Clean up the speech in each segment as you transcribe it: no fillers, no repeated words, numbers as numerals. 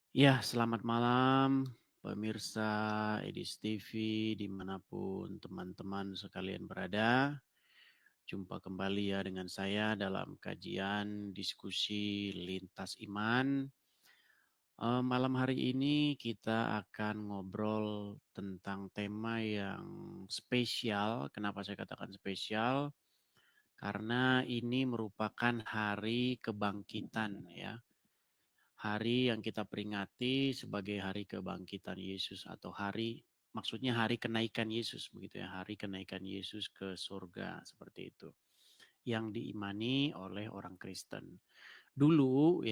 Ya, selamat malam pemirsa Edis TV dimanapun teman-teman sekalian berada. Jumpa kembali ya dengan saya dalam kajian diskusi lintas iman. Malam hari ini kita akan ngobrol tentang tema yang spesial. Kenapa saya katakan spesial? Karena ini merupakan hari kebangkitan ya. Hari yang kita peringati sebagai hari kebangkitan Yesus atau maksudnya hari kenaikan Yesus begitu ya, hari kenaikan Yesus ke surga seperti itu. Yang diimani oleh orang Kristen. Dulu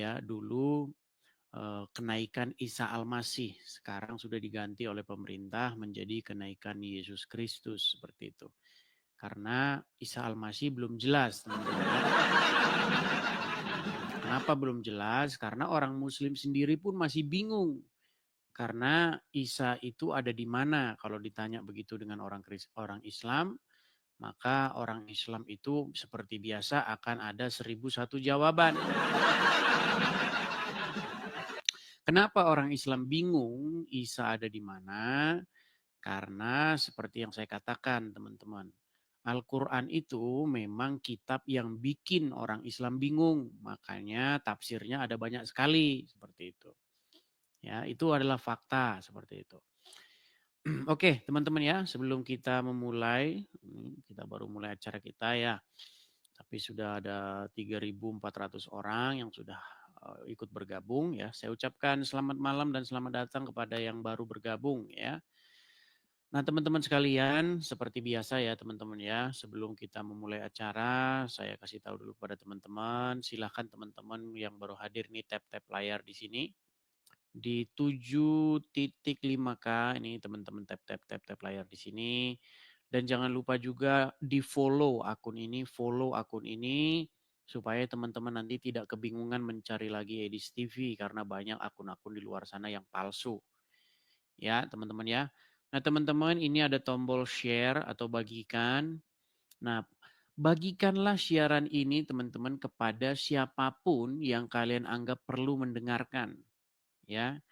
kenaikan Isa Al-Masih sekarang sudah diganti oleh pemerintah menjadi kenaikan Yesus Kristus seperti itu. Karena Isa Al-Masih belum jelas, teman-teman. Kenapa belum jelas? Karena orang Muslim sendiri pun masih bingung. Karena Isa itu ada di mana? Kalau ditanya begitu dengan orang Islam, maka orang Islam itu seperti biasa akan ada 1001 jawaban. Kenapa orang Islam bingung Isa ada di mana? Karena seperti yang saya katakan teman-teman, Al-Quran itu memang kitab yang bikin orang Islam bingung. Makanya tafsirnya ada banyak sekali seperti itu. Ya, itu adalah fakta seperti itu. Oke, teman-teman ya, sebelum kita memulai, kita baru mulai acara kita ya. Tapi sudah ada 3.400 orang yang sudah ikut bergabung ya. Saya ucapkan selamat malam dan selamat datang kepada yang baru bergabung ya. Nah, teman-teman sekalian, seperti biasa ya teman-teman ya, sebelum kita memulai acara, saya kasih tahu dulu kepada teman-teman, silahkan teman-teman yang baru hadir nih tap-tap layar di sini. Di 7.5K ini teman-teman tap layar di sini. Dan jangan lupa juga di follow akun ini supaya teman-teman nanti tidak kebingungan mencari lagi Edis TV karena banyak akun-akun di luar sana yang palsu. Ya, teman-teman ya. Nah, teman-teman ini ada tombol share atau bagikan. Nah, bagikanlah siaran ini teman-teman kepada siapapun yang kalian anggap perlu mendengarkan. Ya,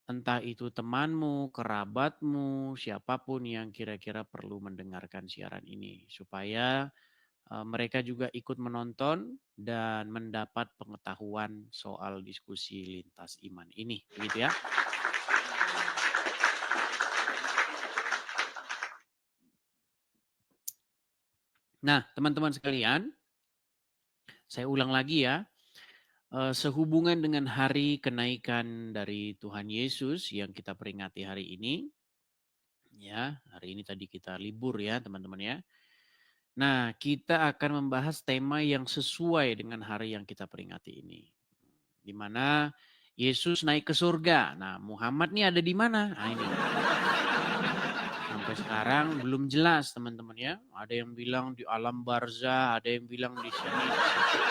entah itu temanmu, kerabatmu, siapapun yang kira-kira perlu mendengarkan siaran ini. Supaya mereka juga ikut menonton dan mendapat pengetahuan soal diskusi lintas iman ini. Begitu ya. Nah, teman-teman sekalian, saya ulang lagi ya. Sehubungan dengan hari kenaikan dari Tuhan Yesus yang kita peringati hari ini. Ya, hari ini tadi kita libur ya, teman-teman ya. Nah, kita akan membahas tema yang sesuai dengan hari yang kita peringati ini. Di mana Yesus naik ke surga. Nah, Muhammad nih ada di mana? Nah, ini. Sampai sekarang belum jelas, teman-teman ya. Ada yang bilang di alam barzah, ada yang bilang di sini, di situ.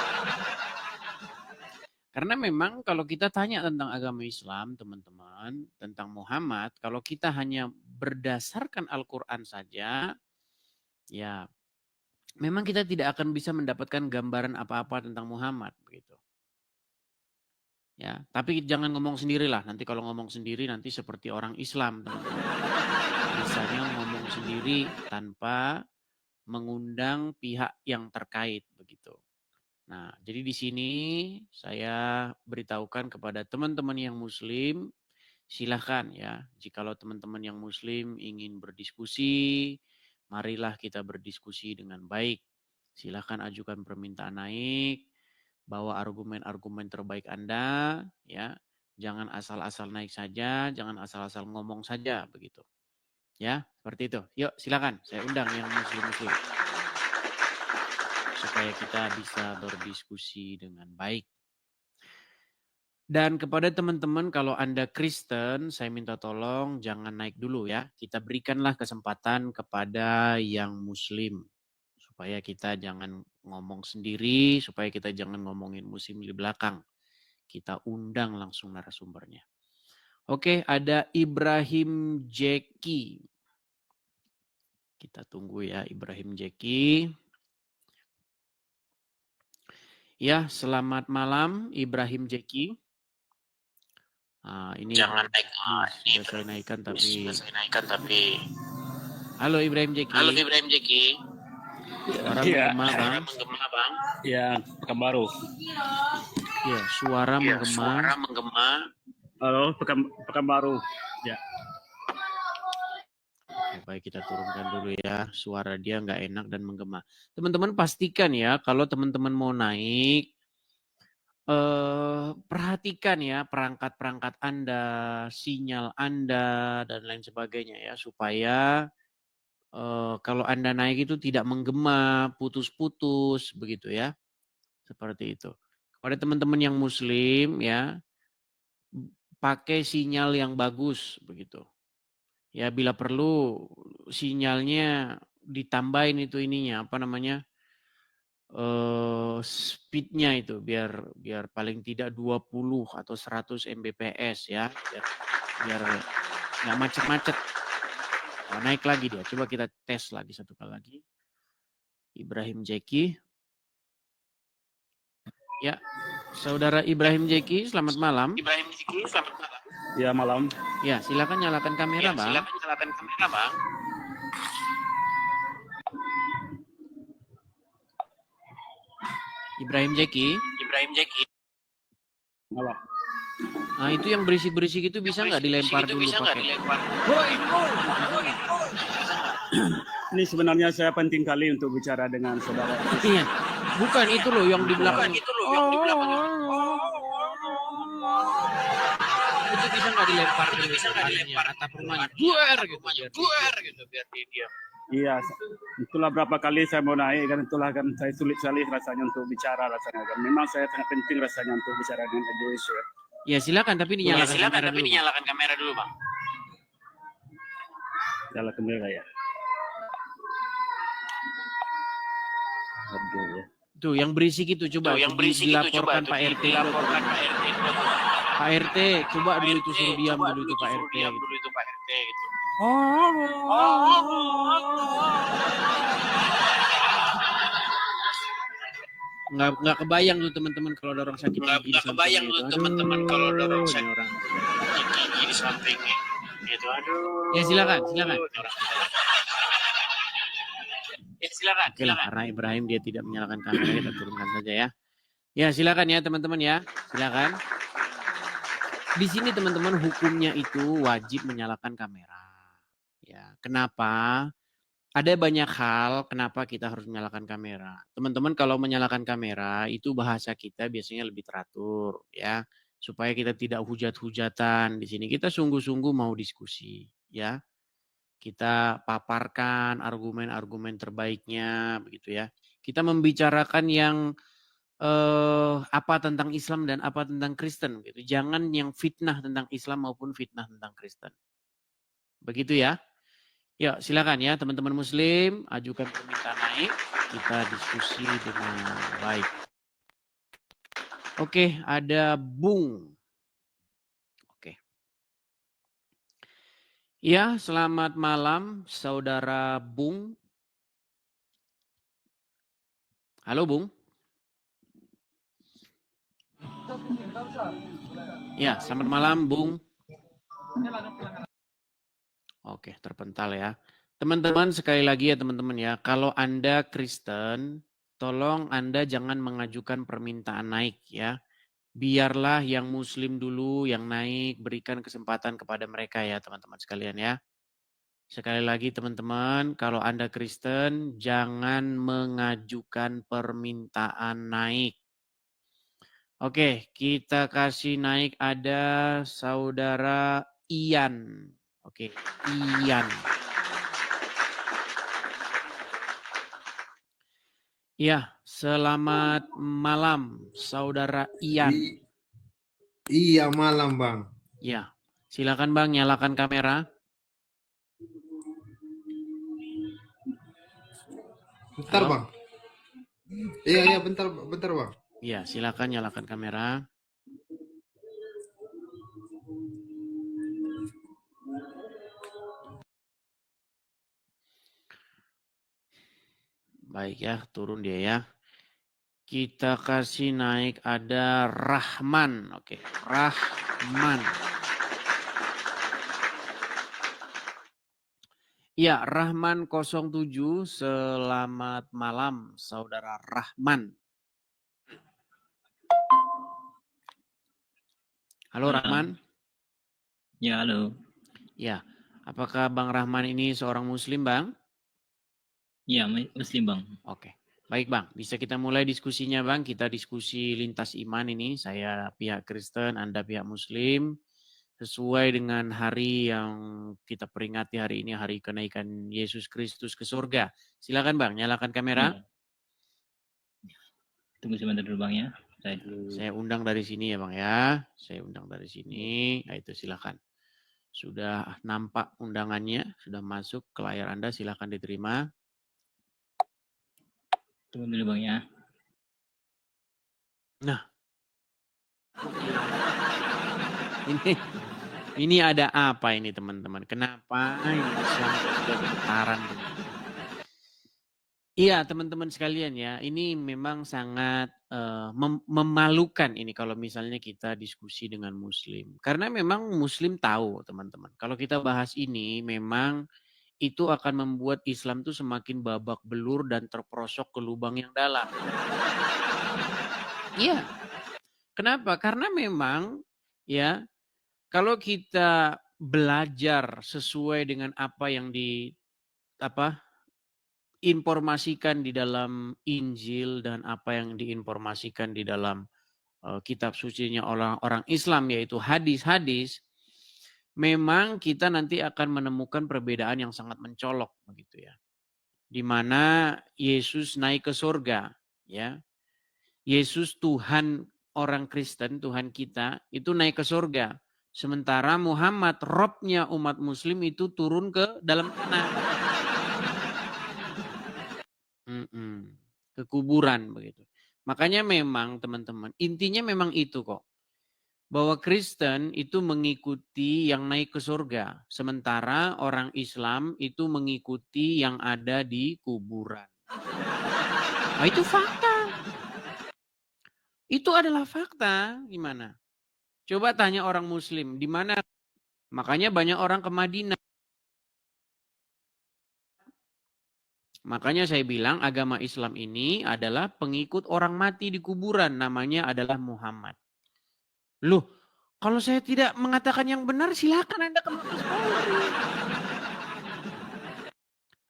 Karena memang kalau kita tanya tentang agama Islam, teman-teman, tentang Muhammad, kalau kita hanya berdasarkan Al-Quran saja, ya memang kita tidak akan bisa mendapatkan gambaran apa-apa tentang Muhammad begitu. Ya, tapi jangan ngomong sendiri lah. Nanti kalau ngomong sendiri nanti seperti orang Islam, teman-teman. Bisanya ngomong sendiri tanpa mengundang pihak yang terkait begitu. Nah, jadi di sini saya beritahukan kepada teman-teman yang muslim, silahkan ya, jikalau teman-teman yang muslim ingin berdiskusi, marilah kita berdiskusi dengan baik. Silahkan ajukan permintaan naik, bawa argumen-argumen terbaik Anda, ya. Jangan asal-asal naik saja, jangan asal-asal ngomong saja, begitu. Ya, seperti itu. Yuk, silakan. Saya undang yang muslim-muslim supaya kita bisa berdiskusi dengan baik. Dan kepada teman-teman kalau Anda Kristen, saya minta tolong jangan naik dulu ya. Kita berikanlah kesempatan kepada yang muslim. Supaya kita jangan ngomong sendiri, supaya kita jangan ngomongin muslim di belakang. Kita undang langsung narasumbernya. Oke, ada Ibrahim Jeki. Kita tunggu ya Ibrahim Jeki. Ya, selamat malam Ibrahim Jeki. Ini Jangan naik. ini sudah saya naikkan tapi. Sudah saya naikkan tapi. Halo Ibrahim Jeki. Halo Ibrahim Jeki. Suara Iya. menggema bang. Suara menggema bang. Ya, pekan baru. Ya, suara Ya, menggema. suara menggema. Halo, pekan baru. Ya. Oke, baik, kita turunkan dulu ya. Suara dia nggak enak dan menggema. Teman-teman pastikan ya kalau teman-teman mau naik, perhatikan ya perangkat-perangkat Anda, sinyal Anda dan lain sebagainya ya supaya kalau Anda naik itu tidak menggema, putus-putus begitu ya. Seperti itu. Kepada teman-teman yang muslim ya, pakai sinyal yang bagus begitu. Ya bila perlu sinyalnya ditambahin itu ininya apa namanya? Speednya itu biar paling tidak 20 atau 100 Mbps ya, biar nggak macet-macet. Oh, naik lagi dia. Coba kita tes lagi satu kali lagi. Ibrahim Jeki. Ya, Saudara Ibrahim Jeki, selamat malam. Ibrahim Jeki, selamat malam. Ya, malam. Ya, silakan nyalakan kamera, Ya, Bang. silakan nyalakan kamera, Bang. Ibrahim Jeki. Ibrahim Jeki. Malam. Nah, itu yang berisik-berisik itu bisa nggak dilempar dulu pakai? Ini sebenarnya saya penting kali untuk bicara dengan saudara. Iya. Bukan itu loh yang di belakang. Itu loh yang di belakang. Itu bisa nggak dilempar dulu? Bisa nggak dilempar atap rumahnya? Buar gitu biar dia diam. Iya, itulah berapa kali saya mau naik kan, itulah kan saya sulit sekali rasanya untuk bicara rasanya kan. Memang saya sangat penting rasanya untuk bicara dengan Indonesia. Ya silakan tapi dinyalakan kamera dulu. Dinyalakan kamera dulu, Bang. Nyalakan kamera ya. Aduh ya. Tuh yang berisik itu coba. Tuh, yang berisik itu coba Pak RT. Dilaporkan Pak RT. Pak RT, coba dulu itu suruh diam dulu itu Pak RT. Dulu itu Pak RT gitu. Nggak kebayang tuh teman-teman kalau ada orang sakit gigi. Nggak kebayang tuh teman-teman kalau ada orang sakit orang. gigi di sampingnya. Gitu, aduh. Ya silakan. Ya silakan. Oke lah, karena Ibrahim dia tidak menyalakan kamera, kita turunkan saja ya. Ya silakan ya teman-teman ya, silakan. Di sini teman-teman hukumnya itu wajib menyalakan kamera. Ya, kenapa? Ada banyak hal kenapa kita harus menyalakan kamera. Teman-teman kalau menyalakan kamera itu bahasa kita biasanya lebih teratur ya, supaya kita tidak hujat-hujatan di sini. Kita sungguh-sungguh mau diskusi ya. Kita paparkan argumen-argumen terbaiknya begitu ya. Kita membicarakan yang apa tentang Islam dan apa tentang Kristen gitu. Jangan yang fitnah tentang Islam maupun fitnah tentang Kristen. Begitu ya. Ya, silakan ya teman-teman muslim, ajukan permintaan naik, kita diskusi dengan baik. Oke, ada Bung. Oke. Ya, selamat malam Saudara Bung. Halo Bung. Ya, selamat malam Bung. Oke, terpental ya. Teman-teman sekali lagi ya teman-teman ya, kalau Anda Kristen, tolong Anda jangan mengajukan permintaan naik ya. Biarlah yang muslim dulu yang naik, berikan kesempatan kepada mereka ya teman-teman sekalian ya. Sekali lagi teman-teman, kalau Anda Kristen jangan mengajukan permintaan naik. Oke, kita kasih naik ada Saudara Ian. Oke, Ian. Ya, selamat malam Saudara Ian. Iya, malam Bang. Ya, silakan Bang nyalakan kamera. Bentar Halo? Bang. Iya, bentar Bang. Ya, silakan nyalakan kamera. Baik ya, turun dia ya. Kita kasih naik ada Rahman. Oke, Rahman. Ya, Rahman 07, selamat malam Saudara Rahman. Halo Malam. Rahman. Ya, halo. Ya, apakah Bang Rahman ini seorang Muslim, Bang? Ya, Muslim, Bang. Oke, baik Bang. Bisa kita mulai diskusinya, Bang. Kita diskusi lintas iman ini. Saya pihak Kristen, Anda pihak Muslim. Sesuai dengan hari yang kita peringati hari ini, hari kenaikan Yesus Kristus ke surga. Silakan Bang, nyalakan kamera. Ya. Tunggu sebentar dulu, Bang ya. Saya undang dari sini ya Bang ya. Saya undang dari sini. Nah, itu silakan. Sudah nampak undangannya, sudah masuk ke layar Anda, silakan diterima. Tunggu dulu, Bang ya. Nah. Ini ada apa ini teman-teman? Kenapa ini sampai sudah getaran? Iya teman-teman sekalian ya, ini memang sangat memalukan ini kalau misalnya kita diskusi dengan Muslim. Karena memang Muslim tahu teman-teman, kalau kita bahas ini memang itu akan membuat Islam itu semakin babak belur dan terperosok ke lubang yang dalam. Iya, kenapa? Karena memang ya, kalau kita belajar sesuai dengan apa yang informasikan di dalam Injil dan apa yang diinformasikan di dalam kitab sucinya orang-orang Islam, yaitu hadis-hadis, memang kita nanti akan menemukan perbedaan yang sangat mencolok begitu ya. Di mana Yesus naik ke surga, ya. Yesus Tuhan orang Kristen, Tuhan kita itu naik ke surga. Sementara Muhammad, Robnya umat Muslim itu turun ke dalam tanah. Ke kuburan begitu. Makanya memang teman-teman, intinya memang itu kok. Bahwa Kristen itu mengikuti yang naik ke surga. Sementara orang Islam itu mengikuti yang ada di kuburan. Nah, itu fakta. Itu adalah fakta. Gimana? Coba tanya orang Muslim, di mana? Makanya banyak orang ke Madinah. Makanya saya bilang agama Islam ini adalah pengikut orang mati di kuburan. Namanya adalah Muhammad. Loh, kalau saya tidak mengatakan yang benar, silakan Anda ke Mabes Polri.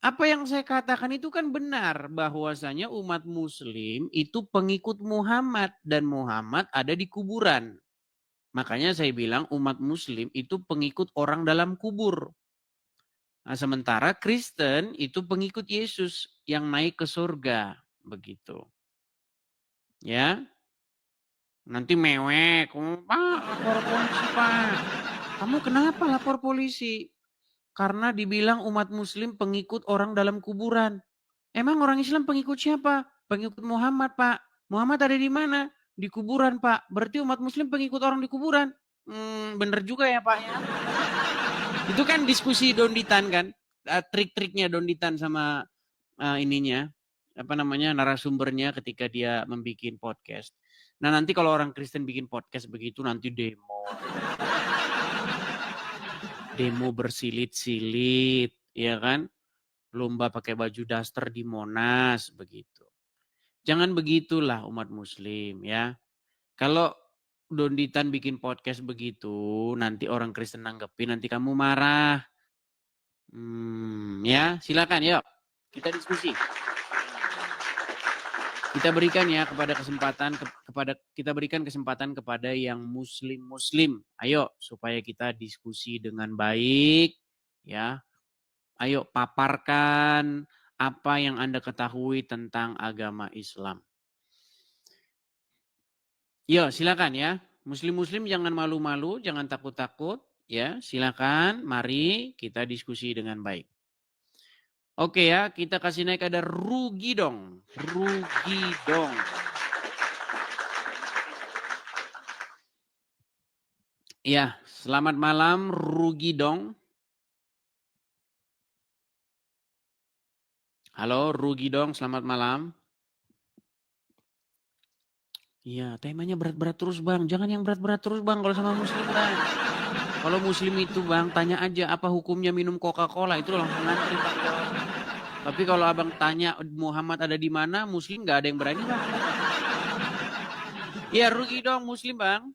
Apa yang saya katakan itu kan benar. Bahwasanya umat Muslim itu pengikut Muhammad. Dan Muhammad ada di kuburan. Makanya saya bilang umat Muslim itu pengikut orang dalam kubur. Nah, sementara Kristen itu pengikut Yesus yang naik ke surga. Begitu. Ya. Nanti mewek. Pak, lapor polisi Pak. Kamu kenapa lapor polisi? Karena dibilang umat Muslim pengikut orang dalam kuburan. Emang orang Islam pengikut siapa? Pengikut Muhammad Pak. Muhammad ada di mana? Di kuburan Pak. Berarti umat Muslim pengikut orang di kuburan. Bener juga ya Pak ya. Itu kan diskusi Donditan kan, trik-triknya Donditan sama narasumbernya ketika dia membuat podcast. Nah nanti kalau orang Kristen bikin podcast begitu nanti demo bersilit-silit, ya kan? Lomba pakai baju daster di Monas begitu. Jangan begitulah umat Muslim ya. Kalau Donditan bikin podcast begitu, nanti orang Kristen nanggepin, nanti kamu marah. Ya, silakan yuk. Kita diskusi. Kita berikan ya kesempatan kepada yang muslim. Ayo supaya kita diskusi dengan baik ya. Ayo paparkan apa yang Anda ketahui tentang agama Islam. Yo, silakan ya. Muslim-muslim jangan malu-malu, jangan takut-takut ya. Silakan, mari kita diskusi dengan baik. Oke ya, kita kasih naik ada Rugi dong. Ya, selamat malam Rugi dong. Halo Rugi dong, selamat malam. Iya, temanya berat-berat terus Bang. Jangan yang berat-berat terus Bang kalau sama Muslim Bang. Kalau muslim itu bang, tanya aja apa hukumnya minum Coca-Cola, itu langsung ngantri bang jawab. Tapi kalau abang tanya Muhammad ada di mana, muslim nggak ada yang berani bang. Iya rugi dong muslim bang.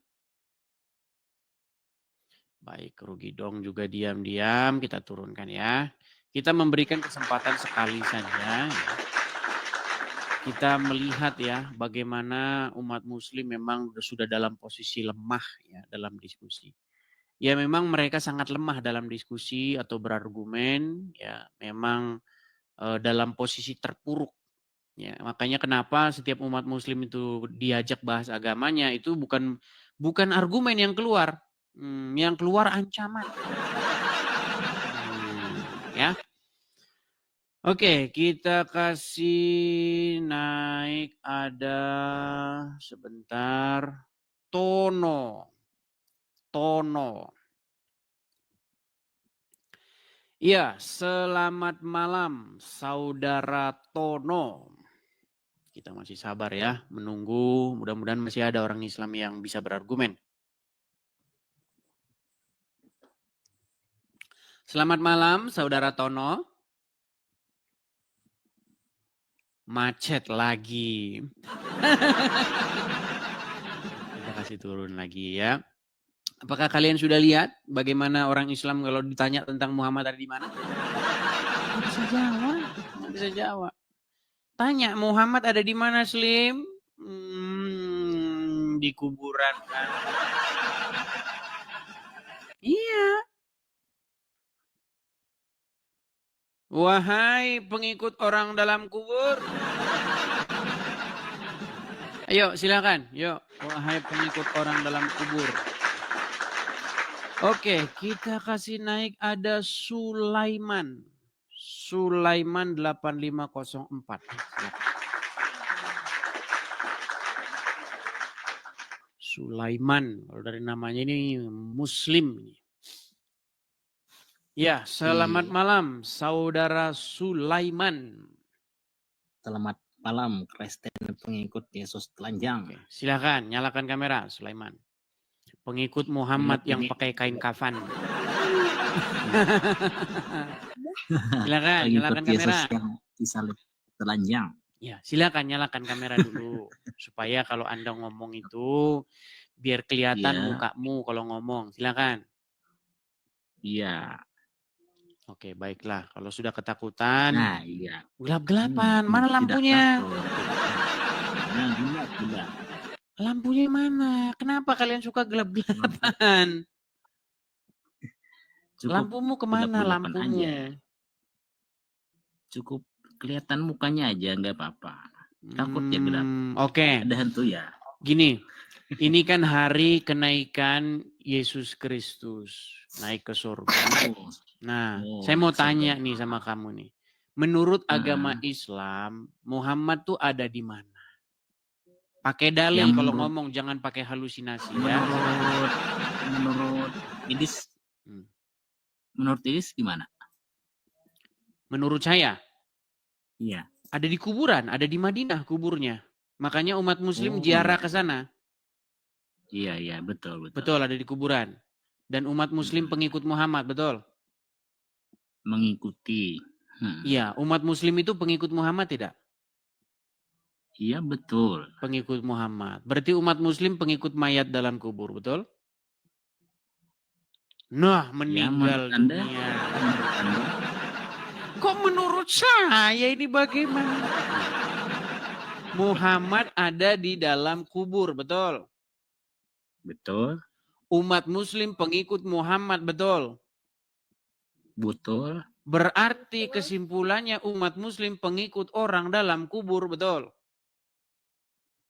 Baik, rugi dong juga diam-diam kita turunkan ya. Kita memberikan kesempatan sekali saja. Kita melihat ya bagaimana umat muslim memang sudah dalam posisi lemah ya dalam diskusi. Ya memang mereka sangat lemah dalam diskusi atau berargumen ya memang dalam posisi terpuruk. Ya, makanya kenapa setiap umat muslim itu diajak bahas agamanya itu bukan argumen yang keluar. Yang keluar ancaman. Ya. Oke, kita kasih naik ada sebentar Tono. Iya, selamat malam saudara Tono. Kita masih sabar ya, menunggu. Mudah-mudahan masih ada orang Islam yang bisa berargumen. Selamat malam saudara Tono. Macet lagi. Kita kasih turun lagi ya. Apakah kalian sudah lihat bagaimana orang Islam kalau ditanya tentang Muhammad ada di mana? Nggak bisa jawab. Nggak bisa jawab. Tanya Muhammad ada di mana Slim? Di kuburan kan. Iya. Wahai pengikut orang dalam kubur. Ayo silakan. Yuk. Wahai pengikut orang dalam kubur. Oke, kita kasih naik ada Sulaiman. Sulaiman 8504. Sulaiman, kalau dari namanya ini Muslim. Ya, selamat malam saudara Sulaiman. Selamat malam Kristen pengikut Yesus telanjang. Oke, silakan nyalakan kamera Sulaiman. Pengikut Muhammad yang pakai kain kafan. Silakan nyalakan kamera. Yesus yang disalib telanjang. Ya, silakan nyalakan kamera dulu supaya kalau Anda ngomong itu biar kelihatan mukamu kalau ngomong. Silakan. Iya. Oke, baiklah. Kalau sudah ketakutan. Nah, iya. Gelap-gelapan. Mana lampunya? Nah, gelap. Lampunya mana? Kenapa kalian suka gelap-gelapan? Lampumu kemana lampumu? Aja. Cukup kelihatan mukanya aja, nggak apa-apa. Takut ya gelap. Oke. Ada hantu ya. Gini, ini kan hari kenaikan Yesus Kristus. Naik ke surga. Nah, saya mau tanya nih sama kamu nih. Menurut agama Islam, Muhammad tuh ada di mana? Pakai dalil kalau ngomong, jangan pakai halusinasi ya. Menurut Idris, menurut Idris gimana? Menurut saya, iya. Ada di kuburan, ada di Madinah kuburnya. Makanya umat Muslim ziarah ke sana. Iya, betul. Betul, ada di kuburan. Dan umat Muslim pengikut Muhammad, betul? Mengikuti. Iya, umat Muslim itu pengikut Muhammad tidak? Iya, betul. Pengikut Muhammad. Berarti umat Muslim pengikut mayat dalam kubur, betul? Nah, meninggal dunia. Kok menurut saya ini bagaimana? Muhammad ada di dalam kubur, betul? Betul. Umat Muslim pengikut Muhammad, betul? Betul. Berarti kesimpulannya umat Muslim pengikut orang dalam kubur, betul?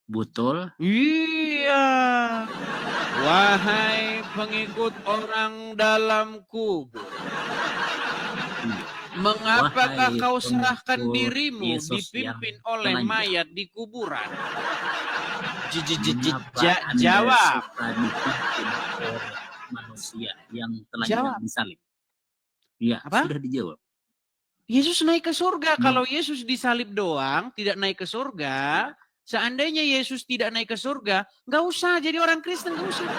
Betul. Iya. Wahai pengikut orang dalam kubur. Mengapakah kau serahkan dirimu dipimpin oleh mayat di kuburan? Jawab. Manusia yang telanjang disalib. Iya, sudah dijawab. Yesus naik ke surga. Kalau Yesus disalib doang, tidak naik ke surga. Seandainya Yesus tidak naik ke surga, nggak usah jadi orang Kristen, nggak usah.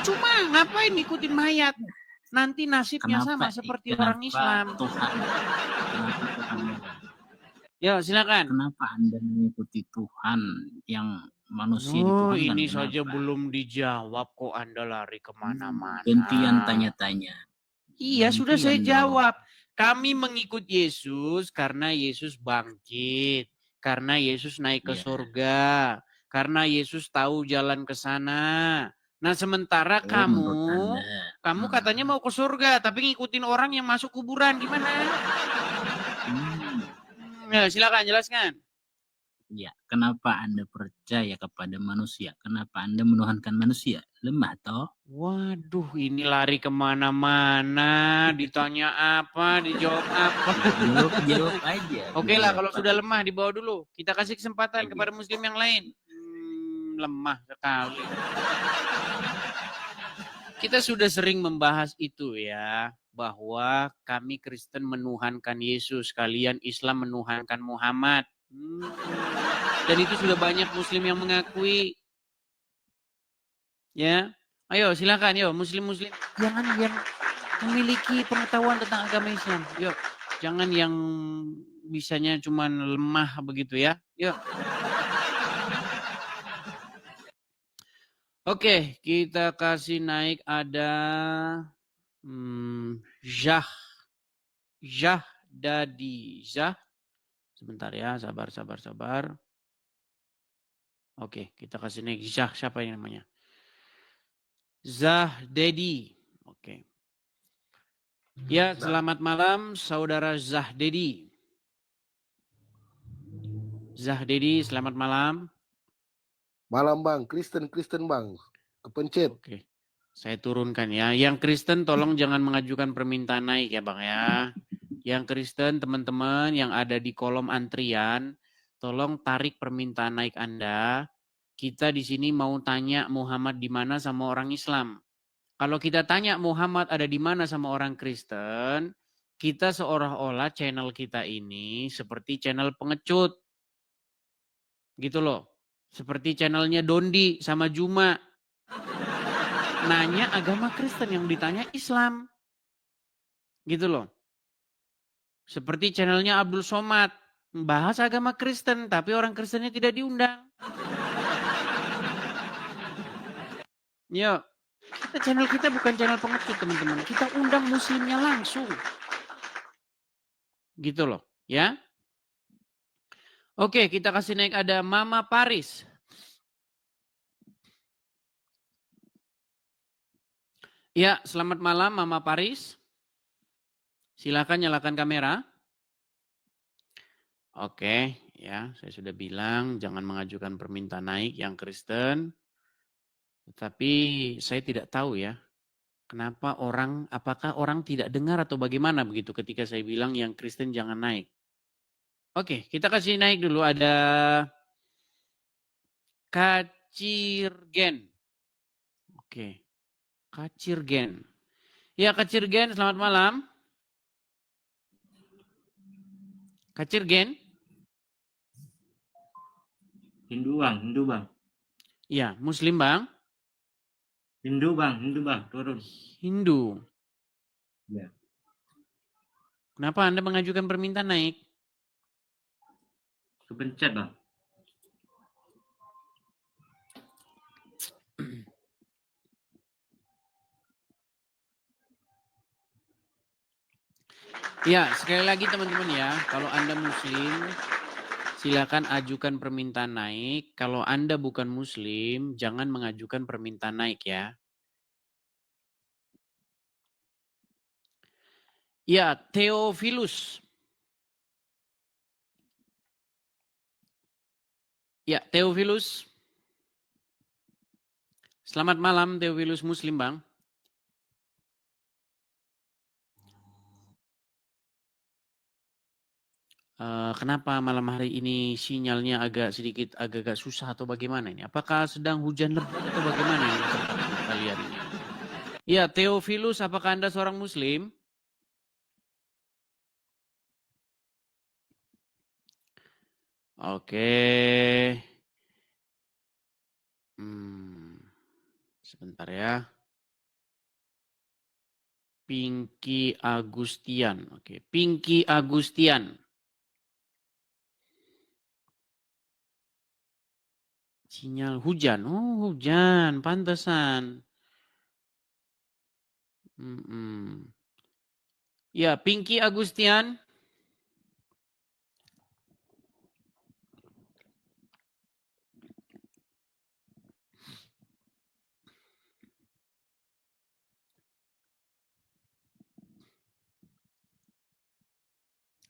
percuma, ngapain ngikutin mayat? Nanti nasibnya sama seperti orang Islam. Kenapa Tuhan? Ya, silakan. Kenapa Anda mengikuti Tuhan yang manusia di Oh, Tuhan? ini saja belum dijawab kok Anda lari kemana-mana. Gantian tanya-tanya. Iya, Gantian sudah saya dong. jawab. Kami mengikut Yesus karena Yesus bangkit. Karena Yesus naik ke Iya. surga. Karena Yesus tahu jalan ke sana. Nah, sementara menurut kamu katanya mau ke surga, tapi ngikutin orang yang masuk kuburan. Gimana? Ya, silakan jelaskan. Ya, kenapa Anda percaya kepada manusia? Kenapa Anda menuhankan manusia? Lemah toh? Waduh, ini lari kemana-mana. Ditanya apa, dijawab apa. Jawab aja. Oke lah, kalau sudah lemah dibawa dulu. Kita kasih kesempatan Aja. kepada muslim yang lain. Lemah sekali. Kita sudah sering membahas itu ya. Bahwa kami Kristen menuhankan Yesus. Kalian Islam menuhankan Muhammad. Dan itu sudah banyak muslim yang mengakui. Ya, ayo silakan, yo muslim-muslim. Jangan yang memiliki pengetahuan tentang agama Islam. Yuk, jangan yang bisanya cuma lemah begitu ya. Yuk. Oke, kita kasih naik ada Zah Dadi. Zah. Sebentar ya, sabar. Oke, kita kasih naik Zah, siapa yang namanya? Zah Dedi. Oke. Ya, selamat malam saudara Zah Dedi. Zah Dedi, selamat malam. Malam Bang, Kristen Bang. Kepencet. Oke. Saya turunkan ya. Yang Kristen tolong jangan mengajukan permintaan naik ya Bang ya. Yang Kristen teman-teman yang ada di kolom antrian, tolong tarik permintaan naik Anda. Kita di sini mau tanya Muhammad di mana sama orang Islam. Kalau kita tanya Muhammad ada di mana sama orang Kristen, kita seolah-olah channel kita ini seperti channel pengecut. Gitu loh. Seperti channelnya Dondi sama Juma. Nanya agama Kristen yang ditanya Islam. Gitu loh. Seperti channelnya Abdul Somad. Membahas agama Kristen tapi orang Kristennya tidak diundang. Yuk. Channel kita bukan channel pengecut teman-teman. Kita undang muslimnya langsung. Gitu loh. Ya. Oke, kita kasih naik ada Mama Paris. Ya, selamat malam Mama Paris. Silakan nyalakan kamera. Oke, ya, saya sudah bilang jangan mengajukan permintaan naik yang Kristen. Tetapi saya tidak tahu ya, kenapa apakah orang tidak dengar atau bagaimana begitu ketika saya bilang yang Kristen jangan naik. Oke, kita kasih naik dulu ada Kacirgen. Oke, Kacirgen. Ya, Kacirgen, selamat malam. Kacirgen. Hindu bang. Ya, Muslim bang. Hindu bang, turun. Hindu. Ya. Kenapa Anda mengajukan permintaan naik? Kepencet bang. Ya, sekali lagi teman-teman ya, kalau Anda Muslim, silakan ajukan permintaan naik. Kalau Anda bukan Muslim, jangan mengajukan permintaan naik ya. Ya, Theophilus. Ya, Theophilus. Selamat malam Theophilus Muslim Bang. Kenapa malam hari ini sinyalnya agak susah atau bagaimana ini? Apakah sedang hujan lebat atau bagaimana ini kalian ini? Ya, Theophilus, apakah Anda seorang Muslim? Oke. Sebentar ya. Pinky Agustian. Oke, Pinky Agustian. Sinyal hujan. Oh, hujan. Pantesan. Ya, Pinky Agustian.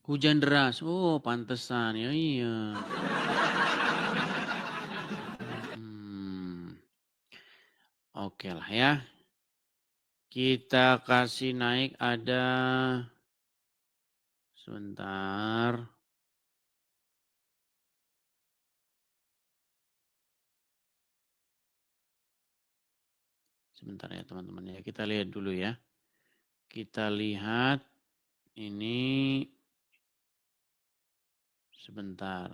Hujan deras. Oh, pantesan. Ya, iya. Oke lah ya. Kita kasih naik ada. Sebentar. Sebentar ya teman-teman ya. Kita lihat dulu ya. Kita lihat ini. Sebentar.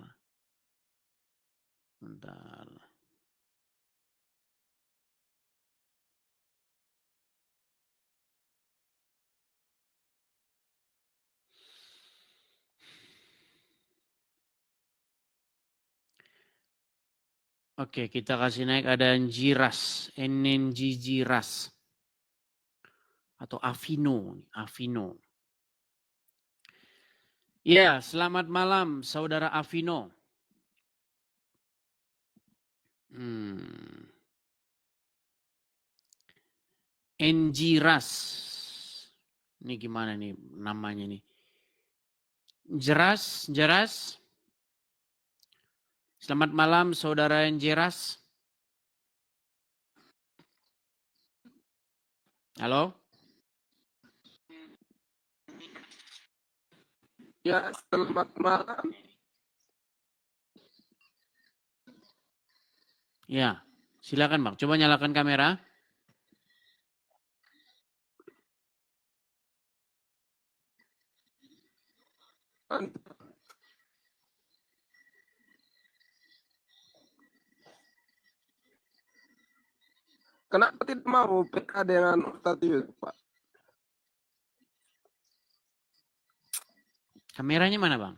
Sebentar. Oke, kita kasih naik ada Jiras, NNG Jiras. Atau Avino, Avino. Ya, selamat malam Saudara Avino. Enjiras. Ini gimana nih namanya nih? Jeras. Selamat malam Saudara Enjiras. Halo? Ya, selamat malam. Ya, silakan Bang. Coba nyalakan kamera. Kenapa tidak mau PK dengan Ustadz Yus, Pak? Kameranya mana Bang?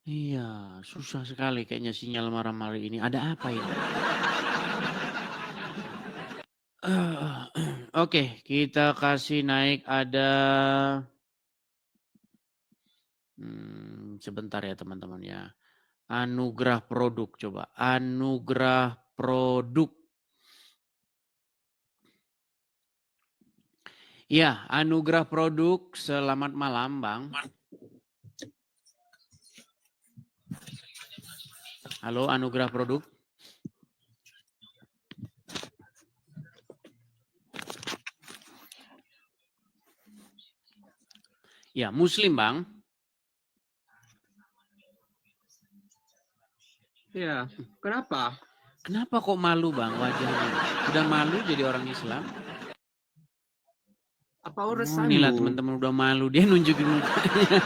Iya, susah sekali kayaknya sinyal marah-marah ini. Ada apa ya? Oke, kita kasih naik ada. Sebentar ya teman-teman ya. Anugerah produk coba. Anugerah produk. Ya, anugerah produk. Selamat malam Bang. Halo, anugerah produk. Ya, Muslim Bang. Ya, kenapa? Kenapa kok malu Bang wajahnya? Udah malu jadi orang Islam? Apa urusanmu? Inilah teman-teman udah malu. Dia nunjukin mukanya.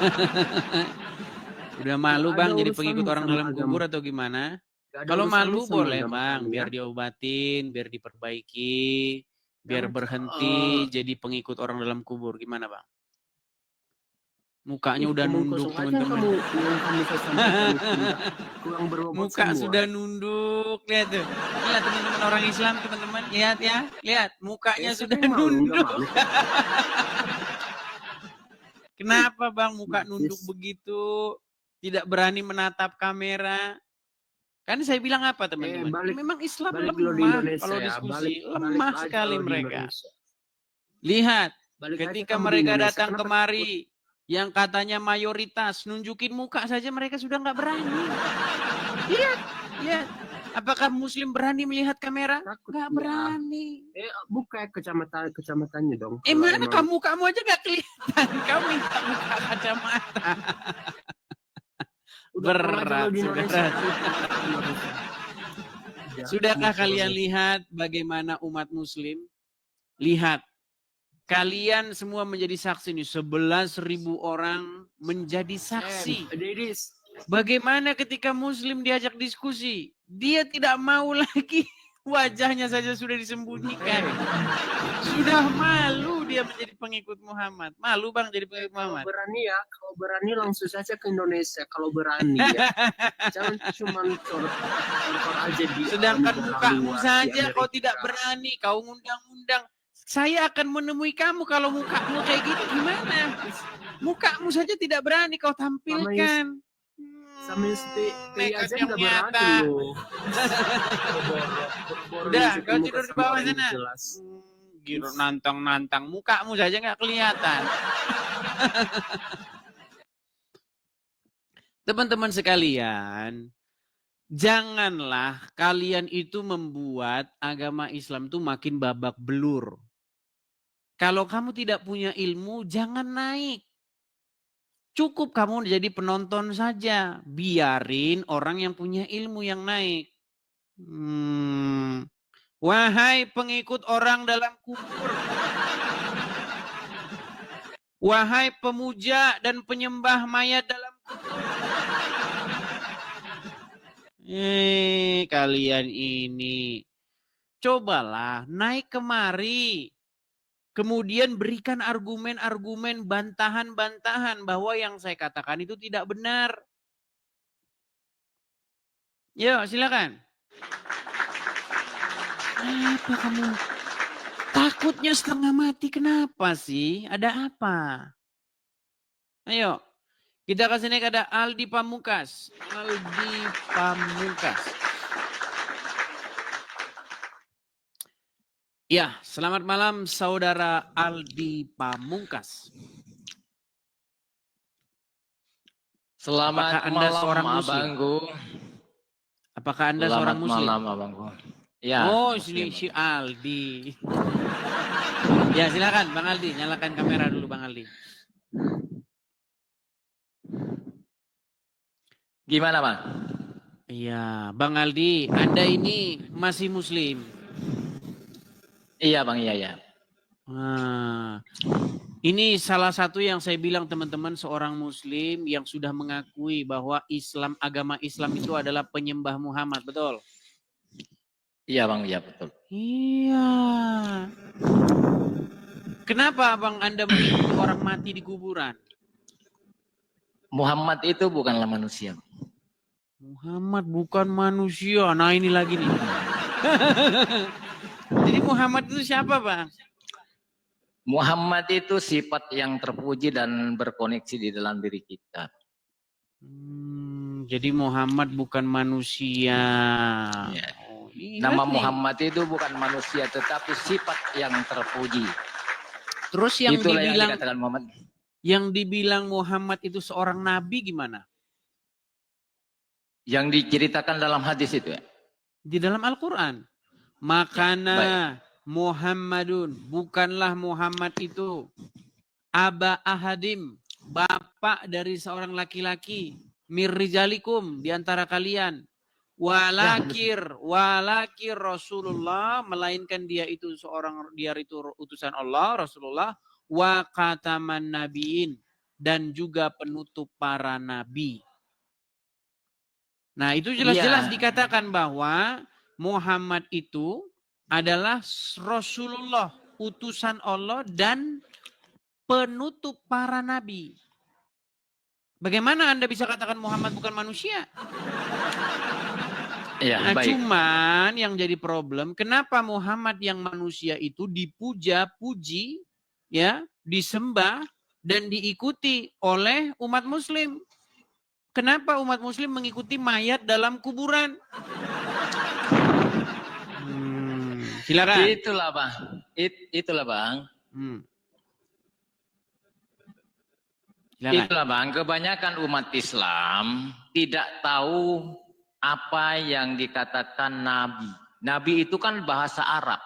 Udah malu Bang jadi pengikut orang dalam kubur atau gimana? Kalau malu boleh Bang, biar diobatin, biar diperbaiki, biar berhenti jadi pengikut orang dalam kubur. Gimana Bang? Mukanya udah nunduk teman-teman. Muka sudah nunduk, lihat tuh. Lihat teman-teman orang Islam teman-teman, lihat ya, lihat mukanya sudah nunduk. Kenapa Bang muka nunduk begitu? Tidak berani menatap kamera. Kan saya bilang apa teman-teman? Memang Islam lemah kalau diskusi, lemah sekali mereka. Lihat, ketika mereka datang kemari, yang katanya mayoritas, nunjukin muka saja mereka sudah nggak berani. Lihat, lihat. Apakah Muslim berani melihat kamera? Nggak berani. Buka kacamatannya dong. Mana kamu aja nggak kelihatan. Kamu minta buka kacamata. Berat, saudara. Sudahkah kalian lihat bagaimana umat Muslim? Lihat. Kalian semua menjadi saksi nih, 11.000 orang menjadi saksi. Bagaimana ketika Muslim diajak diskusi? Dia tidak mau lagi. Wajahnya saja sudah disembunyikan. Sudah malu dia menjadi pengikut Muhammad. Malu bang jadi pengikut Muhammad. Kalau berani langsung saja ke Indonesia. Kalau berani ya. Jangan cuma cor aja di. Sedangkan mukamu luar, saja di kau tidak Amerika. berani. Kau ngundang-undang. Saya akan menemui kamu kalau mukamu kayak gitu gimana? Mukamu saja tidak berani kau tampilkan. Sama SPI aja Nekat yang nggak nyata. berani loh. Udah, kau tidur di bawah sana. Jelas. Gila nantang-nantang. Mukamu saja nggak kelihatan. Teman-teman sekalian, janganlah kalian itu membuat agama Islam itu makin babak belur. Kalau kamu tidak punya ilmu, jangan naik. Cukup kamu jadi penonton saja. Biarin orang yang punya ilmu yang naik. Wahai pengikut orang dalam kubur. Wahai pemuja dan penyembah mayat dalam kubur. Kalian ini. Cobalah naik kemari. Kemudian berikan argumen-argumen, bantahan-bantahan bahwa yang saya katakan itu tidak benar. Yuk, silakan. Apa kamu? Takutnya setengah mati, kenapa sih? Ada apa? Ayo, kita kasih naik ada Aldi Pamungkas. Aldi Pamungkas. Ya, selamat malam saudara Aldi Pamungkas. Selamat Apakah Anda malam seorang muslim? abangku. Apakah Anda Selamat seorang muslim? malam abangku. Ya. Oh, muslim. sini si Aldi. Ya, silakan Bang Aldi, nyalakan kamera dulu Bang Aldi. Gimana, Bang? Iya, Bang Aldi, Anda ini masih muslim. Iya, Bang, iya. Nah, ini salah satu yang saya bilang teman-teman, seorang muslim yang sudah mengakui bahwa Islam, agama Islam itu adalah penyembah Muhammad, betul? Iya, Bang, iya betul. Iya. Kenapa Bang Anda mengikuti orang mati di kuburan? Muhammad itu bukanlah manusia. Muhammad bukan manusia. Nah, ini lagi nih. Jadi Muhammad itu siapa, Bang? Muhammad itu sifat yang terpuji dan berkoneksi di dalam diri kita. Jadi Muhammad bukan manusia. Ya. Oh, Nama Muhammad itu bukan manusia tetapi sifat yang terpuji. Terus yang Itulah dibilang yang dikatakan Muhammad. Yang dibilang Muhammad itu seorang nabi gimana? Yang diceritakan dalam hadis itu ya? Di dalam Al-Quran. Makana Muhammadun. Bukanlah Muhammad itu. Aba ahadim. Bapak dari seorang laki-laki. Mirrijalikum. Di antara kalian. Walakir Rasulullah. Melainkan dia itu utusan Allah. Rasulullah. Wa khataman nabiin. Dan juga penutup para nabi. Nah, itu jelas-jelas dikatakan bahwa Muhammad itu adalah Rasulullah, utusan Allah dan penutup para nabi. Bagaimana Anda bisa katakan Muhammad bukan manusia? Ya, nah, baik. cuman yang jadi problem, kenapa Muhammad yang manusia itu dipuja-puji, ya, disembah dan diikuti oleh umat muslim? Kenapa umat muslim mengikuti mayat dalam kuburan? Silakan. Itulah Bang. Itulah Bang. Silakan. Itulah Bang. Kebanyakan umat Islam tidak tahu apa yang dikatakan Nabi. Nabi itu kan bahasa Arab.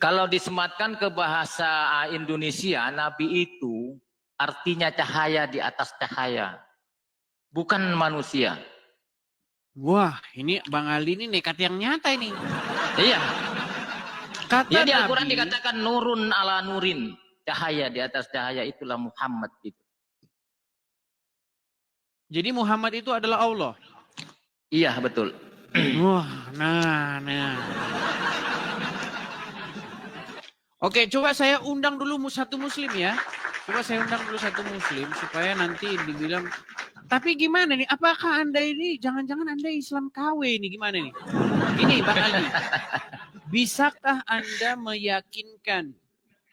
Kalau disematkan ke bahasa Indonesia, Nabi itu artinya cahaya di atas cahaya. Bukan manusia. Wah, ini Bang Aldi ini nekat yang nyata ini. Iya. Kata ya, di Nabi, Al-Quran dikatakan nurun ala nurin. Cahaya di atas cahaya, itulah Muhammad itu. Jadi Muhammad itu adalah Allah. Iya, betul. Wah, nah. Oke, coba saya undang dulu satu muslim ya. Coba saya undang dulu satu muslim supaya nanti dibilang, tapi gimana nih? Apakah Anda ini, jangan-jangan Anda Islam KW nih, gimana nih? Ini Bang Ali, bisakah Anda meyakinkan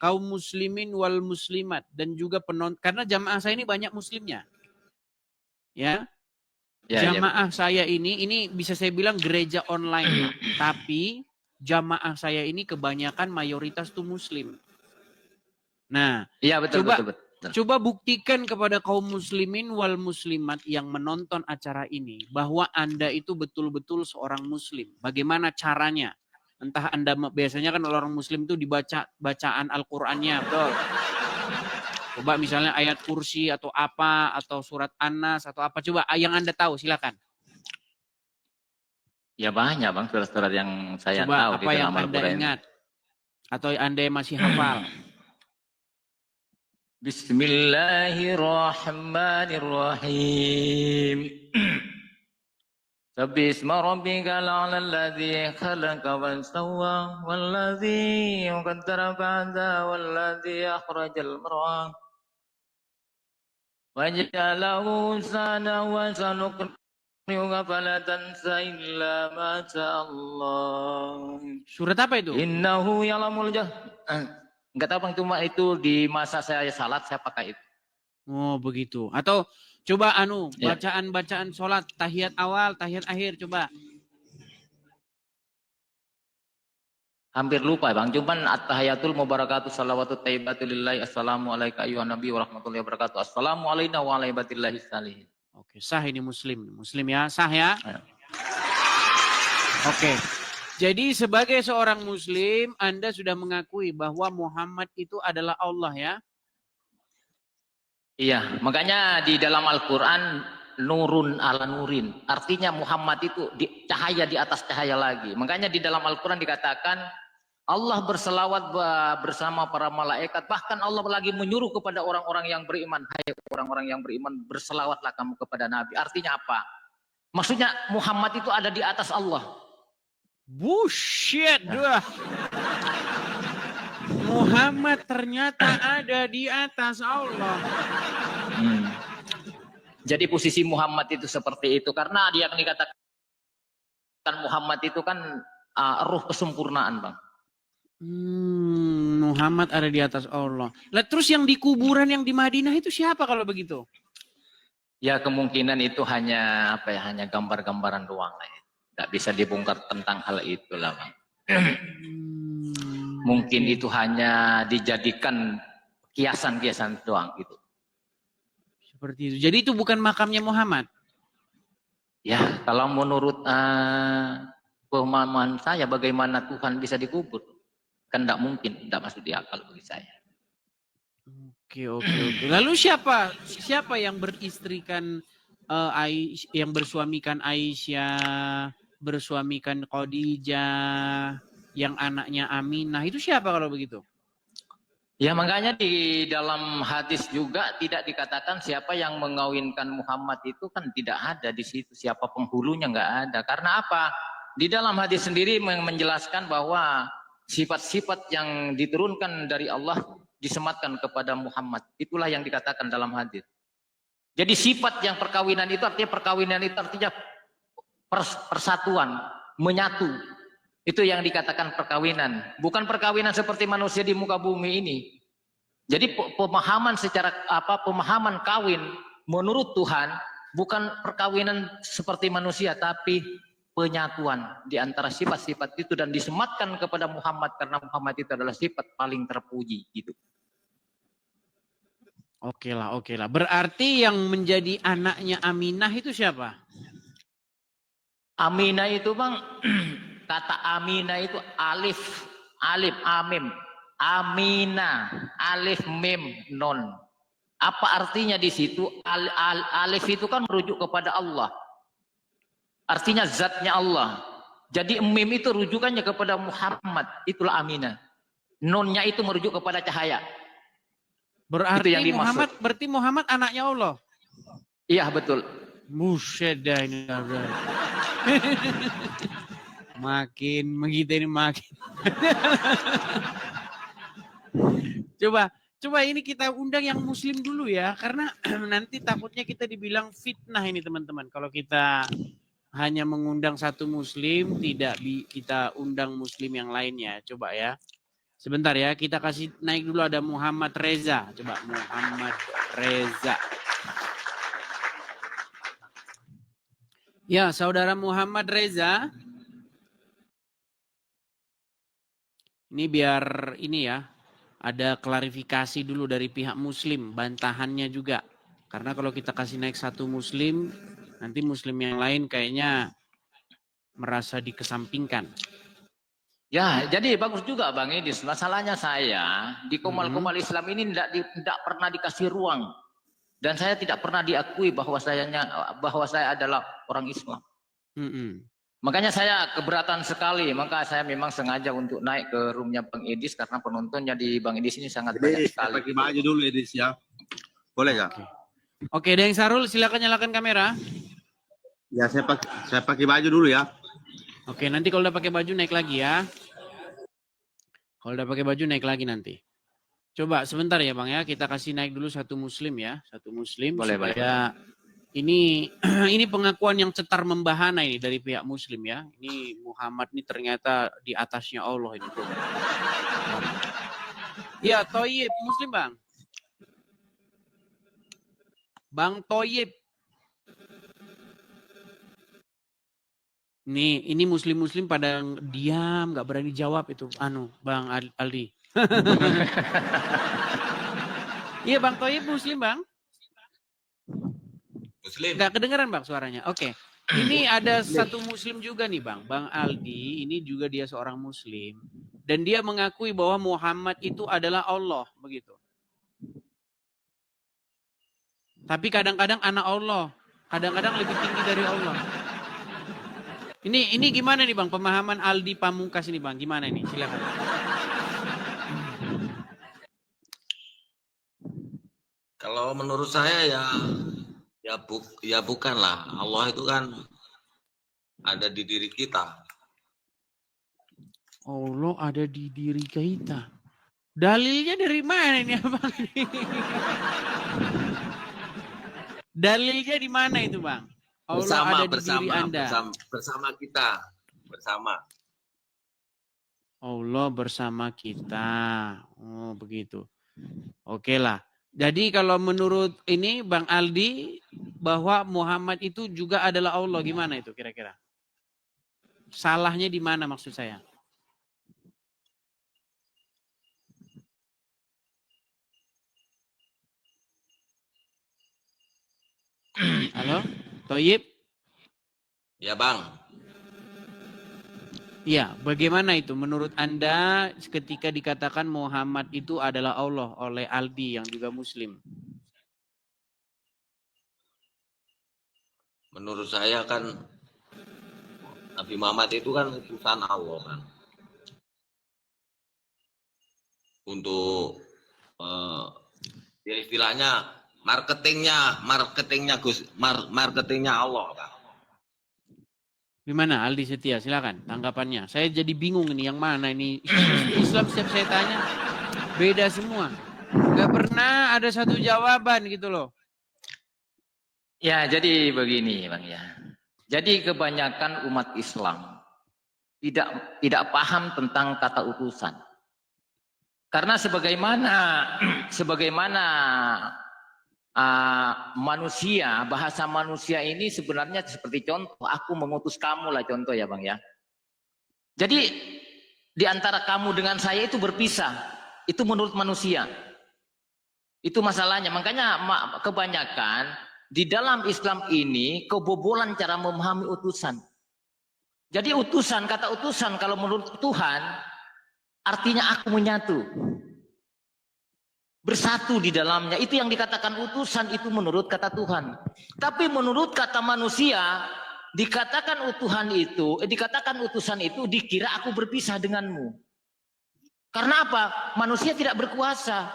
kaum muslimin wal muslimat dan juga penonton, karena jamaah saya ini banyak muslimnya. Ya. Jamaah saya ini bisa saya bilang gereja online, tapi jamaah saya ini kebanyakan mayoritas tuh muslim. Nah, Iya, betul, betul. Coba buktikan kepada kaum muslimin wal muslimat yang menonton acara ini bahwa Anda itu betul-betul seorang muslim. Bagaimana caranya? Entah Anda, biasanya kan orang muslim itu dibaca bacaan Al-Qur'annya, betul. Coba misalnya ayat kursi atau apa, atau surat An-Nas atau apa. Coba yang Anda tahu, silakan. Ya banyak Bang surat-surat yang saya Coba tahu apa di yang dalam Anda Al-Quran. ingat atau Anda masih hafal. Bismillahirrahmanirrahim. Sabbihisma rabbikal a'la alladzi khalaqa wa sawwa walladzi qaddara fahada walladzi akhrajal mar'ah waja'alahu sana wa sanuqri'uka fala tansa illa ma Allah. Surat apa itu? Innahu ya'lamul enggak tahu Bang, cuma itu di masa saya salat saya pakai itu. Oh begitu. Atau coba Ya. bacaan sholat, tahiyat awal, tahiyat akhir, coba. Hampir lupa Bang, cuman at-tahiyatul mubarakatuh salawatut thayyibatu lillahi assalamu alayka ayyuhan nabi wa rahmatullahi wa barakatuh. Assalamu alayna wa ala ibadillahi salihin. Oke, sah ini muslim. Muslim ya, sah ya. Ya. Oke. Jadi sebagai seorang muslim, Anda sudah mengakui bahwa Muhammad itu adalah Allah ya. Iya, makanya di dalam Al-Quran nurun ala nurin. Artinya Muhammad itu cahaya di atas cahaya lagi. Makanya di dalam Al-Quran dikatakan Allah berselawat bersama para malaikat. Bahkan Allah lagi menyuruh kepada orang-orang yang beriman. Hai orang-orang yang beriman, berselawatlah kamu kepada Nabi. Artinya apa? Maksudnya Muhammad itu ada di atas Allah. Bullshit. Nah. Muhammad ternyata ada di atas Allah. Jadi posisi Muhammad itu seperti itu. Karena dia yang dikatakan Muhammad itu kan ruh kesempurnaan Bang. Muhammad ada di atas Allah. Lah terus yang di kuburan yang di Madinah itu siapa kalau begitu? Ya kemungkinan itu hanya hanya gambar-gambaran doang lah. Tidak bisa dibongkar tentang hal itulah Bang. Mungkin itu hanya dijadikan kiasan-kiasan doang gitu. Seperti itu. Jadi itu bukan makamnya Muhammad. Ya kalau menurut pemahaman saya bagaimana Tuhan bisa dikubur? Kan tidak mungkin, tidak masuk di akal bagi saya. Oke. Lalu siapa yang beristrikan yang bersuamikan Aisyah, bersuamikan Khadijah, yang anaknya Aminah, itu siapa kalau begitu? Ya makanya di dalam hadis juga tidak dikatakan siapa yang mengawinkan Muhammad itu kan tidak ada di situ. Siapa penghulunya nggak ada. Karena apa? Di dalam hadis sendiri menjelaskan bahwa sifat-sifat yang diturunkan dari Allah disematkan kepada Muhammad. Itulah yang dikatakan dalam hadis. Jadi sifat yang perkawinan itu artinya persatuan, menyatu. Itu yang dikatakan perkawinan. Bukan perkawinan seperti manusia di muka bumi ini. Jadi pemahaman pemahaman kawin menurut Tuhan bukan perkawinan seperti manusia, tapi penyatuan di antara sifat-sifat itu dan disematkan kepada Muhammad karena Muhammad itu adalah sifat paling terpuji gitu. Oke lah. Berarti yang menjadi anaknya Aminah itu siapa? Aminah itu Bang, kata Aminah itu alif amim. Aminah, alif mim non. Apa artinya di situ? Alif itu kan merujuk kepada Allah. Artinya zatnya Allah. Jadi mim itu rujukannya kepada Muhammad. Itulah Aminah. Nonnya itu merujuk kepada cahaya. Berarti yang Muhammad anaknya Allah. Iya betul. Buset dah ini. Makin begitu ini makin. Coba ini kita undang yang muslim dulu ya, karena nanti takutnya kita dibilang fitnah ini teman-teman. Kalau kita hanya mengundang satu muslim, tidak kita undang muslim yang lainnya. Coba ya. Sebentar ya, kita kasih naik dulu ada Muhammad Reza. Coba Muhammad Reza. Ya, saudara Muhammad Reza. Ini biar ini ya, ada klarifikasi dulu dari pihak muslim, bantahannya juga. Karena kalau kita kasih naik satu muslim, nanti muslim yang lain kayaknya merasa dikesampingkan. Ya, jadi bagus juga Bang Edis. Masalahnya saya di Komal-Komal Islam ini tidak pernah dikasih ruang. Dan saya tidak pernah diakui bahwa saya adalah orang Islam. Makanya saya keberatan sekali. Maka saya memang sengaja untuk naik ke roomnya Bang Edis. Karena penontonnya di Bang Edis ini sangat banyak sekali. Pakai baju dulu Edis ya. Boleh nggak? Oke, Deng Sarul silakan nyalakan kamera. Ya saya pakai baju dulu ya. Oke, nanti kalau udah pakai baju naik lagi ya. Kalau udah pakai baju naik lagi nanti. Coba sebentar ya Bang ya, kita kasih naik dulu satu muslim ya. Satu muslim Boleh, supaya ini pengakuan yang cetar membahana ini dari pihak muslim ya. Ini Muhammad ini ternyata di atasnya Allah ini. Ya, Toyib muslim Bang. Bang Toyib. Ini muslim-muslim pada diam, nggak berani jawab itu. Bang Aldi. Iya Bang Toyib muslim Bang. Muslim. Nggak kedengeran Bang suaranya. Oke. Ini ada satu muslim juga nih Bang. Bang Aldi ini juga dia seorang muslim. Dan dia mengakui bahwa Muhammad itu adalah Allah. Begitu. Tapi kadang-kadang anak Allah. Kadang-kadang lebih tinggi dari Allah. Ini gimana nih Bang? Pemahaman Aldi Pamungkas ini Bang. Gimana ini? Silakan. Kalau menurut saya ya bukanlah. Allah itu kan ada di diri kita. Allah ada di diri kita. Dalilnya dari mana ini Bang? Dalilnya di mana itu Bang? Allah ada di diri Anda. Bersama kita. Bersama. Allah bersama kita. Oh begitu. Oke lah. Jadi kalau menurut ini Bang Aldi bahwa Muhammad itu juga adalah Allah, gimana itu kira-kira? Salahnya di mana maksud saya? Halo, Toyib? Ya Bang. Ya, bagaimana itu menurut Anda ketika dikatakan Muhammad itu adalah Allah oleh Aldi yang juga Muslim? Menurut saya kan Nabi Muhammad itu kan utusan Allah kan. Untuk ya istilahnya marketingnya Allah kan. Gimana Aldi Setia, silakan tanggapannya. Saya jadi bingung ini yang mana ini. Islam setiap saya tanya beda semua. Gak pernah ada satu jawaban gitu loh. Ya, jadi begini Bang ya. Jadi kebanyakan umat Islam tidak paham tentang kata utusan. Karena sebagaimana manusia, bahasa manusia ini sebenarnya seperti contoh, aku mengutus kamu lah contoh ya Bang ya. Jadi di antara kamu dengan saya itu berpisah, itu menurut manusia. Itu masalahnya, makanya kebanyakan di dalam Islam ini kebobolan cara memahami utusan. Jadi kata utusan kalau menurut Tuhan artinya aku menyatu. Bersatu di dalamnya, itu yang dikatakan utusan itu menurut kata Tuhan. Tapi menurut kata manusia, dikatakan utusan itu dikira aku berpisah denganmu. Karena apa? Manusia tidak berkuasa.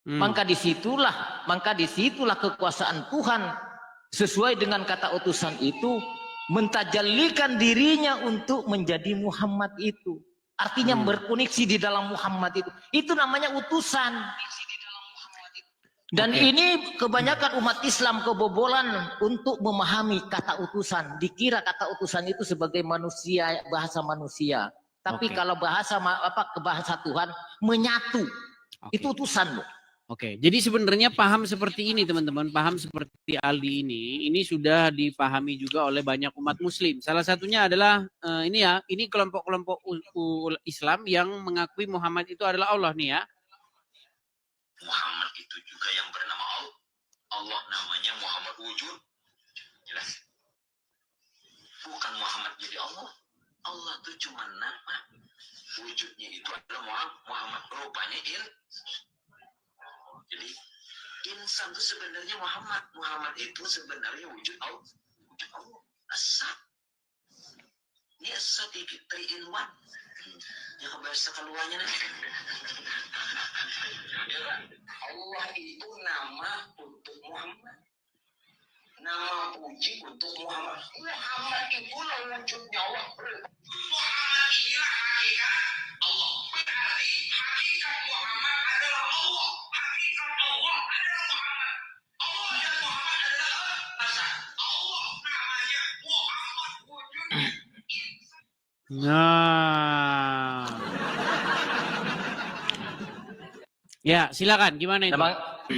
Maka disitulah kekuasaan Tuhan sesuai dengan kata utusan itu mentajallikan dirinya untuk menjadi Muhammad itu. Artinya berkoneksi di dalam Muhammad itu. Itu namanya utusan. Dan ini kebanyakan umat Islam kebobolan untuk memahami kata utusan. Dikira kata utusan itu sebagai manusia, bahasa manusia. Tapi kalau bahasa Tuhan menyatu. Itu utusan loh. Oke, jadi sebenarnya paham seperti ini teman-teman, paham seperti Aldi ini sudah dipahami juga oleh banyak umat muslim. Salah satunya adalah ini kelompok-kelompok Islam yang mengakui Muhammad itu adalah Allah nih ya. Muhammad itu juga yang bernama Allah. Allah namanya Muhammad wujud. Jelas. Bukan Muhammad jadi Allah. Allah itu cuma nama. Wujudnya itu adalah Muhammad. Rupanya jadi insan itu sebenarnya Muhammad. Muhammad itu sebenarnya wujud Allah. Wujud Allah. Asal. Ini asal di 3 in 1. Yang bahasa keluarnya nih. Allah itu nama untuk Muhammad. Nama puji untuk Muhammad. Muhammad itulah wujudnya Allah. Muhammad inilah hakikat Allah. Berarti hakikat Muhammad adalah Allah. Hakikat Allah adalah Muhammad. Allah dan Muhammad adalah asal. Allah namanya Muhammad wujudnya. Nah. Ya, silakan gimana itu?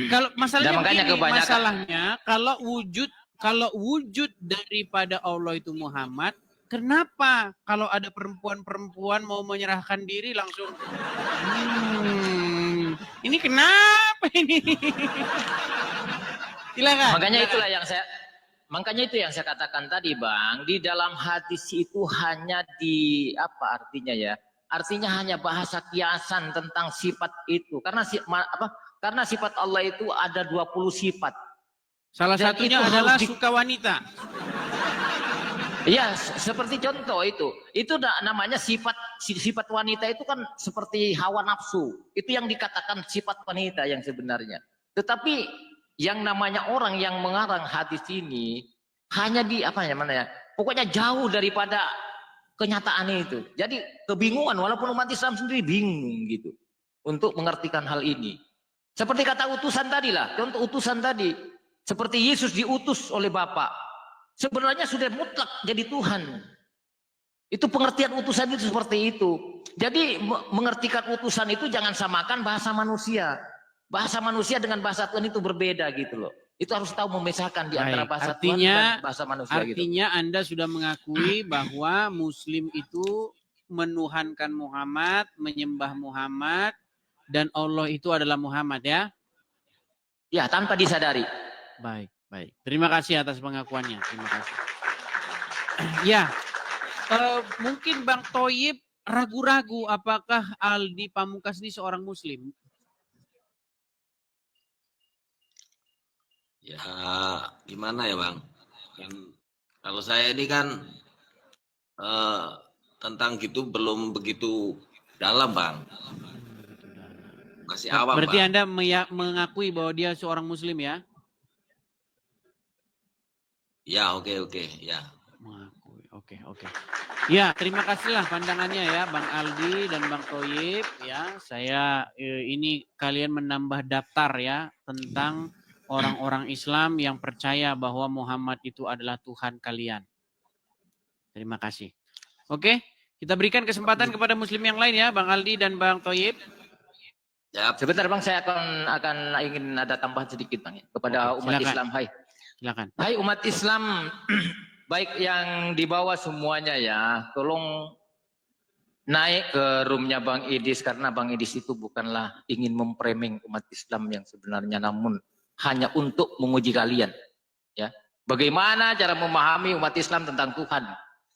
Kalau masalahnya kalau wujud daripada Allah itu Muhammad, kenapa kalau ada perempuan-perempuan mau menyerahkan diri langsung ini kenapa ini? Silakan. Makanya itu yang saya katakan tadi, Bang, di dalam hadis itu hanya apa artinya ya? Artinya hanya bahasa kiasan tentang sifat itu. Karena sifat Allah itu ada 20 sifat. Salah satunya adalah suka wanita. Iya, seperti contoh itu. Itu namanya sifat wanita itu kan seperti hawa nafsu. Itu yang dikatakan sifat wanita yang sebenarnya. Tetapi yang namanya orang yang mengarang hadis ini hanya pokoknya jauh daripada kenyataan itu. Jadi kebingungan walaupun umat Islam sendiri bingung gitu untuk mengertikan hal ini. Seperti kata utusan tadi lah, contoh utusan tadi. Seperti Yesus diutus oleh Bapa. Sebenarnya sudah mutlak jadi Tuhan. Itu pengertian utusan itu seperti itu. Jadi mengertikan utusan itu jangan samakan bahasa manusia. Bahasa manusia dengan bahasa Tuhan itu berbeda gitu loh. Itu harus tahu memisahkan di antara bahasa Tuhan dan bahasa manusia. Artinya Anda sudah mengakui bahwa Muslim itu menuhankan Muhammad, menyembah Muhammad, dan Allah itu adalah Muhammad ya? Ya, tanpa disadari. Baik. Terima kasih atas pengakuannya. Terima kasih. Ya, mungkin Bang Thoyib ragu-ragu apakah Aldi Pamungkas ini seorang Muslim? Ya, gimana ya Bang? Kalau saya ini kan tentang gitu belum begitu dalam Bang. Masih awam. Berarti Bang. Anda mengakui bahwa dia seorang Muslim ya? Ya, oke. Ya. Mengakui, oke. Ya, terima kasihlah pandangannya ya Bang Aldi dan Bang Thoyib ya. Saya ini kalian menambah daftar ya tentang orang-orang Islam yang percaya bahwa Muhammad itu adalah Tuhan kalian. Terima kasih. Oke, kita berikan kesempatan kepada Muslim yang lain ya, Bang Aldi dan Bang Thoyib. Ya. Sebentar Bang, saya akan ingin ada tambahan sedikit Bang ya, kepada umat Islam. Hai. Silakan. Hai umat Islam, baik yang di bawah semuanya ya, tolong naik ke roomnya Bang Idis karena Bang Idis itu bukanlah ingin memframing umat Islam yang sebenarnya, namun hanya untuk menguji kalian ya bagaimana cara memahami umat Islam tentang Tuhan.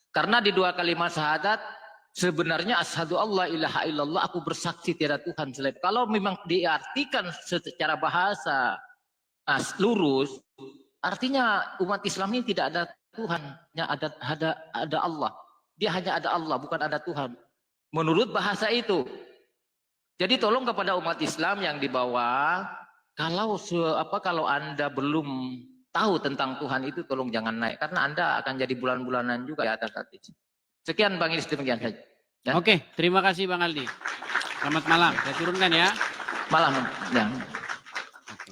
Karena di 2 kalimat syahadat sebenarnya asyhadu alla ilaha illallah, aku bersaksi tiada Tuhan selain. Kalau memang diartikan secara bahasa lurus, artinya umat Islam ini tidak ada Tuhannya, ada Allah. Dia hanya ada Allah, bukan ada Tuhan. Menurut bahasa itu. Jadi tolong kepada umat Islam yang di bawah, kalau Anda belum tahu tentang Tuhan itu tolong jangan naik. Karena Anda akan jadi bulan-bulanan juga di atas hadis. Sekian Bang Idris, demikian saja. Ya. Oke, terima kasih Bang Aldi. Selamat malam. Saya turunkan ya. Malam. Ya. Oke.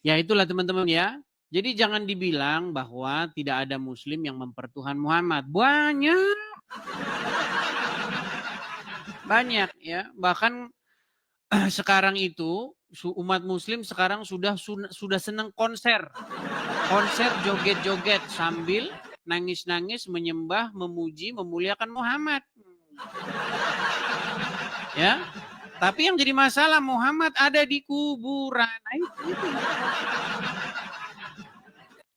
Ya itulah teman-teman ya. Jadi jangan dibilang bahwa tidak ada muslim yang mempertuhan Muhammad. Banyak. Banyak ya. Bahkan sekarang itu umat muslim sekarang sudah senang konser. Konser joget-joget sambil nangis-nangis menyembah, memuji, memuliakan Muhammad. Ya. Tapi yang jadi masalah Muhammad ada di kuburan. Nah, itu.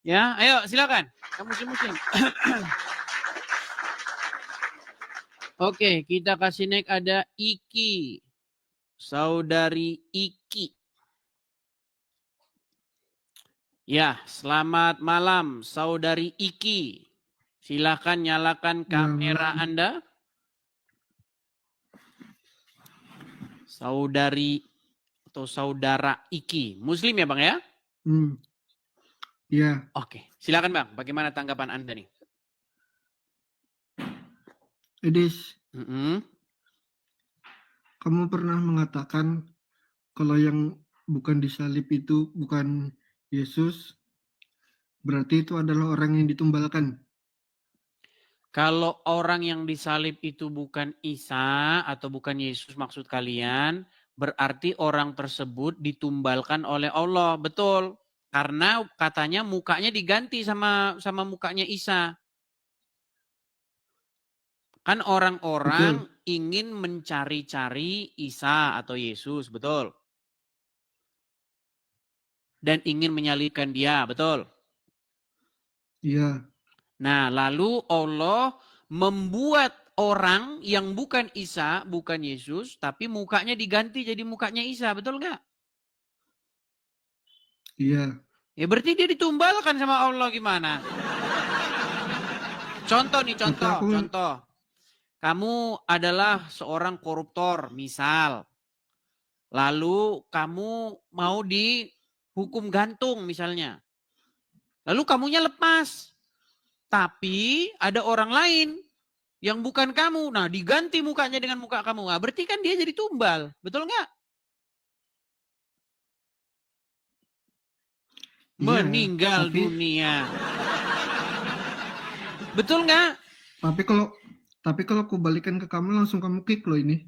Ya, ayo silakan. Kamu muslim. Oke, kita kasih naik ada Iki. Saudari Iki. Ya, selamat malam Saudari Iki. Silakan nyalakan kamera Anda. Saudari atau saudara Iki. Muslim ya Bang ya? Ya. Oke, silakan Bang. Bagaimana tanggapan Anda nih? Edis, kamu pernah mengatakan kalau yang bukan disalib itu bukan Yesus, berarti itu adalah orang yang ditumbalkan. Kalau orang yang disalib itu bukan Isa atau bukan Yesus maksud kalian, berarti orang tersebut ditumbalkan oleh Allah. Betul. Karena katanya mukanya diganti sama mukanya Isa. Kan orang-orang ingin mencari-cari Isa atau Yesus, betul? Dan ingin menyalibkan dia, betul? Iya. Nah, lalu Allah membuat orang yang bukan Isa, bukan Yesus, tapi mukanya diganti jadi mukanya Isa, betul nggak? Iya. Ya berarti dia ditumbalkan sama Allah gimana? Contoh nih, contoh. Kamu adalah seorang koruptor, misal. Lalu kamu mau dihukum gantung misalnya. Lalu kamunya lepas. Tapi ada orang lain yang bukan kamu. Nah diganti mukanya dengan muka kamu. Nah, berarti kan dia jadi tumbal. Betul nggak? Meninggal dunia. Betul nggak? Tapi kalau aku balikan ke kamu langsung kamu kick loh ini.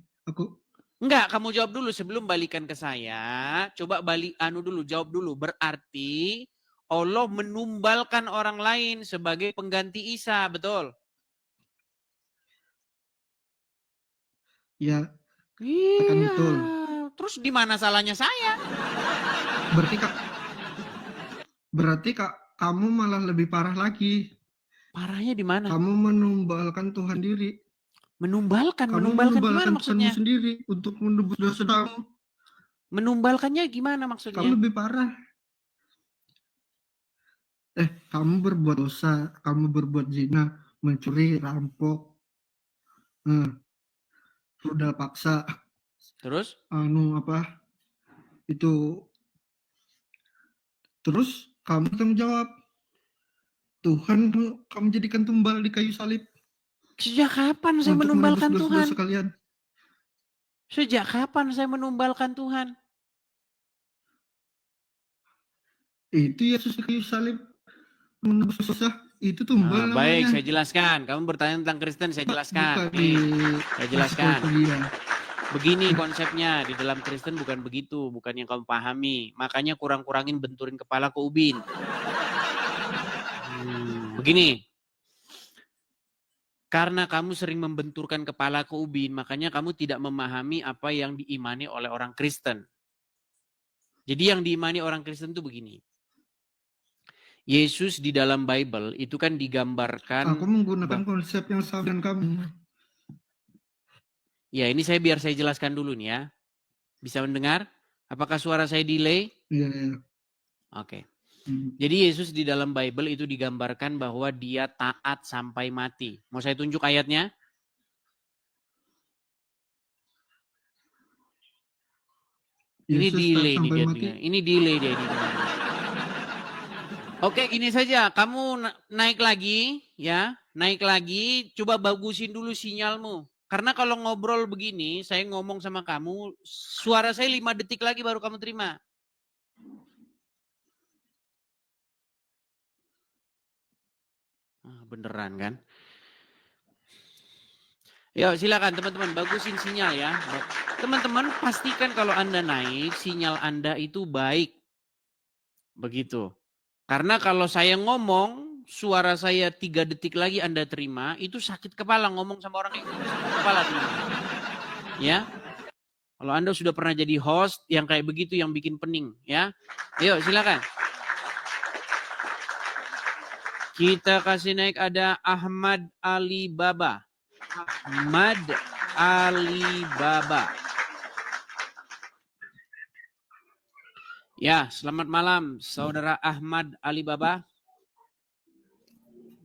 Enggak, kamu jawab dulu sebelum balikan ke saya. Coba jawab dulu. Berarti Allah menumbalkan orang lain sebagai pengganti Isa, betul? Ya. Iya. Akan betul. Terus di mana salahnya saya? Berarti kamu malah lebih parah lagi. Parahnya di mana? Kamu menumbalkan Tuhan diri. Menumbalkan gimana maksudnya? Tuhanmu sendiri untuk menebus dosa-dosamu. Menumbalkannya gimana maksudnya? Kamu lebih parah. Kamu berbuat dosa, kamu berbuat zina, mencuri, rampok, rudal paksa. Terus? Terus kamu tanggung jawab. Tuhan kamu jadikan tumbal di kayu salib. Sejak kapan saya menumbalkan Tuhan? Sekalian. Sejak kapan saya menumbalkan Tuhan? Itu Yesus di kayu salib menebus dosa. Itu tumbal namanya. Baik, saya jelaskan. Kamu bertanya tentang Kristen, saya jelaskan. Saya jelaskan. Begini konsepnya, di dalam Kristen bukan begitu, bukan yang kamu pahami. Makanya kurang-kurangin benturin kepala ke ubin. Begini, karena kamu sering membenturkan kepala ke ubin, makanya kamu tidak memahami apa yang diimani oleh orang Kristen. Jadi yang diimani orang Kristen itu begini. Yesus di dalam Bible itu kan digambarkan. Aku menggunakan konsep yang sama dengan kamu. Ya, ini biar saya jelaskan dulu nih ya. Bisa mendengar? Apakah suara saya delay? Iya. Oke. Jadi Yesus di dalam Bible itu digambarkan bahwa dia taat sampai mati. Mau saya tunjuk ayatnya? Ini delay nih dia. Ini delay dia. Oke, ini saja. Kamu naik lagi, ya. Naik lagi, coba bagusin dulu sinyalmu. Karena kalau ngobrol begini, saya ngomong sama kamu, suara saya 5 detik lagi baru kamu terima. Beneran kan? Yuk silakan teman-teman, bagusin sinyal ya. Teman-teman pastikan kalau Anda naik, sinyal Anda itu baik. Begitu. Karena kalau saya ngomong, suara saya 3 detik lagi Anda terima, itu sakit kepala ngomong sama orang itu. Sakit kepala teman-teman. Ya. Kalau Anda sudah pernah jadi host yang kayak begitu yang bikin pening, ya. Ayo silakan. Kita kasih naik ada Ahmad Alibaba. Ahmad Alibaba. Ya, selamat malam Saudara Ahmad Alibaba.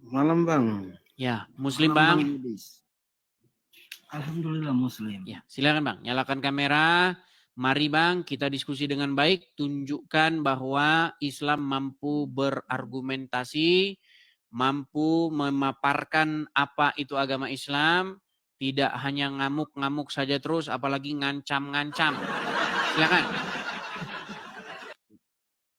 Malam Bang. Ya, Muslim Malam, Bang. Alhamdulillah Muslim. Ya, silakan Bang, nyalakan kamera. Mari Bang, kita diskusi dengan baik, tunjukkan bahwa Islam mampu berargumentasi, mampu memaparkan apa itu agama Islam, tidak hanya ngamuk-ngamuk saja terus, apalagi ngancam-ngancam. Silakan.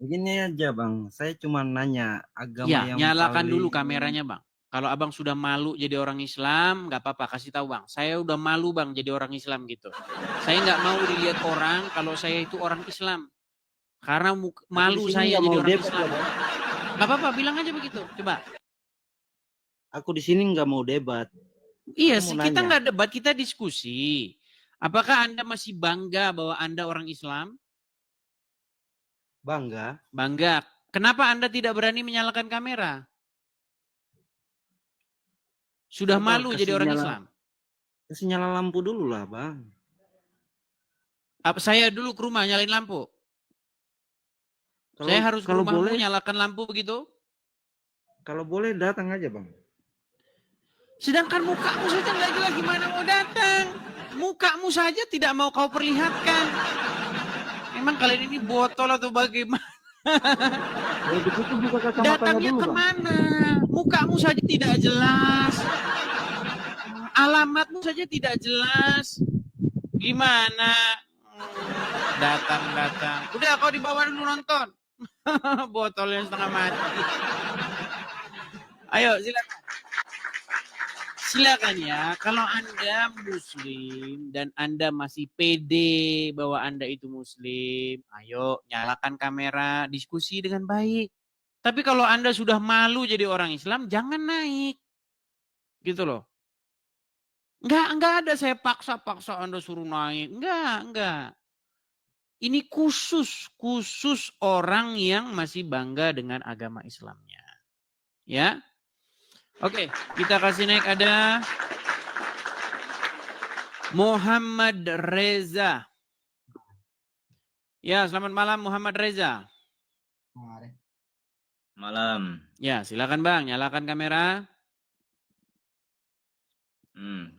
Begini aja Bang, saya cuma nanya agama Ya, yang nyalakan paling... dulu kameranya Bang. Kalau Abang sudah malu jadi orang Islam, nggak apa-apa, kasih tahu Bang. Saya udah malu Bang jadi orang Islam gitu. Saya nggak mau dilihat orang kalau saya itu orang Islam. Karena malu saya jadi orang Islam. Nggak apa-apa, bilang aja begitu. Coba. Aku di sini nggak mau debat. Iya, Aku mau kita nanya. nggak debat, kita diskusi. Apakah Anda masih bangga bahwa Anda orang Islam? Bangga. Bangga. Kenapa Anda tidak berani menyalakan kamera? Sudah Coba malu kasih jadi orang nyala- Islam. Kasih nyala lampu dulu lah Bang. Apa saya dulu ke rumah nyalain lampu? Saya harus ke kalau rumahmu boleh, nyalakan lampu begitu? kalau boleh datang aja Bang. Sedangkan mukamu saja nggak jelas gimana mau datang. Mukamu saja tidak mau kau perlihatkan. Emang kalian ini botol atau bagaimana? Begitu buka kacamatanya Datangnya dulu Bang. kemana? Mukamu saja tidak jelas. Alamatmu saja tidak jelas. Gimana? Datang. Udah kau dibawa dulu nonton. Botolnya setengah mati. Ayo silakan. Silakan ya, kalau Anda Muslim dan Anda masih pede bahwa Anda itu Muslim, ayo nyalakan kamera, diskusi dengan baik. Tapi kalau Anda sudah malu jadi orang Islam, jangan naik. Gitu loh. Enggak ada saya paksa Anda suruh naik. Enggak. Ini khusus orang yang masih bangga dengan agama Islamnya. Ya. Oke, kita kasih naik ada Muhammad Reza. Ya, selamat malam Muhammad Reza. Malam. Ya, silakan Bang, nyalakan kamera.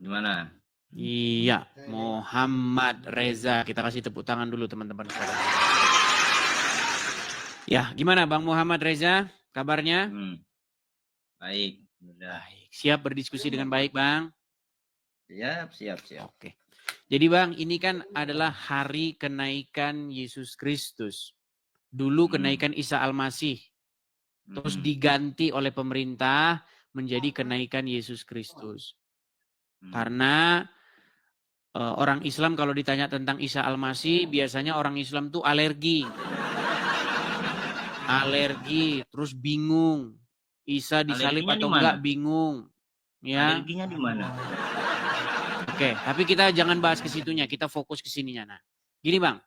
Gimana? Iya, Muhammad Reza. Kita kasih tepuk tangan dulu teman-teman. Ya, gimana Bang Muhammad Reza? Kabarnya? Baik. Baik. Siap berdiskusi dengan baik Bang? Siap. Oke. Jadi Bang, ini kan adalah hari kenaikan Yesus Kristus. Dulu kenaikan Isa Al-Masih. Terus diganti oleh pemerintah menjadi kenaikan Yesus Kristus. Karena orang Islam kalau ditanya tentang Isa Al-Masih, biasanya orang Islam tuh alergi, terus bingung. Isa disalib atau enggak bingung. Ya. Alerginya di mana? Oke, tapi kita jangan bahas ke situnya, kita fokus ke sininya. Nah, gini Bang.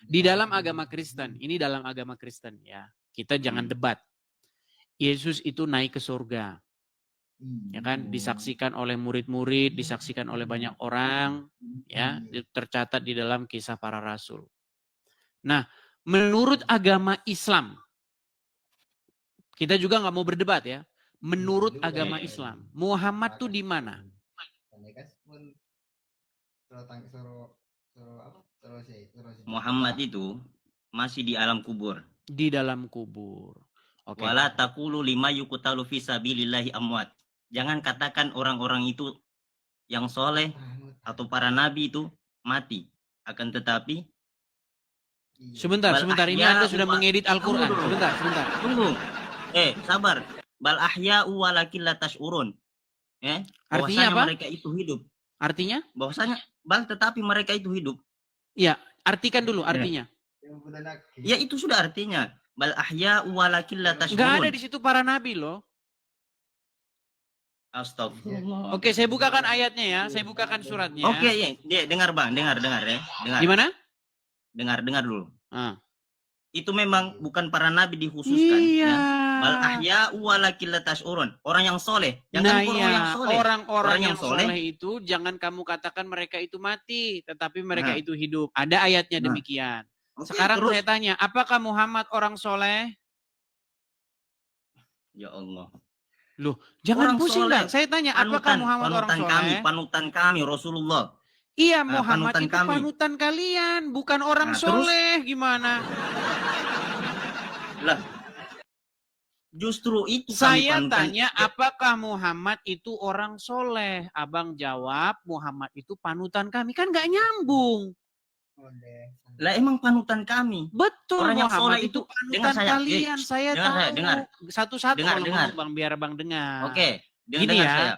Di dalam agama Kristen, ini dalam agama Kristen ya. Kita jangan debat. Yesus itu naik ke surga. Ya kan, disaksikan oleh murid-murid, disaksikan oleh banyak orang, ya, tercatat di dalam Kisah Para Rasul. Nah, menurut agama Islam, kita juga nggak mau berdebat ya. Menurut agama Islam, Muhammad tuh di mana? Muhammad itu masih di alam kubur. Di dalam kubur. Oke. Wala taqulu lima yuqtalu fi sabilillahi amwat. Jangan katakan orang-orang itu yang soleh atau para nabi itu mati. Akan tetapi Sebentar. Ini Anda sudah mengedit Al-Quran. Tunggu dulu. Sebentar. Tunggu. Sabar. Bal ahya'u walakin la tash'urun. Artinya Bahwasanya apa? mereka itu hidup. Artinya? Bahwasanya tetapi mereka itu hidup. Iya, artikan dulu artinya. Ya itu sudah artinya. Bal ahya'u walakin la tash'urun. Enggak ada di situ para nabi loh. Astagfirullah. Oke, saya bukakan ayatnya ya. Saya bukakan suratnya. Oke, ya. Dengar Bang, dengar ya. Dengar. Gimana? Dengar dulu. Ah. Itu memang bukan para nabi dikhususkan. Iya. Ya. Bal ahya'u walakin la tash'urun. Orang yang soleh. Nah, orang yang soleh. Orang yang soleh itu jangan kamu katakan mereka itu mati, tetapi mereka itu hidup. Ada ayatnya demikian. Oke, Sekarang terus? saya tanya, apakah Muhammad orang soleh? Ya Allah. Loh, jangan Orang pusing soleh. Bang. Saya tanya, apakah Muhammad orang soleh? Panutan kami Rasulullah. Iya, Muhammad panutan itu kami. panutan kalian, bukan orang Terus? soleh. Gimana? Lah, justru itu Saya kami panutan. tanya, apakah Muhammad itu orang soleh? Abang jawab, Muhammad itu panutan kami. Kan nggak nyambung. Lah emang panutan kami. Betul, Orang yang Muhammad soleh itu itu- panutan dengar saya, kalian. Saya dengar tahu. saya, dengar. Satu-satu Dengar, kalau dengar. ngomong, Bang, biar Bang dengar. Oke, Gini dengar ya. saya.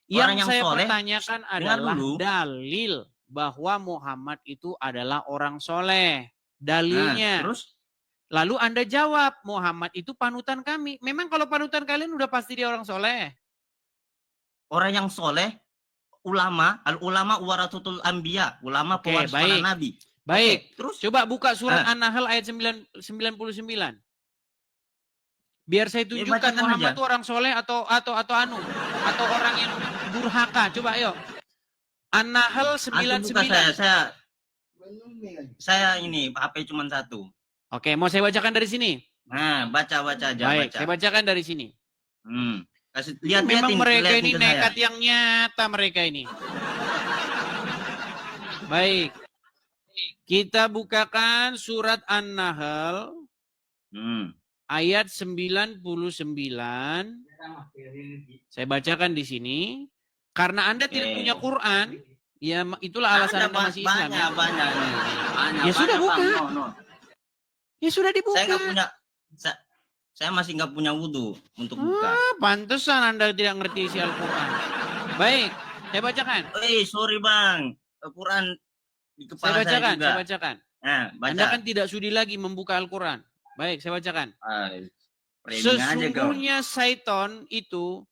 Yang Orang yang saya soleh, pertanyakan dengar adalah dulu. dalil bahwa Muhammad itu adalah orang soleh. Nah, Dalilnya. terus Lalu Anda jawab, Muhammad itu panutan kami. Memang kalau panutan kalian udah pasti dia orang soleh. orang yang soleh, al-ulama warasatul anbiya, ulama Oke, pewaris para baik. nabi. Baik. Oke, terus Coba buka surat Ah. An-Nahl ayat 99. Biar saya tunjukkan bacakan Muhammad aja. itu orang soleh atau orang yang durhaka. Coba ayo. An-Nahl Antum buka 99. saya ini HP cuma satu. Oke, mau saya bacakan dari sini. Nah, baca aja. Baik, baca. saya bacakan dari sini. Kasih Memang mereka ini liatin ke saya. nekat yang nyata mereka ini. Baik. Kita bukakan surat An-Nahl ayat 99. Saya bacakan di sini. Karena Anda tidak punya Quran, ya itulah alasan Anda masih Islam. Ya, Banyak. Ya sudah, buka. No. Ya sudah dibuka. Saya nggak punya, saya masih nggak punya wudhu untuk buka. Pantesan Anda tidak ngerti isi Al-Quran. Baik, saya bacakan. Sorry Bang, Al-Quran di kepala Saya juga. bacakan. Nah, baca. Anda kan tidak sudi lagi membuka Al-Quran. Baik, saya bacakan. Framing aja kau. Sesungguhnya Syaiton itu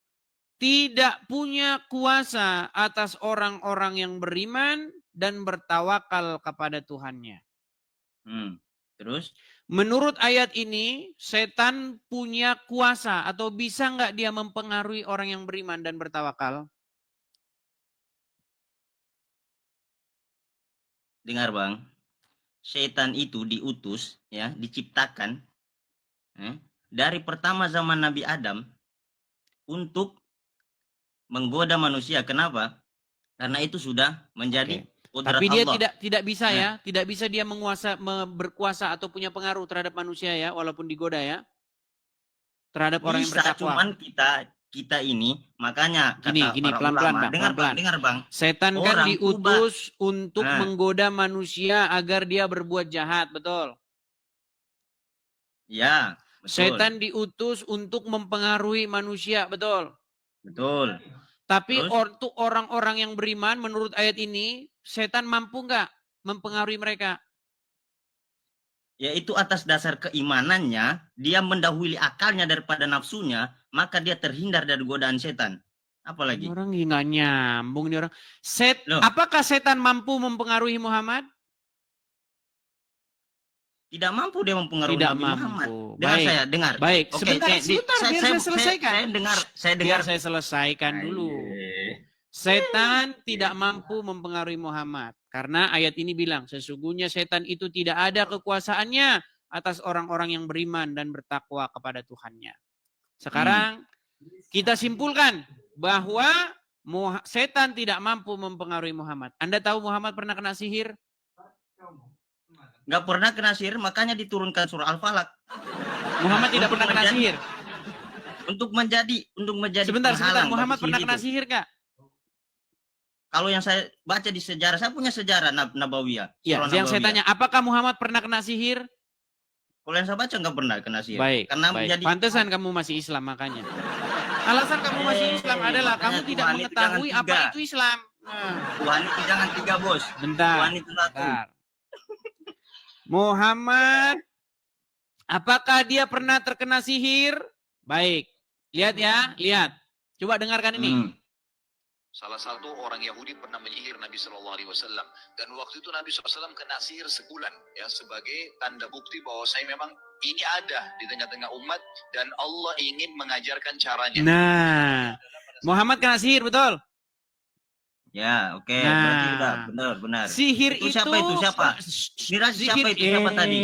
tidak punya kuasa atas orang-orang yang beriman dan bertawakal kepada Tuhannya. Terus? Menurut ayat ini, setan punya kuasa atau bisa nggak dia mempengaruhi orang yang beriman dan bertawakal? Dengar Bang, setan itu diutus, ya, diciptakan dari pertama zaman Nabi Adam untuk menggoda manusia. Kenapa? Karena itu sudah menjadi kodrat Tapi dia Allah. tidak bisa ya, tidak bisa dia berkuasa atau punya pengaruh terhadap manusia ya, walaupun digoda ya, terhadap orang yang Bisa, bertakwa. cuman kita ini makanya kata Gini, para pelan-pelan ulama, Bang, dengar pelan-pelan. Bang. Setan kan Orang diutus untuk Nah. menggoda manusia agar dia berbuat jahat, betul? Ya, betul. Setan diutus untuk mempengaruhi manusia, betul? Betul. Tapi Terus? untuk orang-orang yang beriman, menurut ayat ini, setan mampu nggak mempengaruhi mereka? Yaitu atas dasar keimanannya, dia mendahului akalnya daripada nafsunya, maka dia terhindar dari godaan setan. Apalagi? Orang nggak nyambung nih orang. Loh. Apakah setan mampu mempengaruhi Muhammad? Tidak mampu dia mempengaruhi Tidak Nabi mampu. Muhammad. Dengar Baik. saya, dengar. Baik, Oke, sebentar, biar saya selesaikan. Saya dengar. Biar saya selesaikan dulu. Setan tidak mampu mempengaruhi Muhammad. Karena ayat ini bilang, sesungguhnya setan itu tidak ada kekuasaannya atas orang-orang yang beriman dan bertakwa kepada Tuhannya. Sekarang kita simpulkan bahwa setan tidak mampu mempengaruhi Muhammad. Anda tahu Muhammad pernah kena sihir? Nggak pernah kena sihir, makanya diturunkan surah Al-Falaq. Muhammad tidak pernah kena sihir. Untuk menjadi Sebentar, penghalang Muhammad bagi pernah sihir kena itu. sihir nggak? Kalau yang saya baca di sejarah, saya punya sejarah Nabawiyah. Ya, surah yang saya Nabawiyah. tanya, apakah Muhammad pernah kena sihir? Kalau yang saya baca nggak pernah kena sihir. Baik, Karena baik. menjadi Pantesan kamu masih Islam makanya. Alasan kamu masih Islam adalah makanya kamu tidak Tuhan itu mengetahui jangan apa tiga. itu Islam. Nah, Tuhan itu jangan 3, Bos. bentar. Tuhan itu satu. bentar. Muhammad, apakah dia pernah terkena sihir? Baik. Lihat ya, lihat. Coba dengarkan ini. Salah satu orang Yahudi pernah menyihir Nabi Shallallahu Alaihi Wasallam, dan waktu itu Nabi SAW kena sihir sebulan, ya, sebagai tanda bukti bahwa saya memang ini ada di tengah-tengah umat dan Allah ingin mengajarkan caranya. Nah, Muhammad kena sihir, betul? Ya, oke. Nah. Berarti udah benar. Sihir Itu siapa itu? Siapa? Miraj siapa itu? Siapa tadi?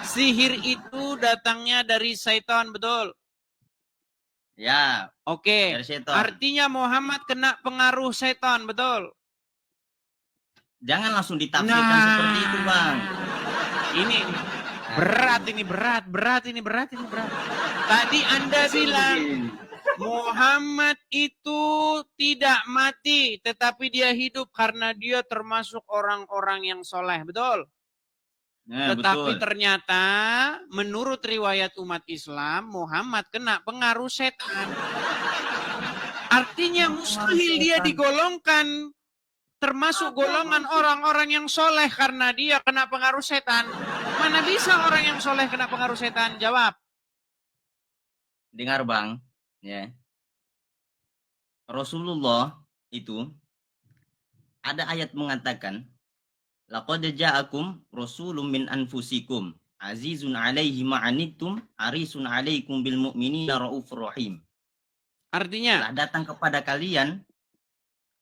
Sihir itu datangnya dari syaitan, betul? Ya, Oke. dari setan. Artinya Muhammad kena pengaruh setan, betul? Jangan langsung ditafsirkan seperti itu, Bang. Ini berat, ini berat. Tadi Anda bilang Muhammad itu tidak mati, tetapi dia hidup karena dia termasuk orang-orang yang soleh, betul? Ya, Tetapi betul. ternyata menurut riwayat umat Islam, Muhammad kena pengaruh setan. Artinya mustahil dia digolongkan termasuk golongan orang-orang yang soleh karena dia kena pengaruh setan. Mana bisa orang yang soleh kena pengaruh setan? Jawab. Dengar, Bang. Ya. Rasulullah itu ada ayat mengatakan, laqad ja'akum rasulun min anfusikum azizun 'alaihi ma 'anittum harisun 'alaikum bil mu'minina raufur rahim. Artinya telah datang kepada kalian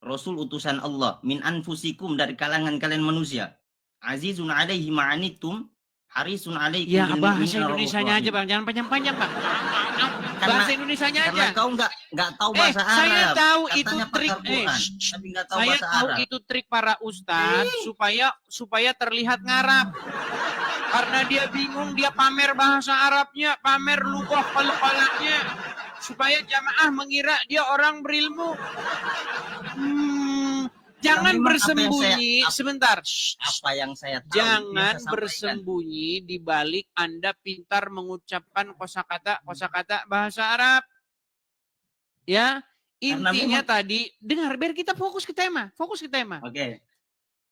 rasul utusan Allah min anfusikum dari kalangan kalian manusia. Azizun 'alaihi ma 'anittum harisun 'alaikum ya bil bahasa mu'minina raufur Indonesianya aja, rahim. Bang. Jangan panjang-panjang, Bang. Bahasa Indonesianya aja. Karena kau nggak tahu bahasa Arab. Saya tahu Katanya itu pakar trik. Quran, tapi nggak tahu Saya bahasa tahu Arab. itu trik para ustadz supaya terlihat ngarap. Karena dia bingung, dia pamer bahasa Arabnya, pamer lugah kepala-kepalanya, supaya jamaah mengira dia orang berilmu. Jangan memang bersembunyi. Sebentar. Apa yang saya tahu, Jangan yang saya sampaikan. bersembunyi di balik Anda pintar mengucapkan kosakata bahasa Arab. Ya, intinya tadi, dengar biar kita fokus ke tema. Oke.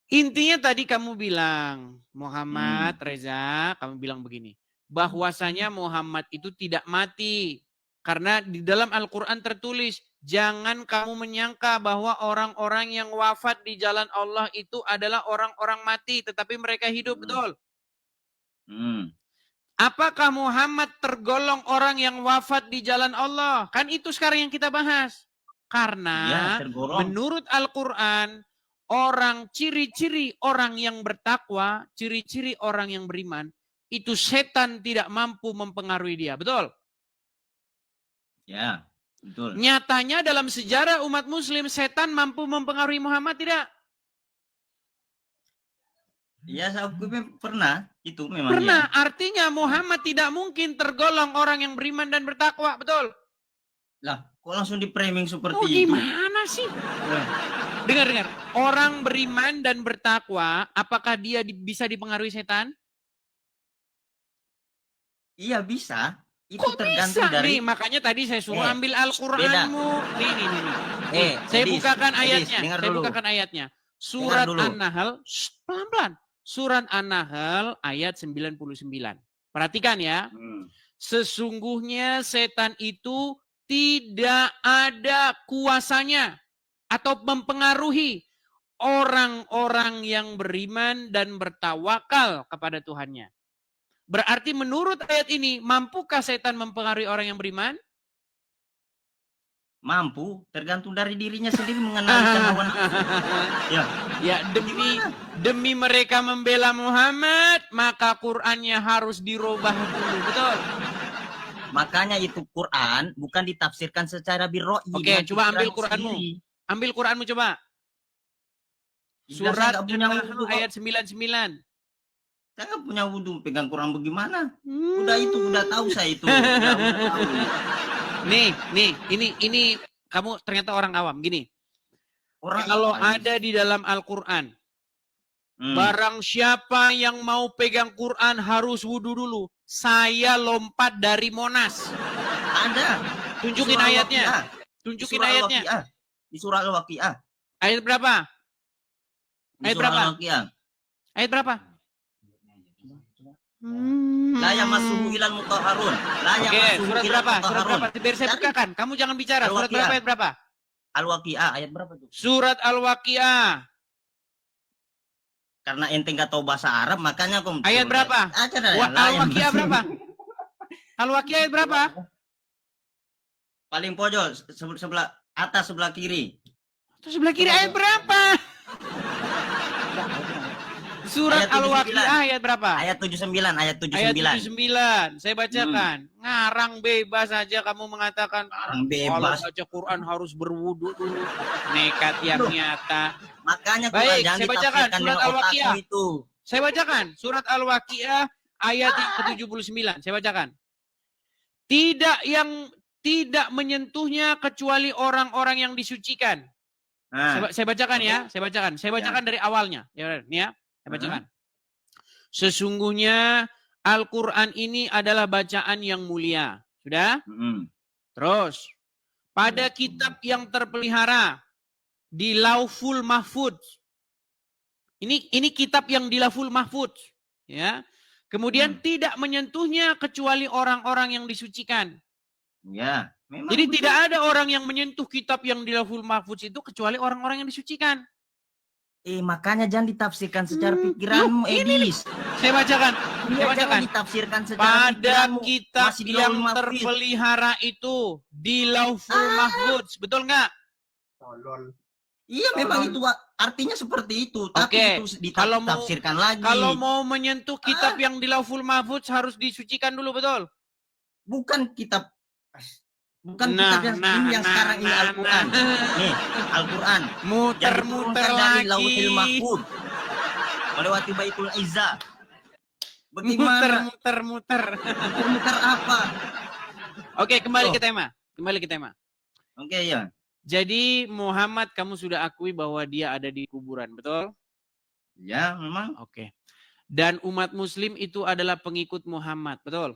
Intinya tadi kamu bilang, Muhammad Reza, kamu bilang begini, bahwasanya Muhammad itu tidak mati. Karena di dalam Al-Quran tertulis, jangan kamu menyangka bahwa orang-orang yang wafat di jalan Allah itu adalah orang-orang mati, tetapi mereka hidup, betul? Apakah Muhammad tergolong orang yang wafat di jalan Allah? Kan itu sekarang yang kita bahas. Karena menurut Al-Quran, ciri-ciri orang yang bertakwa, ciri-ciri orang yang beriman, itu setan tidak mampu mempengaruhi dia, betul? Ya, betul. Nyatanya dalam sejarah umat muslim, setan mampu mempengaruhi Muhammad tidak? Ya, saya pernah. Itu memang Pernah. ya. Artinya Muhammad tidak mungkin tergolong orang yang beriman dan bertakwa, betul? Lah, kok langsung di-framing seperti itu? Gimana sih? Dengar. Orang beriman dan bertakwa, apakah dia bisa dipengaruhi setan? Iya, bisa. Itu Kok tergantung bisa? dari... Nih, makanya tadi saya suruh ambil Al-Quranmu. Nih. Saya Edis, bukakan ayatnya. dengar Saya dulu. bukakan ayatnya. Surat dulu. An-Nahl, pelan-pelan. Surat An-Nahl ayat 99. Perhatikan ya. Sesungguhnya setan itu tidak ada kuasanya atau mempengaruhi orang-orang yang beriman dan bertawakal kepada Tuhannya. Berarti menurut ayat ini, mampukah setan mempengaruhi orang yang beriman? Mampu, tergantung dari dirinya sendiri mengenalikan hawa nafsu. Ya, demi mereka membela Muhammad, maka Qur'annya harus dirubah dulu, betul? Makanya itu Quran bukan ditafsirkan secara birro'i. Oke, coba ambil Quranmu. Ambil Quranmu coba. Surat An-Nahl ayat 99. Saya nggak punya wudhu, pegang Quran bagaimana? Udah itu, udah tahu saya itu. Udah tahu. Nih, ini kamu ternyata orang awam. Gini, kalau ada di dalam Al-Quran, barang siapa yang mau pegang Quran harus wudhu dulu. Saya lompat dari Monas. Ada. Tunjukin ayatnya. Tunjukin ayatnya. Di surah Al-Waqiah. Ayat berapa? Ayat berapa? Ayat berapa? La yamassuhu ilal mutahharun. Oke, surat berapa? Surat berapa? Biar saya bukakan. Kamu jangan bicara. Surat berapa? Ayat berapa? Al-Waqiah ayat berapa tuh? Surat Al-Waqiah. Karena ente nggak tahu bahasa Arab, makanya aku ayat berapa? Al-Waqiah berapa? Al-Waqiah ayat berapa? Paling pojok, sebelah atas, sebelah kiri. Terus sebelah kiri ayat berapa? Surat Al-Waqiah ayat berapa? Ayat 79, ayat 79. Ayat 79. Saya bacakan. Ngarang bebas aja kamu mengatakan. Bebas. Kalau baca Quran harus berwudu dulu. Nekat yang nyata. Makanya baik, saya bacakan surat Al-Waqiah. Saya bacakan surat Al-Waqiah ayat yang ke-79. Saya bacakan. Tidak menyentuhnya kecuali orang-orang yang disucikan. Saya bacakan ya. Saya bacakan dari awalnya. Ya, nih ya. Saya bacakan. Sesungguhnya Al-Quran ini adalah bacaan yang mulia. Sudah? Terus. Pada kitab yang terpelihara di Lauful Mahfudz. Ini kitab yang di Lauful Mahfudz. Ya. Kemudian tidak menyentuhnya kecuali orang-orang yang disucikan. Ya. Jadi tidak ada orang yang menyentuh kitab yang di Lauful Mahfudz itu kecuali orang-orang yang disucikan. Makanya jangan ditafsirkan secara pikiranmu, Edis. Saya bacakan. Jangan ditafsirkan secara pada kitab yang terpelihara itu di Lauful Mahfudz. Betul nggak? Iya, memang itu artinya seperti itu. Tapi itu ditafsirkan lagi. Kalau mau menyentuh kitab yang di Lauful Mahfudz harus disucikan dulu, betul? Bukan kitab. Bukan kitab yang sekarang ini Al-Quran. Nih, Al-Quran. Muter-muter dari lagi. Lauhil Mahfudz. Melewati Baitul Izzah. Bagaimana? Muter-muter. Muter apa? Oke, kembali ke tema. Oke, ya. Jadi Muhammad kamu sudah akui bahwa dia ada di kuburan, betul? Ya, memang. Oke. Dan umat muslim itu adalah pengikut Muhammad, betul?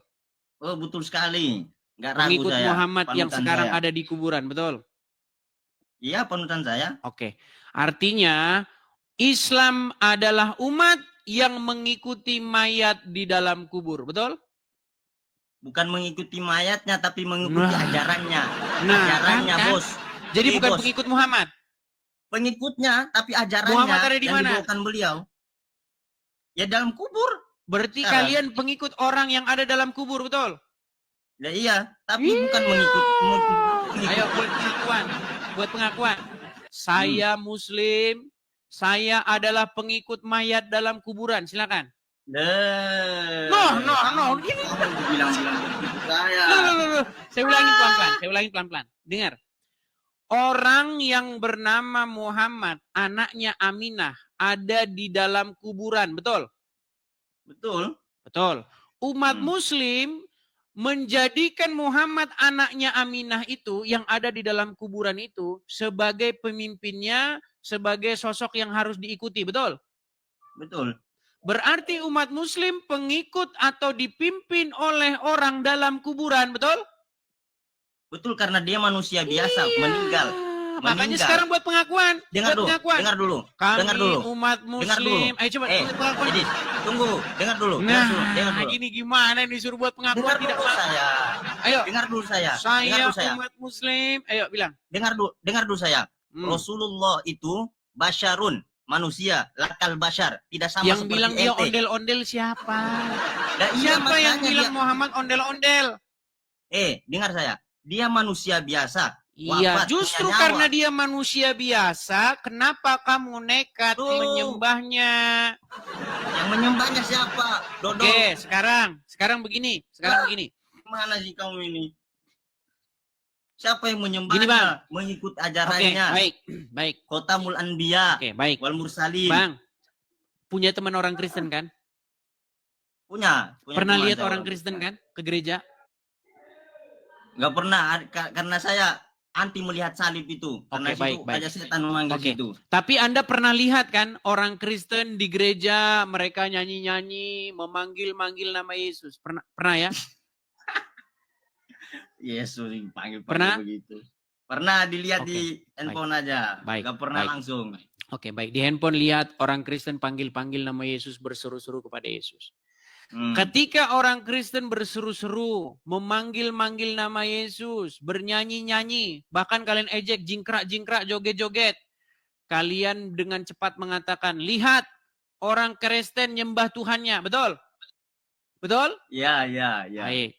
Oh, betul sekali. Nggak ragu pengikut saya. Muhammad yang sekarang saya ada di kuburan, betul? Iya, panutan saya. Oke. Artinya Islam adalah umat yang mengikuti mayat di dalam kubur, betul? Bukan mengikuti mayatnya, tapi mengikuti ajarannya. Ajarannya, kan? Bos. Jadi bukan pengikut Muhammad? Pengikutnya, tapi ajarannya Muhammad ada di yang mana? dibawakan beliau. Ya dalam kubur. Berarti kalian pengikut orang yang ada dalam kubur, betul? Ya iya, tapi bukan mengikut. Ayo buat pengakuan. Saya Muslim, saya adalah pengikut mayat dalam kuburan. Silakan. No. Gini. Bilang-bilang begitu saya. Saya ulangi pelan-pelan. Dengar. Orang yang bernama Muhammad, anaknya Aminah, ada di dalam kuburan, betul? Betul. Umat Muslim menjadikan Muhammad anaknya Aminah itu yang ada di dalam kuburan itu sebagai pemimpinnya, sebagai sosok yang harus diikuti, betul? Betul. Berarti umat Muslim pengikut atau dipimpin oleh orang dalam kuburan, betul? Betul, karena dia manusia biasa, meninggal. Makanya sekarang buat pengakuan. Dengar dulu. Kami umat Muslim. Ayo coba pengakuan. Edis, tunggu. Dengar dulu. Gini gimana nih suruh buat pengakuan tidak saya. Ayo. Dengar dulu saya. Saya umat Muslim. Ayo bilang. Dengar dulu saya. Rasulullah itu basyarun, manusia, lakal basyar, tidak sama yang seperti bilang dia ente. ondel-ondel siapa? Iya, Siapa yang bilang Muhammad ondel-ondel? Dengar saya. Dia manusia biasa. Iya, justru karena dia manusia biasa, kenapa kamu nekat menyembahnya? Yang menyembahnya siapa? Dodo. Oke, sekarang begini. Mana sih kamu ini? Siapa yang menyembahnya? Gini, Bang. Mengikut ajarannya. Oke, baik. Khotamul Anbiya. Oke, baik. Wal Mursalin. Bang, punya teman orang Kristen kan? Punya Pernah teman lihat saya orang Kristen kan ke gereja? Nggak pernah, karena saya anti melihat salib itu. Karena Oke, situ baik. ada setan memanggil Oke. situ. Tapi Anda pernah lihat kan orang Kristen di gereja, mereka nyanyi-nyanyi, memanggil-manggil nama Yesus. Pernah ya? Yesus dipanggil Pernah? begitu. Pernah dilihat Oke, di handphone aja. Baik, Nggak pernah baik. langsung. Oke, baik. Di handphone lihat orang Kristen panggil-panggil nama Yesus, berseru-seru kepada Yesus. Ketika orang Kristen berseru-seru, memanggil-manggil nama Yesus, bernyanyi-nyanyi, bahkan kalian ejek, jingkrak-jingkrak, joget-joget, kalian dengan cepat mengatakan, lihat orang Kristen nyembah Tuhannya, betul? Betul? Ya. Baik.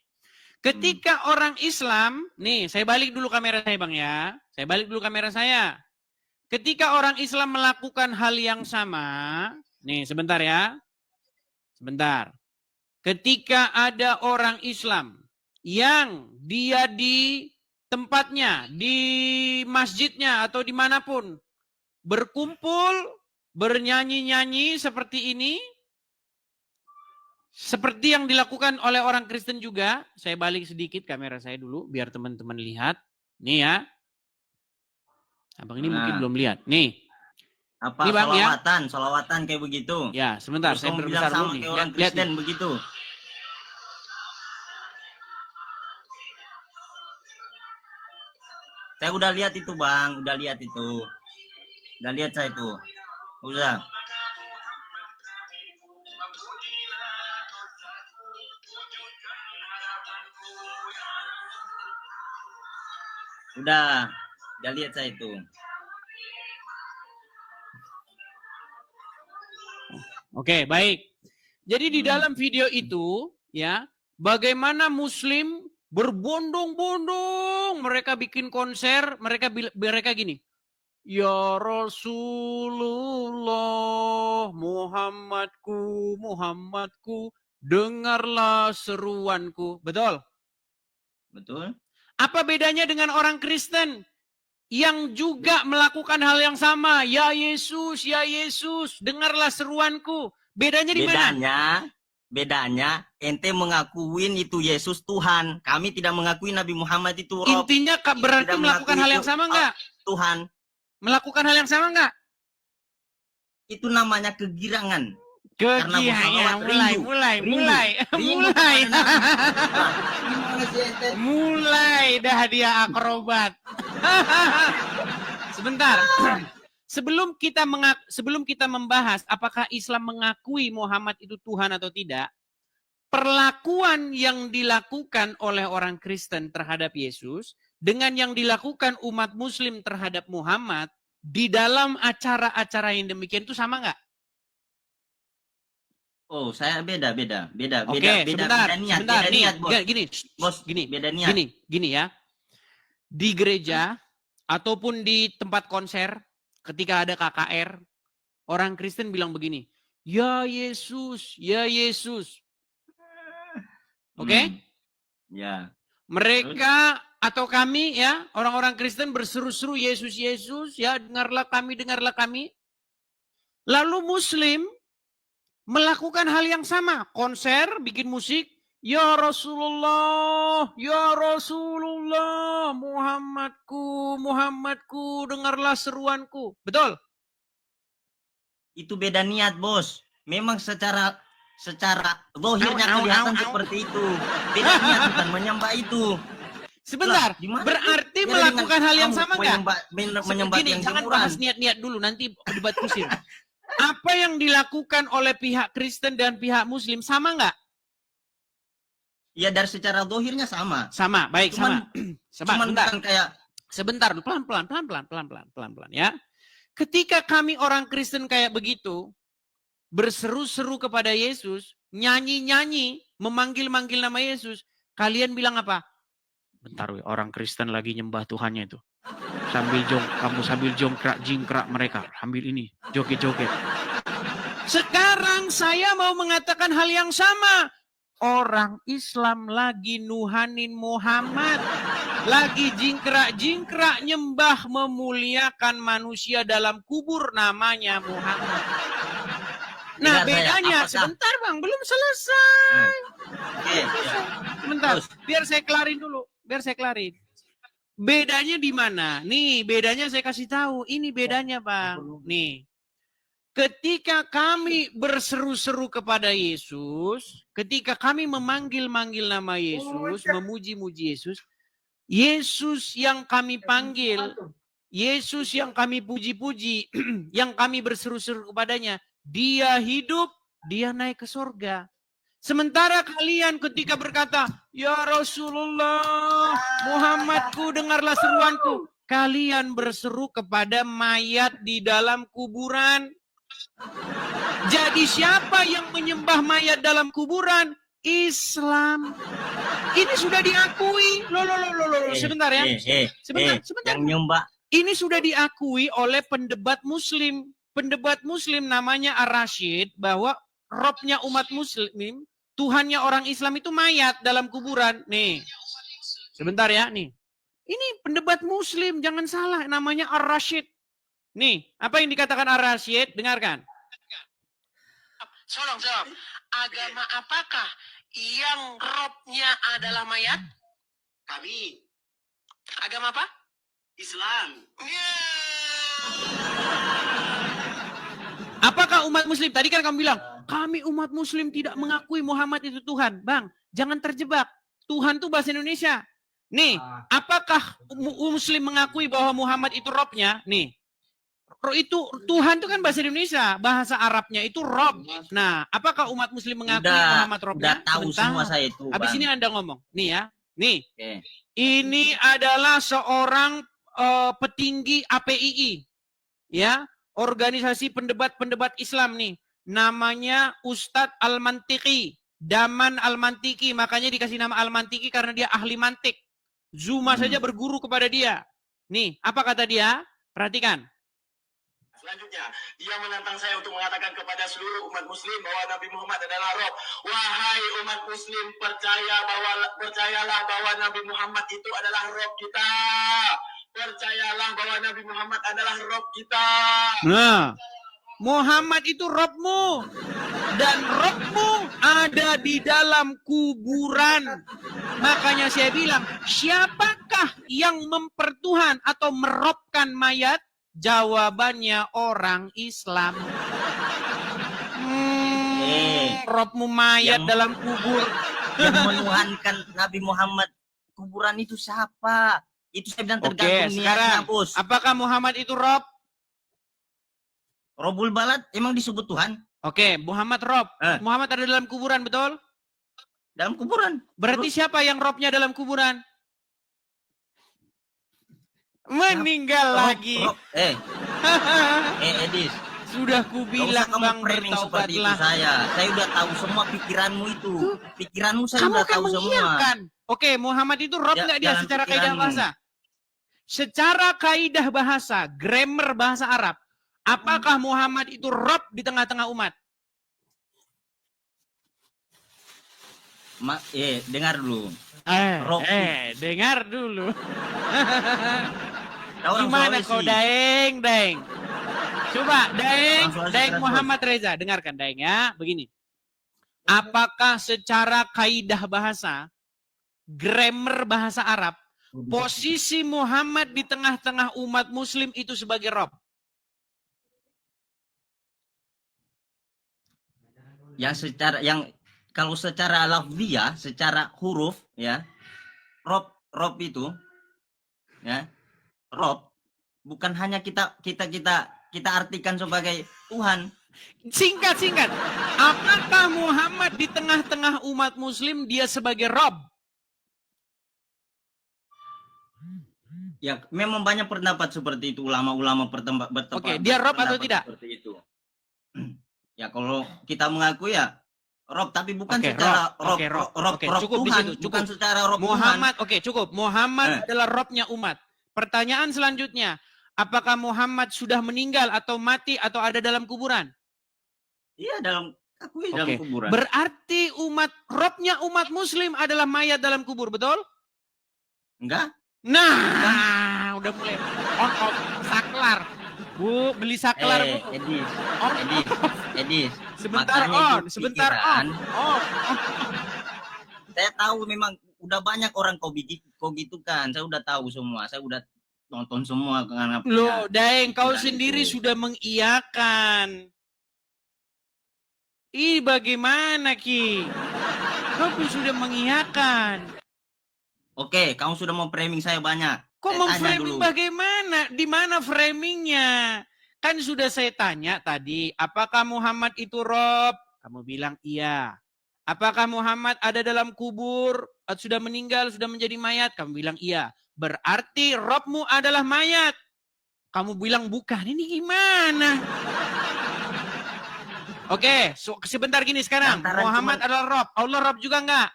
Ketika orang Islam, nih saya balik dulu kamera saya Bang ya. Saya balik dulu kamera saya. Ketika orang Islam melakukan hal yang sama, nih sebentar ya. Sebentar. Ketika ada orang Islam yang dia di tempatnya, di masjidnya atau dimanapun, berkumpul, bernyanyi-nyanyi seperti ini, seperti yang dilakukan oleh orang Kristen juga. Saya balik sedikit kamera saya dulu biar teman-teman lihat. Nih ya. Abang ini mungkin belum lihat. Nih. Apa Nih, Bang, ya. solawatan kayak begitu. Ya, sebentar. Terus Saya kamu berbesar bilang sama dulu nih. kayak orang Lihat Kristen nih. begitu. Saya udah lihat itu Bang, udah lihat itu. Udah lihat saya itu. Udah. Udah lihat saya itu. Oke, baik. Jadi di dalam video itu, ya, bagaimana Muslim berbondong-bondong, mereka bikin konser, mereka gini. Ya Rasulullah, Muhammadku, dengarlah seruanku. Betul? Betul. Apa bedanya dengan orang Kristen yang juga melakukan hal yang sama? Ya Yesus, dengarlah seruanku. Bedanya di mana? Bedanya ente mengakuin itu Yesus Tuhan. Kami tidak mengakui Nabi Muhammad itu Rob. Intinya berarti melakukan hal yang sama enggak? Tuhan. Melakukan hal yang sama enggak? Itu namanya kegirangan. Mulai dah dia akrobat. Sebentar. Sebelum kita membahas apakah Islam mengakui Muhammad itu Tuhan atau tidak, perlakuan yang dilakukan oleh orang Kristen terhadap Yesus dengan yang dilakukan umat Muslim terhadap Muhammad di dalam acara-acara yang demikian itu sama enggak? Oh, saya beda. Oke, sebentar. Niat, bos. Beda niat. Gini ya. Di gereja ataupun di tempat konser, ketika ada KKR, orang Kristen bilang begini, ya Yesus. Oke? Ya. Mereka atau kami ya, orang-orang Kristen berseru-seru Yesus, ya dengarlah kami. Lalu Muslim melakukan hal yang sama, konser, bikin musik, ya Rasulullah, Muhammadku, dengarlah seruanku. Betul? Itu beda niat, Bos. Memang secara zahirnya kelihatan seperti itu. Beda niat, bukan menyembah itu. Sebentar, berarti melakukan hal yang sama enggak? Menyembah Gini, yang jangan jemuran. bahas niat-niat dulu, nanti debat kusir. Apa yang dilakukan oleh pihak Kristen dan pihak Muslim sama enggak? Ya dari secara zahirnya sama. Sama, baik, sama. Sebentar. Sebentar, pelan-pelan ya. Ketika kami orang Kristen kayak begitu, berseru-seru kepada Yesus, nyanyi-nyanyi, memanggil-manggil nama Yesus, kalian bilang apa? Bentar, orang Kristen lagi nyembah Tuhannya itu. Sambil jongkrak-jingkrak mereka. Sambil ini, joget-joget. Sekarang saya mau mengatakan hal yang sama. Orang Islam lagi nuhanin Muhammad. Lagi jingkrak-jingkrak nyembah memuliakan manusia dalam kubur namanya Muhammad. Nah, dengar saya, bedanya apakah- sebentar Bang, belum selesai. Oke, ya. Sebentar, Terus. biar saya kelarin dulu. Bedanya di mana? Nih, bedanya saya kasih tahu. Ini bedanya, Bang. Nih. Ketika kami berseru-seru kepada Yesus, ketika kami memanggil-manggil nama Yesus, memuji-muji Yesus, Yesus yang kami panggil, Yesus yang kami puji-puji, yang kami berseru-seru kepadanya, dia hidup, dia naik ke surga. Sementara kalian ketika berkata, ya Rasulullah, Muhammadku dengarlah seruanku. Kalian berseru kepada mayat di dalam kuburan. Jadi siapa yang menyembah mayat dalam kuburan? Islam. Ini sudah diakui. Loh. Sebentar ya. Sebentar. Yang nyembah. Ini sudah diakui oleh pendebat Muslim. Pendebat Muslim namanya Ar-Rasyid bahwa Robnya umat Muslim, Tuhannya orang Islam itu mayat dalam kuburan. Nih, sebentar ya. Nih, ini pendebat Muslim, jangan salah. Namanya Ar-Rasyid. Nih, apa yang dikatakan Ar-Rasyid? Dengarkan. Tolong jawab. Agama apakah yang robnya adalah mayat? Kami Agama apa? Islam. Apakah umat Muslim? Tadi kan kamu bilang, kami umat Muslim tidak mengakui Muhammad itu Tuhan. Bang, jangan terjebak. Tuhan itu bahasa Indonesia. Nih, apakah Muslim mengakui bahwa Muhammad itu Robnya? Nih, itu Tuhan itu kan bahasa Indonesia, bahasa Arabnya itu Rob. Nah, apakah umat Muslim mengakui Muhammad Robnya? Udah tahu semua saya itu. Habis Bang. ini Anda ngomong. Nih ya, nih. Oke. Ini adalah seorang petinggi APII, ya, organisasi pendebat-pendebat Islam nih. Namanya Ustadz Al-Mantiki, Daman Al-Mantiki, makanya dikasih nama Al-Mantiki karena dia ahli mantik. Zuma saja berguru kepada dia. Nih, apa kata dia? Perhatikan. Selanjutnya, dia menantang saya untuk mengatakan kepada seluruh umat muslim bahwa Nabi Muhammad adalah Rob. Wahai umat muslim, percayalah bahwa Nabi Muhammad itu adalah Rob kita. Percayalah bahwa Nabi Muhammad adalah Rob kita. Nah, Muhammad itu Robmu. Dan Robmu ada di dalam kuburan. Makanya saya bilang, siapakah yang mempertuhan atau merobkan mayat? Jawabannya orang Islam. Robmu mayat dalam kubur. Yang menuhankan Nabi Muhammad kuburan itu siapa? Itu saya bilang Oke, tergantung sekarang niatnya, Bos. apakah Muhammad itu Rob? Robul Balad emang disebut Tuhan? Oke, Muhammad Rob. Muhammad ada dalam kuburan, betul? Dalam kuburan. Berarti siapa yang Robnya dalam kuburan? Meninggal lagi. Edis. Sudah kubilang Bang, framing seperti itu bertaubatlah. saya udah tahu semua pikiranmu itu. Pikiranmu saya Kamu udah kan tahu semua. mengiyakan. Oke, Muhammad itu Rob nggak dia dalam secara kaidah pikiranmu. bahasa? Secara kaidah bahasa, grammar bahasa Arab, apakah Muhammad itu Rob di tengah-tengah umat? Dengar dulu. Dengar dulu. Orang Gimana Sulawesi. kau Daeng? Coba Daeng Sulawesi Muhammad Reza, dengarkan Daeng ya. Begini. Apakah secara kaidah bahasa, grammar bahasa Arab, posisi Muhammad di tengah-tengah umat muslim itu sebagai Rob? Kalau secara lafziyah, secara huruf ya, Rob itu ya, Rob bukan hanya kita artikan sebagai Tuhan. Singkat. Apakah Muhammad di tengah-tengah umat muslim dia sebagai Rob? Ya, memang banyak pendapat seperti itu, ulama-ulama bertempat. Oke, dia Rob atau tidak? Seperti itu. Ya, kalau kita mengaku ya Rob, tapi bukan Oke, secara Rob cukup Tuhan, di situ, bukan secara Rob Muhammad, Tuhan. oke, cukup. Muhammad adalah Robnya umat. Pertanyaan selanjutnya, apakah Muhammad sudah meninggal atau mati atau ada dalam kuburan? Iya, dalam kuburan. Berarti Robnya umat muslim adalah mayat dalam kubur, betul? Enggak. Nah, udah mulai on off, saklar. Bu, beli saklar, Bu. Edis, Oh, Edis. sebentar Makanya on, itu sebentar pikiran. on. Saya tahu memang udah banyak orang kau gitu kan. Saya udah tahu semua. Saya udah nonton semua karena Loh, Daeng, kau pikiran sendiri itu. sudah mengiyakan. Ih, bagaimana, Ki? Kau pun sudah mengiyakan. Oke, kamu sudah mau framing saya banyak. Kok Saya mau tanya framing dulu. bagaimana? Di mana framingnya? Kan sudah saya tanya tadi, apakah Muhammad itu Rob? Kamu bilang iya. Apakah Muhammad ada dalam kubur? Sudah meninggal, sudah menjadi mayat? Kamu bilang iya. Berarti Robmu adalah mayat. Kamu bilang bukan. Ini gimana? Oke, sebentar gini sekarang. Lantaran Muhammad adalah Rob. Allah Rob juga enggak?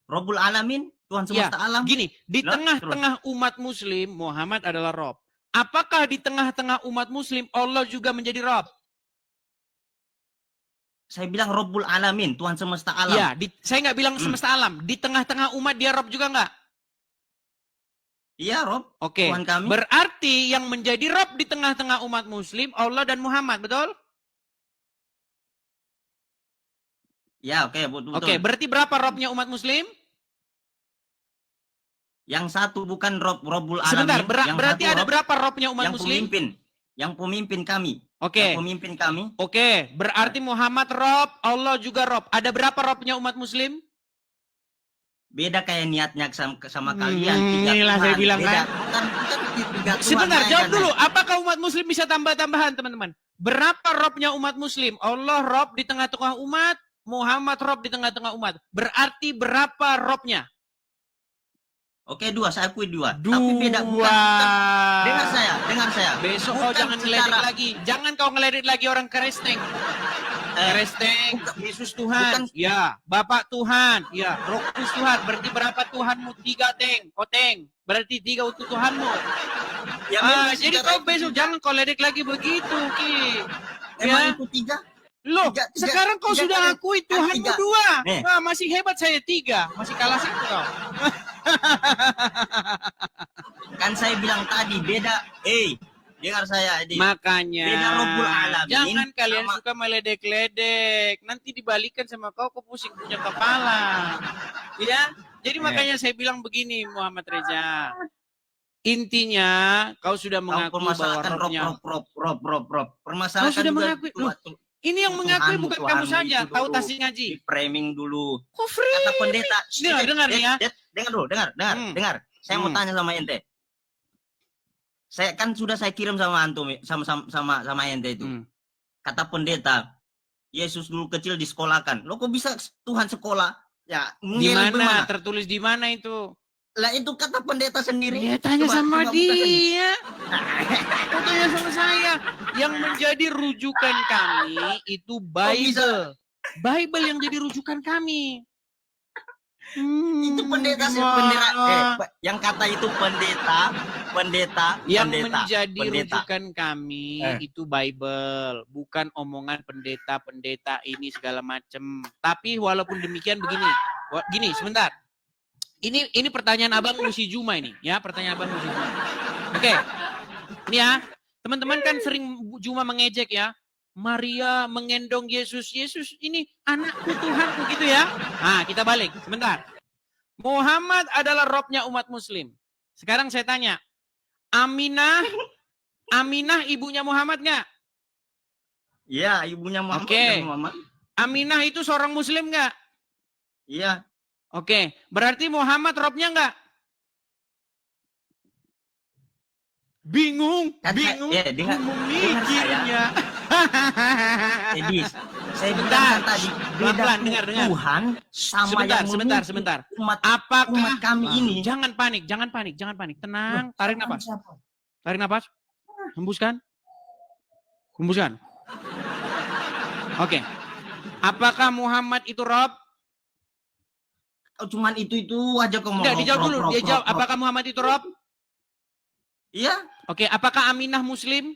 Robul Alamin, Tuhan semesta alam. Gini, di Lah, tengah-tengah umat muslim, Muhammad adalah Rob. Apakah di tengah-tengah umat muslim, Allah juga menjadi Rob? Saya bilang Robul Alamin, Tuhan semesta alam. Iya, saya nggak bilang semesta alam. Di tengah-tengah umat dia Rob juga nggak? Iya, Rob. Oke, Tuhan kami. berarti yang menjadi Rob di tengah-tengah umat muslim, Allah dan Muhammad, betul? Ya, oke, betul. Oke, berarti berapa Robnya umat muslim? Yang satu bukan Robul Alamin. Sebentar, yang berarti satu ada Rob berapa Robnya umat yang muslim? Yang pemimpin kami. Oke. Yang pemimpin kami. Oke, berarti Muhammad Rob, Allah juga Rob. Ada berapa Robnya umat muslim? Beda kayak niatnya sama kalian. Tiga Inilah Tuhan. saya bilang Beda. kan. Bukan tiga Tuhan. Sebentar, jawab kan. dulu. Apakah umat muslim bisa tambah-tambahan, teman-teman? Berapa Robnya umat muslim? Allah Rob di tengah-tengah umat, Muhammad Rob di tengah-tengah umat. Berarti berapa Robnya? Oke, dua. Saya akui dua. Tapi beda. Bukan. Dengar saya. Besok Bukan kau jangan ngeledek secara- lagi. Jangan kau ngeledek lagi orang Kristen. Kristen, Yesus Tuhan. Ya, Bapak Tuhan. Ya, Roh Kudus Tuhan. Berarti berapa Tuhanmu? 3, Teng. Teng. Berarti 3 untuk Tuhanmu. Ya, memang Jadi secara kau besok jangan kau ledek lagi begitu, Ki. Emang itu tiga? Loh, Tiga- sekarang kau tiga sudah kali. akui Kan Tuhanmu tiga. 2. Nih. Wah, masih hebat saya 3. Masih kalah 1 kau. Kan saya bilang tadi beda. Dengar saya. Makanya, Beda Rabbul Alamin jangan kalian sama- suka meledek-ledek. Nanti dibalikan sama kau pusing punya kepala. Ya, jadi makanya saya bilang begini, Muhammad Reza. Intinya, kau sudah Kau mengaku bahwa permasalahkan Robnya. Rob. Permasalahkan Kau sudah juga mengakui. Loh, ini yang Tuhanmu, mengakui bukan kamu Tuhanmu saja. itu Tahu dulu. tasik ngaji. Di framing dulu. Kok free? Kata pendeta. Dengar nih ya. Dengar dulu, dengar. Saya mau tanya sama ente. Saya kan sudah saya kirim sama antum sama ente itu. Kata pendeta, Yesus dulu kecil disekolahkan. Lo kok bisa Tuhan sekolah? Ya, Di ngeri mana? bagaimana? Tertulis di mana itu? Lah itu kata pendeta sendiri. Ya tanya Coba- sama coba buka sendiri. dia. Kau tanya sama saya. Yang menjadi rujukan kami itu Bible. Bible yang jadi rujukan kami. Itu pendeta sih, yang kata itu pendeta Yang pendeta, menjadi pendeta. rujukan kami itu Bible, bukan omongan pendeta-pendeta ini segala macam. Tapi walaupun demikian begini, gini sebentar. Ini pertanyaan Abang Musi Juma ini, ya pertanyaan Abang Musi Juma. Oke, ini ya teman-teman kan sering Juma mengejek ya. Maria mengendong Yesus. Yesus ini anakku Tuhanku gitu ya. Nah, kita balik sebentar. Muhammad adalah Robnya umat muslim. Sekarang saya tanya, Aminah ibunya Muhammad nggak? Iya, ibunya Muhammad. Oke. Muhammad. Aminah itu seorang muslim nggak? Iya. Oke, berarti Muhammad Robnya nggak? Bingung. Dengar Memikirnya. Edis, saya Sebentar. bilang tadi beda Pelan-pelan, dengar. Tuhan sama yang memimpin Sebentar. umat kami ini. Jangan panik. Tenang, tarik napas. Tarik napas. Hembuskan. Oke. Apakah Muhammad itu Rob? Cuman itu aja kok mau. Enggak, dijawab dulu. Dia jawab, apakah Muhammad itu Rob? Iya. Oke, apakah Aminah Muslim?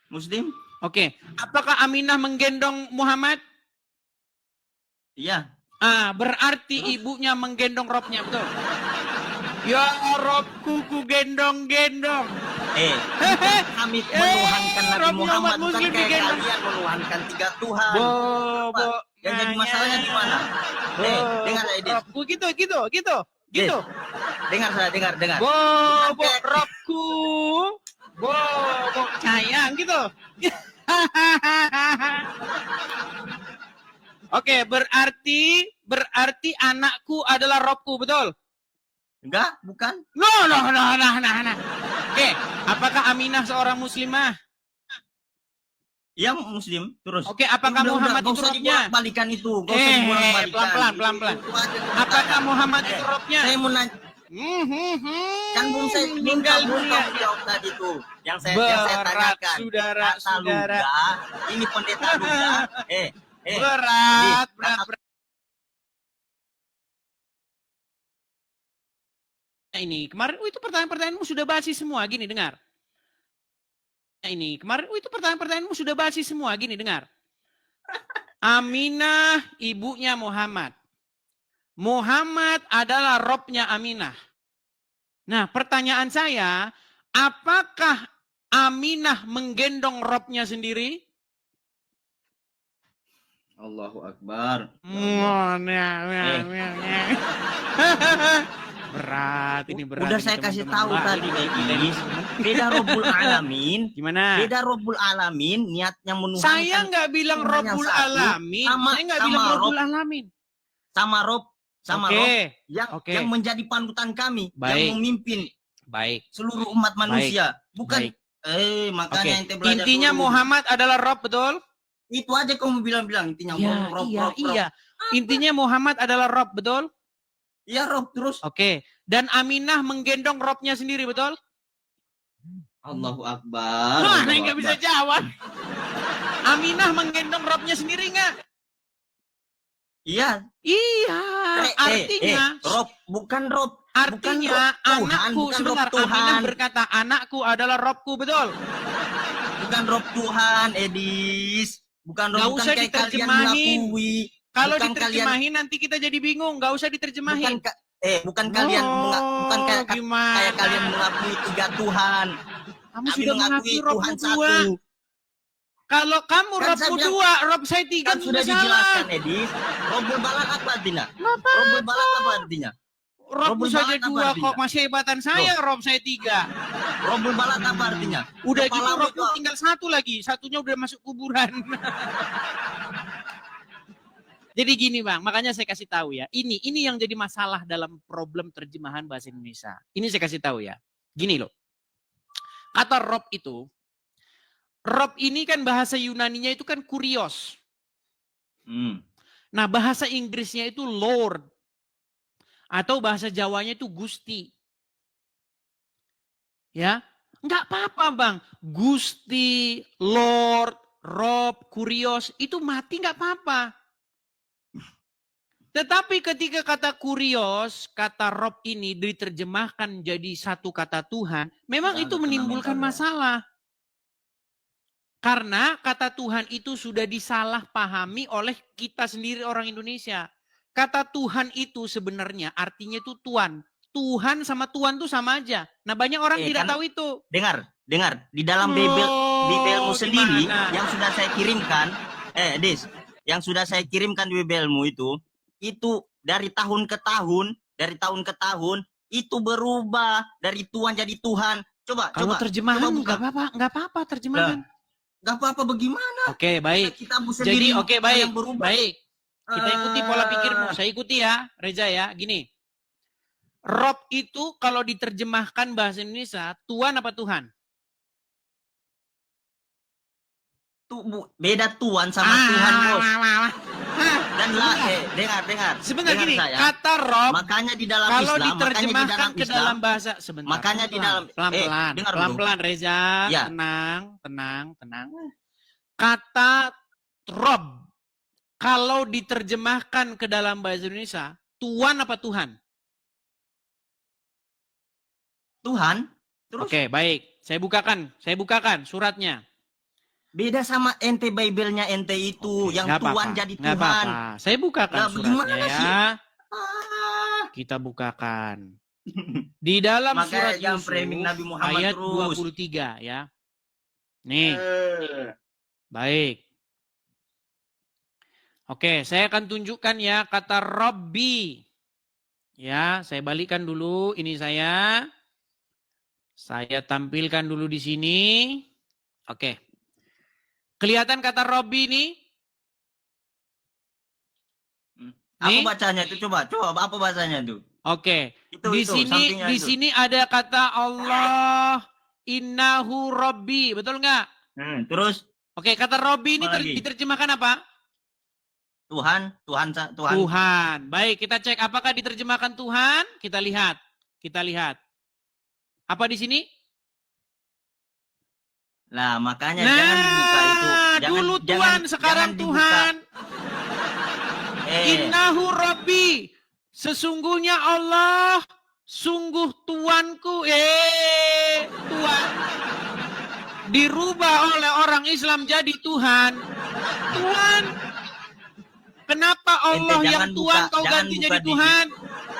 Muslim? Oke. Apakah Aminah menggendong Muhammad? Iya. Berarti ibunya menggendong Robnya, betul? Ya Robku ku gendong-gendong. kami menuhankan Nabi Rob Muhammad, bukan Muslim kayak digendong. kalian menuhankan 3 Tuhan. Bo, Yang jadi masalahnya di mana? Dengar saya, Dis. Robku gitu. Dengar saya, dengar. Bo, Robku. Bo, sayang gitu. Oke, berarti anakku adalah Robku, betul? Enggak, bukan. Nah. Oke, apakah Aminah seorang muslimah? Yang muslim terus. Oke, apakah Muhammad itu robnya? Balikan itu. Gak usah dibolak-balikan. Pelan-pelan. Apakah Muhammad itu robnya? Saya mau nanya. Kan belum saya Meninggal dunia. jawab tadi itu. Yang saya Berat, tanyakan. saudara. Ini pendeta Luga. Berat. Ini kemarin, itu pertanyaan-pertanyaanmu sudah basi semua. Gini, dengar. Ini kemarin, itu pertanyaan-pertanyaanmu sudah basi semua. Gini, dengar. Aminah ibunya Muhammad. Muhammad adalah robnya Aminah. Nah, pertanyaan saya, apakah Aminah menggendong robnya sendiri? Allahu Akbar. Berat, ini berat. Udah saya kasih tahu tadi, beda Rabbul Alamin. Gimana? Beda Rabbul Alamin, niatnya menuhankan. Saya nggak bilang Rabbul Alamin. Saya nggak bilang Rabbul Alamin. Sama Rob, sama Rob yang menjadi panutan kami, yang memimpin seluruh umat manusia. Bukan, makanya ente belajar intinya dulu. Muhammad adalah Rob, betul? Itu aja kamu bilang intinya. Rob. Intinya Muhammad adalah Rob, betul? Iya, Rob terus. Oke. Dan Aminah menggendong Robnya sendiri, betul? Allahu Akbar. Nah, nggak bisa jawab. Aminah menggendong Robnya sendiri nggak? Iya. Artinya Rob, bukan Rob. Artinya bukan anakku, Tuhan, sebentar, Aminah berkata anakku adalah Robku, betul? Bukan Rob Tuhan, Edis. Bukan Rob, Nggak bukan usah kayak kalian diterjemahin. mengakui. Kalau Bukan diterjemahin nanti kita jadi bingung, nggak usah diterjemahin. Bukan kalian bukan kayak kalian mengakui 3 Tuhan. Kamu Kami sudah mengakui mengakui Robmu Tuhan 2. satu. Kalau kamu Kan Robmu saya 2, Rob saya 3 Kan sudah dijelaskan, Edis. Robbul Balak apa artinya? Robbul Balak apa artinya? Robmu Robbul saja Balak apa 2 artinya? kok, masih hebatan saya Rob saya 3. Robbul Balak apa artinya? Udah gitu Kepalamu Robmu tinggal 1 lagi, satunya udah masuk kuburan. Jadi gini Bang, makanya saya kasih tahu ya. Ini yang jadi masalah dalam problem terjemahan bahasa Indonesia. Ini saya kasih tahu ya. Gini loh. Kata Rob itu, Rob ini kan bahasa Yunaninya itu kan kurios. Nah, bahasa Inggrisnya itu Lord. Atau bahasa Jawanya itu Gusti. Ya, enggak apa-apa Bang. Gusti, Lord, Rob, kurios, itu mati enggak apa-apa. Tetapi ketika kata kurios, kata Rob ini diterjemahkan jadi satu kata Tuhan, memang itu menimbulkan masalah. Karena kata Tuhan itu sudah disalahpahami oleh kita sendiri orang Indonesia. Kata Tuhan itu sebenarnya artinya itu Tuhan. Tuhan sama Tuhan itu sama aja. Nah banyak orang tidak tahu itu. Dengar. Di dalam Bibelmu sendiri yang sudah saya kirimkan, Dis, yang sudah saya kirimkan di Bibelmu itu dari tahun ke tahun, itu berubah dari Tuhan jadi Tuhan. Coba. Terjemahan nggak apa-apa terjemahan. Nggak apa-apa bagaimana? Oke, baik. Jadi baik. Kita ikuti pola pikirmu. Saya ikuti ya, Reza ya. Gini. Rob itu kalau diterjemahkan bahasa Indonesia, Tuhan apa Tuhan? Beda Tuhan sama Tuhan, Bos. Dan dengar. Sebentar gini, saya. kata Rob makanya di dalam kalau Islam, diterjemahkan ke dalam bahasa sebentar. Makanya di dalam pelan-pelan Reza, ya. tenang. Kata Rob kalau diterjemahkan ke dalam bahasa Indonesia, Tuhan apa Tuhan? Tuhan. Terus? Oke, baik. Saya bukakan suratnya. Beda sama ente Bible-nya ente itu, yang Tuhan jadi Tuhan. Apa-apa. Saya bukakan suratnya ya. Sih? Kita bukakan. Di dalam Makanya surat jangan Yusuf framing Nabi Muhammad ayat terus. 23 ya. Nih. Baik. Oke, saya akan tunjukkan ya kata Rabbi. Ya, saya balikkan dulu ini saya. Saya tampilkan dulu di sini. Oke. Kelihatan kata Rabbi ini? Apa Nih. bacanya itu? Coba apa bacanya itu? Oke. Itu, Di itu, sini sampingnya di itu. sini ada kata Allah innahu Rabbi, betul nggak? Terus Oke, kata Rabbi ini apa lagi? diterjemahkan apa? Tuhan. Tuhan. Baik, kita cek apakah diterjemahkan Tuhan? Kita lihat. Apa di sini? Lah, makanya jangan dibuka itu. Dulu Tuhan, sekarang Tuhan. Innahu Rabbi. Sesungguhnya Allah sungguh Tuanku. Tuhan. Dirubah oleh orang Islam jadi Tuhan. Tuhan. Kenapa Allah yang Tuhan kau ganti jadi Tuhan?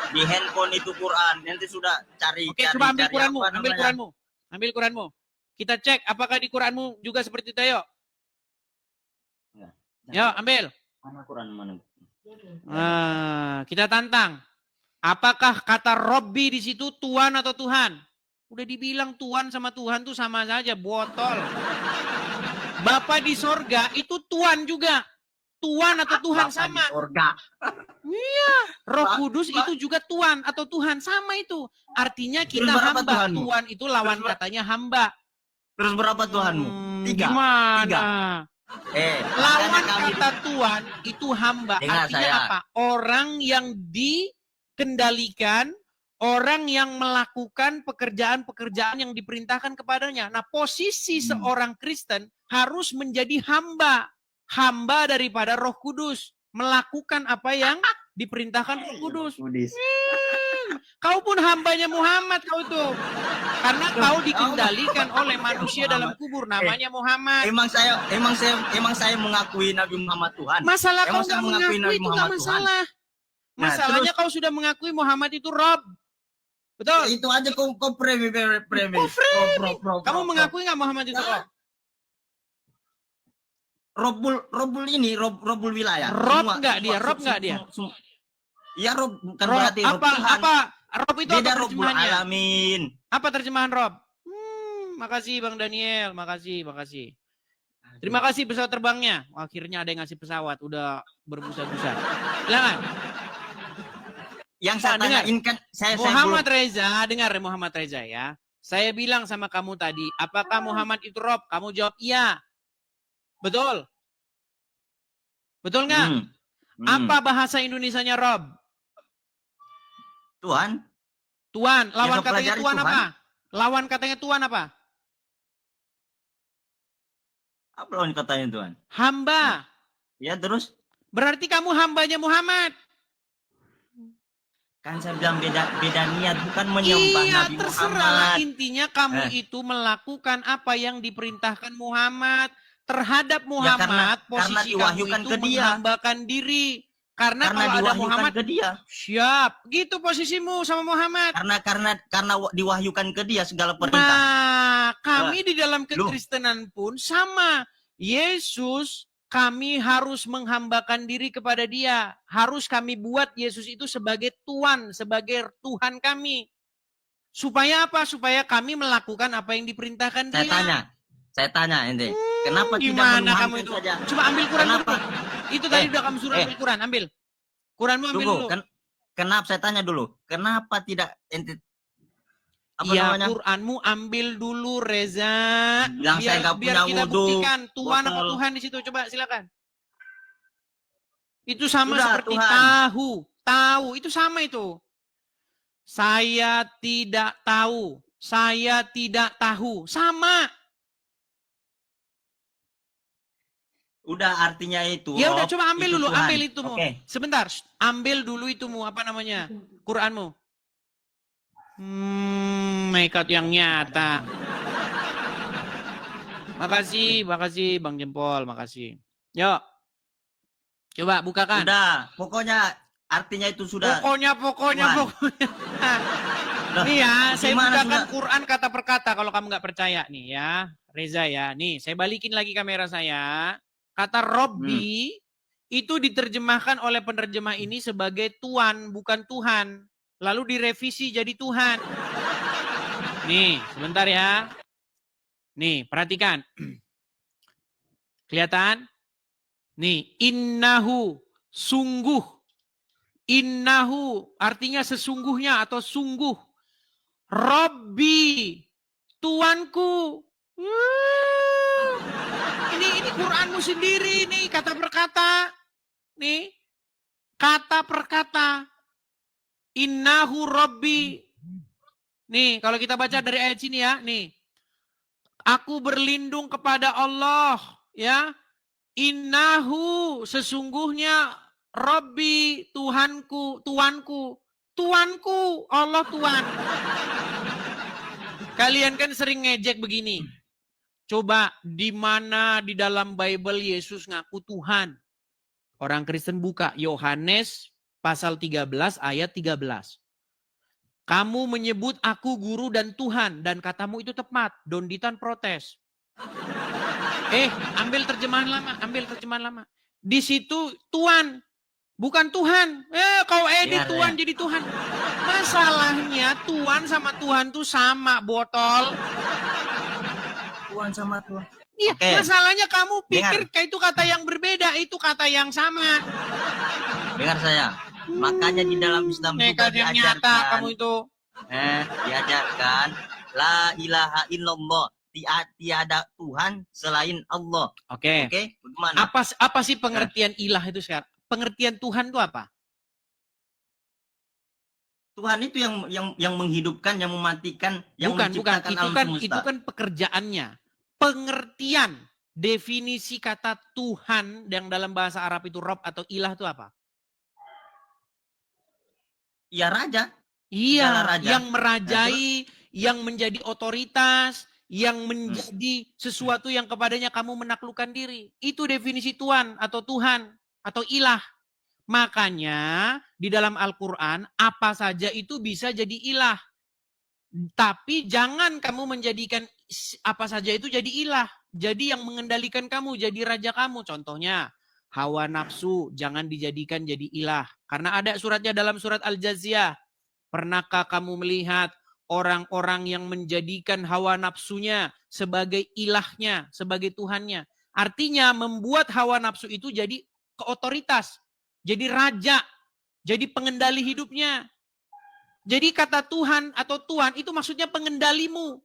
Di handphone itu Quran. Nanti sudah cari. Oke, coba ambil Quranmu. Kita cek apakah di Quranmu juga seperti itu, yuk. Yuk, ambil. Mana Quran mana? Kita tantang. Apakah kata Robbi di situ Tuhan atau Tuhan? Udah dibilang Tuhan sama Tuhan tuh sama saja, botol. Bapa di sorga itu Tuhan juga. Tuhan atau Tuhan Bapa sama. Di sorga. Iya, Roh Kudus itu juga Tuhan atau Tuhan sama itu. Artinya kita hamba. Tuhanmu? Tuhan itu lawan katanya hamba. Terus berapa Tuhanmu? 3. Gimana? Lawan kami kata Tuhan itu hamba. Dengar Artinya saya. apa? Orang yang dikendalikan, orang yang melakukan pekerjaan-pekerjaan yang diperintahkan kepadanya. Nah, posisi seorang Kristen harus menjadi hamba. Hamba daripada Roh Kudus. Melakukan apa yang diperintahkan Roh Kudus. Kau pun hambanya Muhammad kau tuh. Karena kau dikendalikan oleh manusia dalam kubur. Namanya Muhammad. Emang saya mengakui Nabi Muhammad Tuhan. Masalah Emang kau saya nggak mengakui mengakui Nabi itu nggak Muhammad masalah. Nah, Masalahnya terus- kau sudah mengakui Muhammad itu Rob. Betul? Itu aja kau premis. Kamu mengakui nggak Muhammad itu Rob? Robul ini, Robul wilayah. Rob nggak dia? Rob nggak dia? Iya Rob, bukan Rob, berarti Rob Tuhan. apa? Rob itu Beda apa Robul terjemahannya? alamin. Apa terjemahan Rob? Makasih Bang Daniel, makasih. Terima kasih pesawat terbangnya. Akhirnya ada yang ngasih pesawat, udah berbusa-busa. Silakan. Yang saya dengar. tanyain kan Muhammad Reza, dengar Muhammad Reza ya. Saya bilang sama kamu tadi, apakah Muhammad itu Rob? Kamu jawab iya. Betul? Betul nggak? Apa bahasa Indonesianya Rob? Tuhan. Tuhan. Lawan Yang katanya mempelajari Tuhan Tuhan. apa? Lawan katanya Tuhan apa? Apa lawan katanya Tuhan? Hamba. Ya terus? Berarti kamu hambanya Muhammad. Kan saya bilang beda niat, bukan menyembah Iya, Nabi terserah. Muhammad. Intinya kamu itu melakukan apa yang diperintahkan Muhammad. Terhadap Muhammad, karena posisi kamu diwahyukan itu ke dia. menghambakan diri. Karena kalau ada diwahyukan Muhammad, ke dia. siap. Gitu posisimu sama Muhammad. Karena diwahyukan ke dia segala perintah. Nah, kami di dalam kekristenan pun sama. Yesus, kami harus menghambakan diri kepada dia. Harus kami buat Yesus itu sebagai Tuhan, sebagai Tuhan kami. Supaya apa? Supaya kami melakukan apa yang diperintahkan dia. Saya tanya ente, kenapa tidak Gimana kamu menuhankan itu? saja? Coba ambil Quran Kenapa? dulu. Itu tadi udah kamu suruh ambil Quran, ambil. Quranmu ambil Tunggu, dulu. kenapa saya tanya dulu? Kenapa tidak ente Ya, namanya? Quranmu ambil dulu Reza. Bilang saya nggak biar punya kita wudu, buktikan Tuhan apa botol. Tuhan di situ. Coba silakan. Itu sama Sudah, seperti Tuhan. tahu. Itu sama itu. Saya tidak tahu. Saya tidak tahu. Sama. Udah artinya itu. Ya udah Rob, coba ambil itu dulu, Tuhan. ambil itumu. Oke. Sebentar, ambil dulu itumu, apa namanya? Quranmu. Nekat yang nyata. Makasih Bang Jempol, makasih. Yuk. Coba bukakan. Udah, pokoknya artinya itu sudah Pokoknya. Loh, Nih ya, saya gimana bukakan sudah? Quran kata per kata kalau kamu nggak percaya nih ya, Reza ya. Nih, saya balikin lagi kamera saya. Kata Robbi itu diterjemahkan oleh penerjemah ini sebagai Tuan, bukan Tuhan. Lalu direvisi jadi Tuhan. Nih, sebentar ya. Nih, perhatikan. Kelihatan? Nih, innahu, sungguh. Innahu artinya sesungguhnya atau sungguh. Robbi, Tuanku. Ini Quranmu sendiri nih, kata per kata. Nih, kata per kata. Innahu Robbi. Nih, kalau kita baca dari ayat sini ya, nih. Aku berlindung kepada Allah, ya. Innahu, sesungguhnya Robbi, Tuhanku, Tuanku. Tuanku, Allah Tuhan. Kalian kan sering ngejek begini. Coba di mana di dalam Bible Yesus ngaku Tuhan? Orang Kristen buka Yohanes pasal 13 ayat 13. Kamu menyebut aku guru dan Tuhan dan katamu itu tepat. Donditan protes. Ambil terjemahan lama. Di situ Tuhan, bukan Tuhan. Kau edit Tuhan jadi Tuhan. Masalahnya Tuhan sama Tuhan tuh sama, botol. Tuhan sama Tuhan. Iya, masalahnya kamu pikir itu kata yang berbeda, itu kata yang sama. Dengar saya. Makanya di dalam Islam juga yang diajarkan. nyata kamu itu. Diajarkan la ilaha illallah. Tiada Tuhan selain Allah. Oke. Bagaimana? Apa sih pengertian ilah itu sekarang? Pengertian Tuhan itu apa? Tuhan itu yang menghidupkan, yang mematikan, yang menciptakan alam semesta. Itu kan pekerjaannya. Pengertian definisi kata Tuhan yang dalam bahasa Arab itu Rob atau ilah itu apa? Ya raja. Iya, raja. yang merajai, yang menjadi otoritas, yang menjadi sesuatu yang kepadanya kamu menaklukkan diri. Itu definisi Tuhan atau Tuhan atau ilah. Makanya di dalam Al-Quran apa saja itu bisa jadi ilah. Tapi jangan kamu menjadikan apa saja itu jadi ilah. Jadi yang mengendalikan kamu, jadi raja kamu. Contohnya hawa nafsu jangan dijadikan jadi ilah. Karena ada suratnya dalam surat Al-Jaziyah. Pernahkah kamu melihat orang-orang yang menjadikan hawa nafsunya sebagai ilahnya, sebagai Tuhannya? Artinya membuat hawa nafsu itu jadi keotoritas. Jadi raja, jadi pengendali hidupnya. Jadi kata Tuhan atau Tuhan itu maksudnya pengendalimu.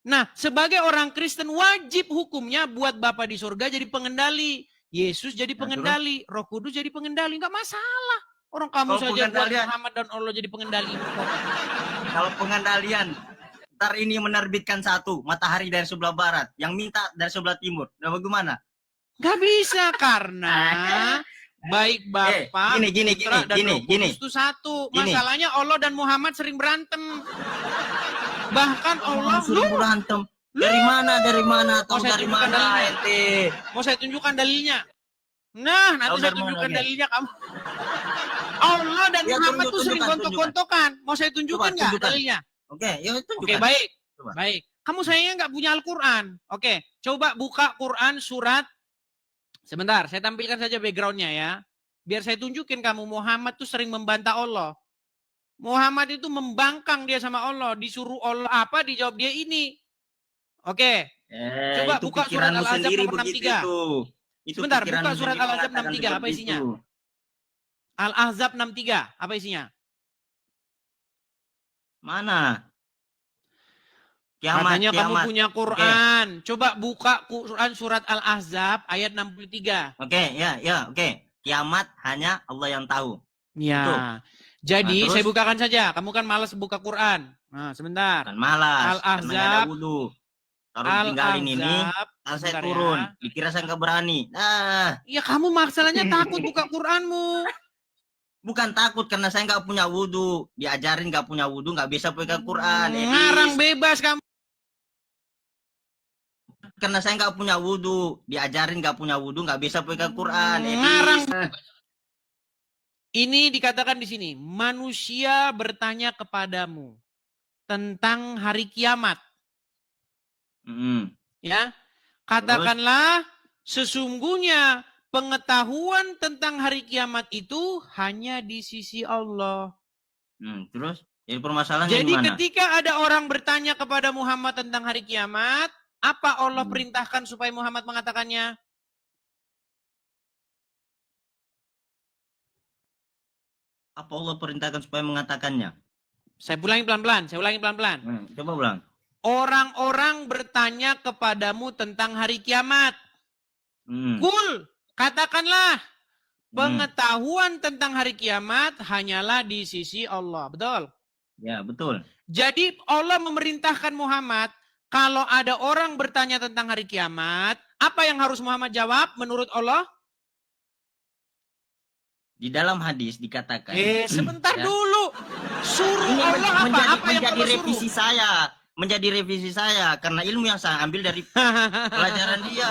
Nah, sebagai orang Kristen wajib hukumnya buat Bapa di surga jadi pengendali. Yesus jadi pengendali, Roh Kudus jadi pengendali, enggak masalah. Orang kamu saja buat Muhammad dan Allah jadi pengendali. Kalau pengendalian, ntar ini menerbitkan satu, matahari dari sebelah barat, yang minta dari sebelah timur. Nah, bagaimana? Gak bisa karena baik Bapak, Putra dan Roh Kudus itu satu. Masalahnya Allah dan Muhammad sering berantem. Bahkan Allah sering berantem. Dari mana? Tahu dari mana ente? Mau saya tunjukkan dalilnya. Nah, nanti saya tunjukkan dalilnya kamu. Allah dan Muhammad tuh sering gontok-gontokan. Mau saya tunjukkan nggak dalilnya? Oke, ya tunjukkan. Oke, baik. Baik. Kamu sayangnya nggak punya Al-Quran. Oke, coba buka Quran surat. Sebentar, saya tampilkan saja backgroundnya ya. Biar saya tunjukin kamu Muhammad tuh sering membantah Allah. Muhammad itu membangkang dia sama Allah. Disuruh Allah apa, dijawab dia ini. Oke. Coba buka surat Al-Ahzab nomor 63. Sebentar, buka surat Al-Ahzab 63. Apa isinya? Al-Ahzab 63. Apa isinya? Mana? Katanya kamu punya Quran. Coba buka Quran surat Al-Ahzab ayat 63. Oke. Kiamat hanya Allah yang tahu. Ya. Jadi saya bukakan saja. Kamu kan malas buka Quran. Nah, sebentar. Kan malas. Al-Ahzab. Taruh tinggalin ini. Saya turun. Dikira saya nggak berani. Ya kamu masalahnya takut buka Quranmu. Bukan takut karena saya nggak punya wudhu. Diajarin nggak punya wudhu, nggak bisa pegang Quran. Ngarang bebas kamu. Karena saya nggak punya wudhu. Diajarin nggak punya wudhu, nggak bisa pegang Quran. Ngarang. Ini dikatakan di sini, manusia bertanya kepadamu tentang hari kiamat. Ya, katakanlah sesungguhnya pengetahuan tentang hari kiamat itu hanya di sisi Allah. Terus, jadi permasalahannya Jadi gimana? ketika ada orang bertanya kepada Muhammad tentang hari kiamat, apa Allah perintahkan supaya Muhammad mengatakannya? Apa Allah perintahkan supaya mengatakannya? Saya ulangi pelan-pelan, Coba ulang. Orang-orang bertanya kepadamu tentang hari kiamat. Kul, katakanlah pengetahuan tentang hari kiamat hanyalah di sisi Allah. Betul? Ya, betul. Jadi Allah memerintahkan Muhammad, kalau ada orang bertanya tentang hari kiamat, apa yang harus Muhammad jawab menurut Allah? Di dalam hadis dikatakan. Sebentar dulu. Suruh Ini Allah apa yang menjadi Allah revisi suruh? saya. Menjadi revisi saya. Karena ilmu yang saya ambil dari pelajaran dia.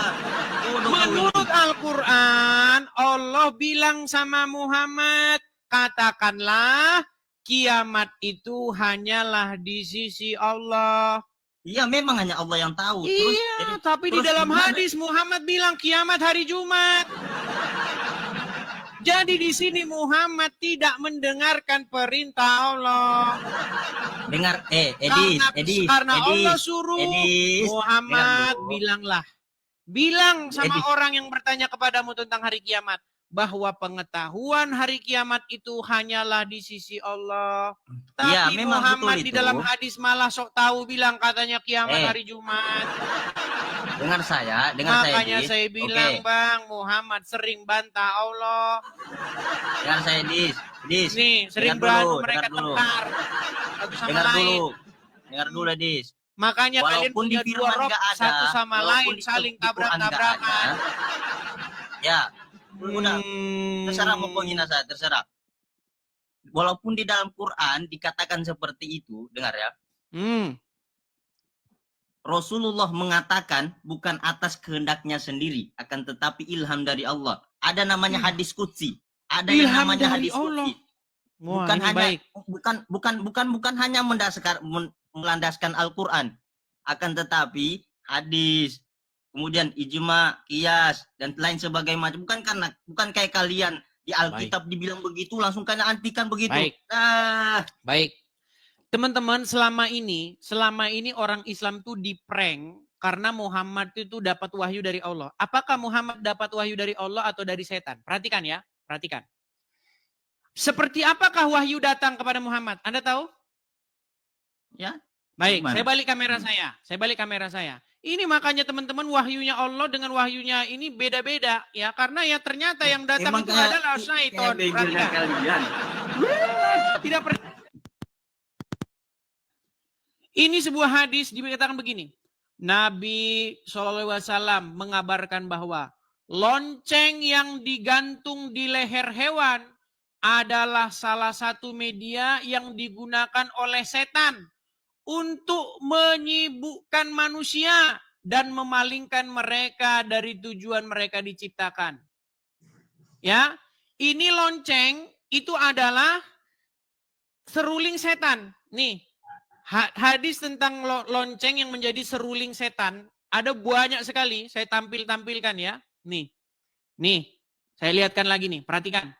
Menurut Al-Quran, Allah bilang sama Muhammad, katakanlah kiamat itu hanyalah di sisi Allah. Iya, memang hanya Allah yang tahu. Iya, tapi di dalam hadis Muhammad bilang kiamat hari Jumat. Jadi di sini Muhammad tidak mendengarkan perintah Allah. Dengar, Edis. Karena Allah suruh Muhammad bilang sama orang yang bertanya kepadamu tentang hari kiamat, bahwa pengetahuan hari kiamat itu hanyalah di sisi Allah. Tapi ya, memang Muhammad betul di dalam hadis malah sok tahu bilang katanya kiamat hari Jumat. Dengar saya, Makanya Edis. saya bilang, Bang, Muhammad sering bantah Allah. Dengar saya, Edis. Nih, sering berantem mereka tengkar satu sama lain. Dengar dulu, Edis. Makanya kalian Walaupun punya di dua firman roh nggak ada, satu sama walaupun lain di saling Quran nggak tabrak-tabrakan. Ya, udah. Terserah mau penghina saya, terserah. Walaupun di dalam Quran dikatakan seperti itu, dengar ya. Rasulullah mengatakan bukan atas kehendaknya sendiri, akan tetapi ilham dari Allah. Ada namanya hadis qudsi. Ada yang Ilham namanya dari hadis Allah. qudsi. Wah, Bukan ini hanya baik. bukan hanya melandaskan Al-Qur'an, akan tetapi hadis, kemudian ijma, qiyas dan lain sebagainya macam. Bukan kayak kalian di Alkitab dibilang begitu langsung kalian antikan begitu. Baik. Baik. Teman-teman, selama ini orang Islam tuh diprank karena Muhammad itu dapat wahyu dari Allah. Apakah Muhammad dapat wahyu dari Allah atau dari setan? Perhatikan ya, perhatikan. Seperti apakah wahyu datang kepada Muhammad? Anda tahu? Ya. Baik, Gimana? saya balik kamera saya. Ini makanya teman-teman, wahyunya Allah dengan wahyunya ini beda-beda ya, karena ya ternyata yang datang itu adalah syaitan. Perhatikan. Tidak Ini sebuah hadis dikatakan begini. Nabi SAW mengabarkan bahwa lonceng yang digantung di leher hewan adalah salah satu media yang digunakan oleh setan untuk menyibukkan manusia dan memalingkan mereka dari tujuan mereka diciptakan. Ya, ini lonceng itu adalah seruling setan. Nih, hadis tentang lonceng yang menjadi seruling setan ada banyak sekali. Saya tampilkan ya. Nih, saya lihatkan lagi nih. Perhatikan,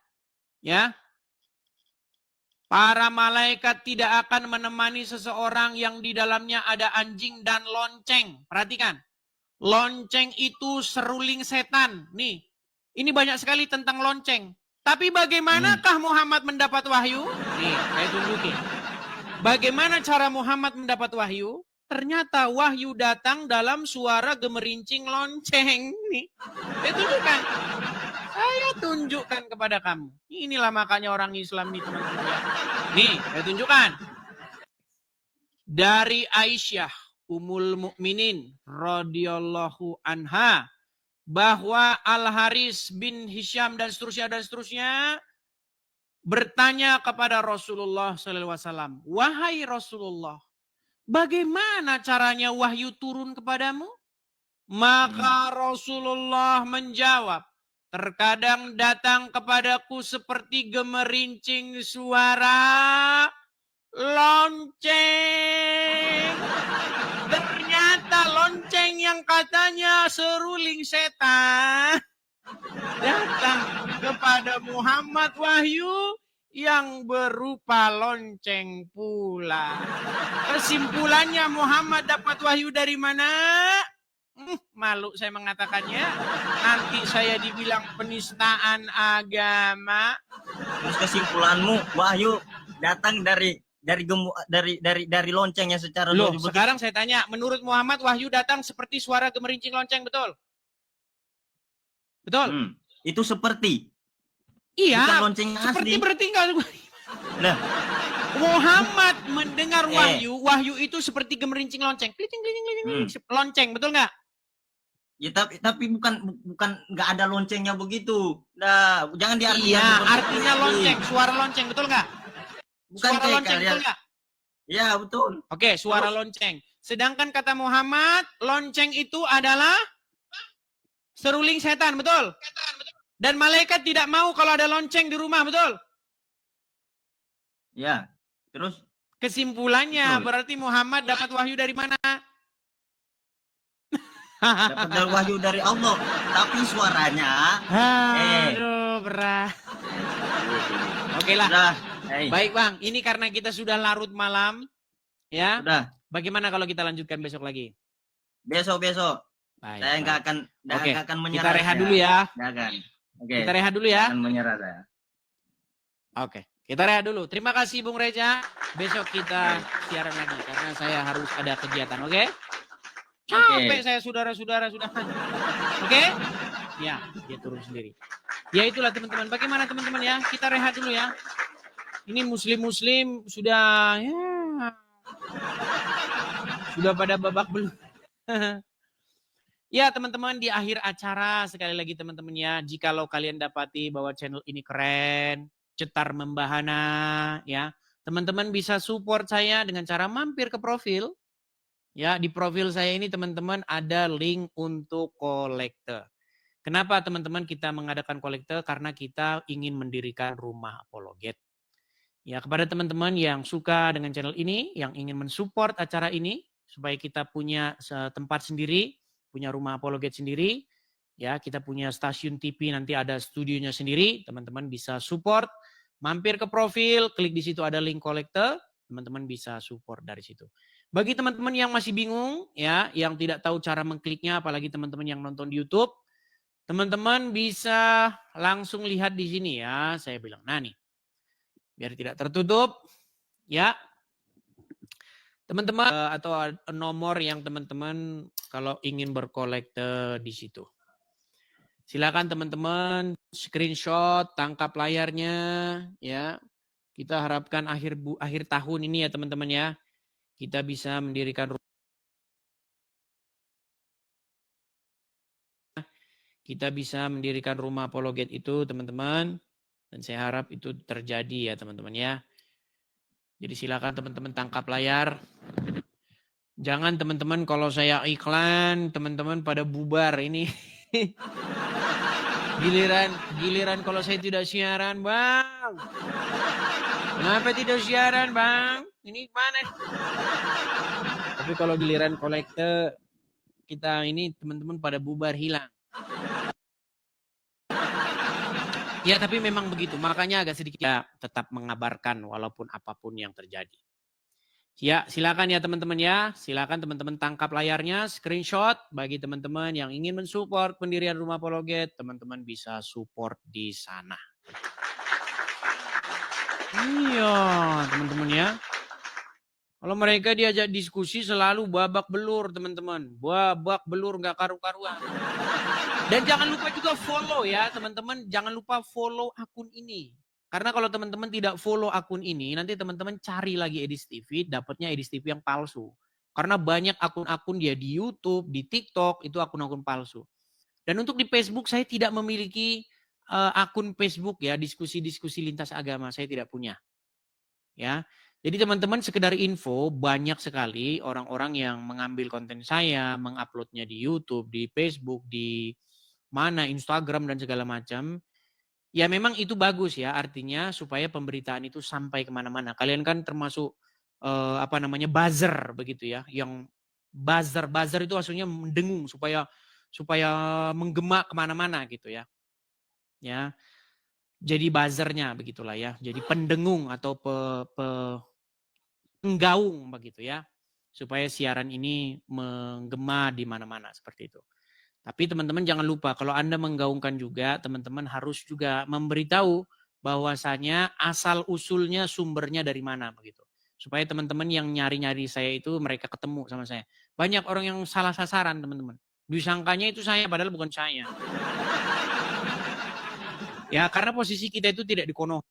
ya. Para malaikat tidak akan menemani seseorang yang di dalamnya ada anjing dan lonceng. Perhatikan, lonceng itu seruling setan. Nih, ini banyak sekali tentang lonceng. Tapi bagaimanakah Muhammad mendapat wahyu? Nih, saya tunjukin. Bagaimana cara Muhammad mendapat wahyu? Ternyata wahyu datang dalam suara gemerincing lonceng. Nih, saya tunjukkan kepada kamu. Inilah makanya orang Islam nih, teman-teman. Nih, saya tunjukkan. Dari Aisyah Ummul Mukminin radhiyallahu anha, bahwa Al-Haris bin Hisham dan seterusnya bertanya kepada Rasulullah SAW, wahai Rasulullah, bagaimana caranya wahyu turun kepadamu? Maka Rasulullah menjawab, terkadang datang kepadaku seperti gemerincing suara lonceng. Ternyata lonceng yang katanya seruling setan datang kepada Muhammad wahyu yang berupa lonceng pula. Kesimpulannya Muhammad dapat wahyu dari mana? Malu saya mengatakannya. Nanti saya dibilang penistaan agama. Terus kesimpulanmu wahyu datang dari lonceng yang secara Loh, sekarang saya tanya, menurut Muhammad wahyu datang seperti suara gemerincing lonceng, betul? Betul? Itu seperti. Iya, bukan lonceng yang seperti asli. berarti enggak. Nah, Muhammad mendengar wahyu itu seperti gemerincing lonceng. Kliting, lonceng, betul nggak? ya tapi bukan nggak ada loncengnya begitu. Nah, jangan diartikan. Iya, seperti artinya itu. lonceng, suara lonceng, betul nggak? Bukan Suara kayak lonceng, kalian. betul nggak? Ya, betul. Oke, suara lonceng. Sedangkan kata Muhammad, lonceng itu adalah seruling setan, betul? Dan malaikat tidak mau kalau ada lonceng di rumah, betul? Ya, terus? Kesimpulannya, Betul. berarti Muhammad dapat wahyu dari mana? Dapat dari wahyu dari Allah. Tapi suaranya. Aduh, berat. Oke lah. Udah. Baik Bang, ini karena kita sudah larut malam. Ya. Udah. Bagaimana kalau kita lanjutkan besok lagi? Besok. Baik, Saya nggak akan menyerah. Kita rehat dulu ya. Nggak akan. Oke. Kita rehat dulu ya. Akan menyerah saya. Oke. Kita rehat dulu. Terima kasih Bung Reja. Besok kita siaran lagi karena saya harus ada kegiatan, oke? Capek saya saudara-saudara sudah. Oke? Ya, dia turun sendiri. Ya itulah teman-teman. Bagaimana teman-teman ya? Kita rehat dulu ya. Ini muslim-muslim sudah sudah pada babak belum. Ya teman-teman, di akhir acara sekali lagi teman-teman ya, jikalau kalian dapati bahwa channel ini keren, cetar membahana ya, teman-teman bisa support saya dengan cara mampir ke profil. Ya, di profil saya ini teman-teman ada link untuk kolekte. Kenapa teman-teman kita mengadakan kolekte? Karena kita ingin mendirikan rumah apologet. Ya, kepada teman-teman yang suka dengan channel ini, yang ingin mensupport acara ini, supaya kita punya tempat sendiri, punya rumah apologet sendiri, ya kita punya stasiun TV, nanti ada studionya sendiri, teman-teman bisa support, mampir ke profil, klik di situ ada link kolekte, teman-teman bisa support dari situ. Bagi teman-teman yang masih bingung, ya, yang tidak tahu cara mengkliknya, apalagi teman-teman yang nonton di YouTube, teman-teman bisa langsung lihat di sini ya, saya bilang, nah nih, biar tidak tertutup, ya, teman-teman atau nomor yang teman-teman kalau ingin berkolekte di situ. Silakan teman-teman screenshot, tangkap layarnya, ya. Kita harapkan akhir tahun ini ya teman-teman ya, kita bisa mendirikan rumah. Kita bisa mendirikan rumah apologet itu teman-teman. Dan saya harap itu terjadi ya teman-teman ya. Jadi silakan teman-teman tangkap layar. Jangan teman-teman kalau saya iklan, teman-teman pada bubar ini. Giliran kalau saya tidak siaran, Bang. Kenapa tidak siaran, Bang? Ini mana? Tapi kalau giliran kolekte, kita ini teman-teman pada bubar hilang. Ya, tapi memang begitu. Makanya agak sedikit ya, tetap mengabarkan walaupun apapun yang terjadi. Ya, silakan ya teman-teman ya. Silakan teman-teman tangkap layarnya, screenshot. Bagi teman-teman yang ingin mensupport pendirian rumah apologet, teman-teman bisa support di sana. Iya, teman-teman ya. Kalau mereka diajak diskusi selalu babak belur, teman-teman. Babak belur nggak karu-karuan. Dan jangan lupa juga follow ya, teman-teman. Jangan lupa follow akun ini. Karena kalau teman-teman tidak follow akun ini, nanti teman-teman cari lagi Edis TV, dapatnya Edis TV yang palsu. Karena banyak akun-akun dia di YouTube, di TikTok, itu akun-akun palsu. Dan untuk di Facebook, saya tidak memiliki akun Facebook ya, diskusi-diskusi lintas agama, saya tidak punya. Ya, jadi teman-teman sekedar info, banyak sekali orang-orang yang mengambil konten saya, menguploadnya di YouTube, di Facebook, di mana Instagram dan segala macam. Ya memang itu bagus ya, artinya supaya pemberitaan itu sampai kemana-mana. Kalian kan termasuk buzzer begitu ya, yang buzzer itu maksudnya mendengung supaya menggema kemana-mana gitu ya. Ya, jadi buzzernya begitulah ya, jadi pendengung atau penggaung begitu ya, supaya siaran ini menggema di mana-mana seperti itu. Tapi teman-teman jangan lupa kalau Anda menggaungkan juga, teman-teman harus juga memberitahu bahwasanya asal usulnya sumbernya dari mana begitu. Supaya teman-teman yang nyari-nyari saya itu mereka ketemu sama saya. Banyak orang yang salah sasaran teman-teman. Disangkanya itu saya padahal bukan saya. Ya karena posisi kita itu tidak di Konoha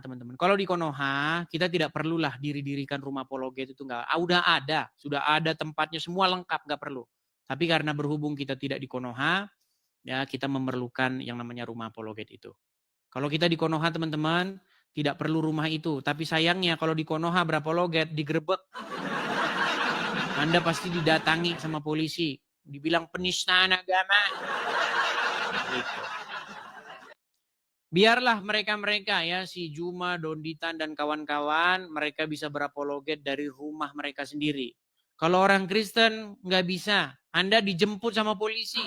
teman-teman. Kalau di Konoha kita tidak perlulah diri-dirikan rumah apologet itu enggak. Sudah ada tempatnya semua lengkap enggak perlu. Tapi karena berhubung kita tidak di Konoha, ya kita memerlukan yang namanya rumah apologet itu. Kalau kita di Konoha teman-teman, tidak perlu rumah itu. Tapi sayangnya kalau di Konoha berapologet, digerebek. Anda pasti didatangi sama polisi. Dibilang penistaan agama. Gitu. Biarlah mereka-mereka ya, si Juma, Donditan, dan kawan-kawan, mereka bisa berapologet dari rumah mereka sendiri. Kalau orang Kristen nggak bisa, Anda dijemput sama polisi.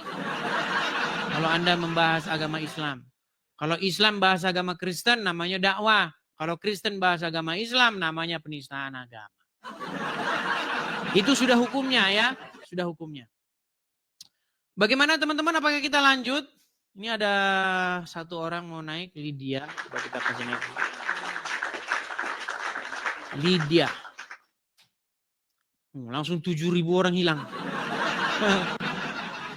Kalau Anda membahas agama Islam. Kalau Islam bahas agama Kristen namanya dakwah. Kalau Kristen bahas agama Islam namanya penistaan agama. Itu sudah hukumnya ya, sudah hukumnya. Bagaimana teman-teman, apakah kita lanjut? Ini ada satu orang mau naik, Lydia. Coba kita kasih naik. Lydia. Langsung 7.000 orang hilang.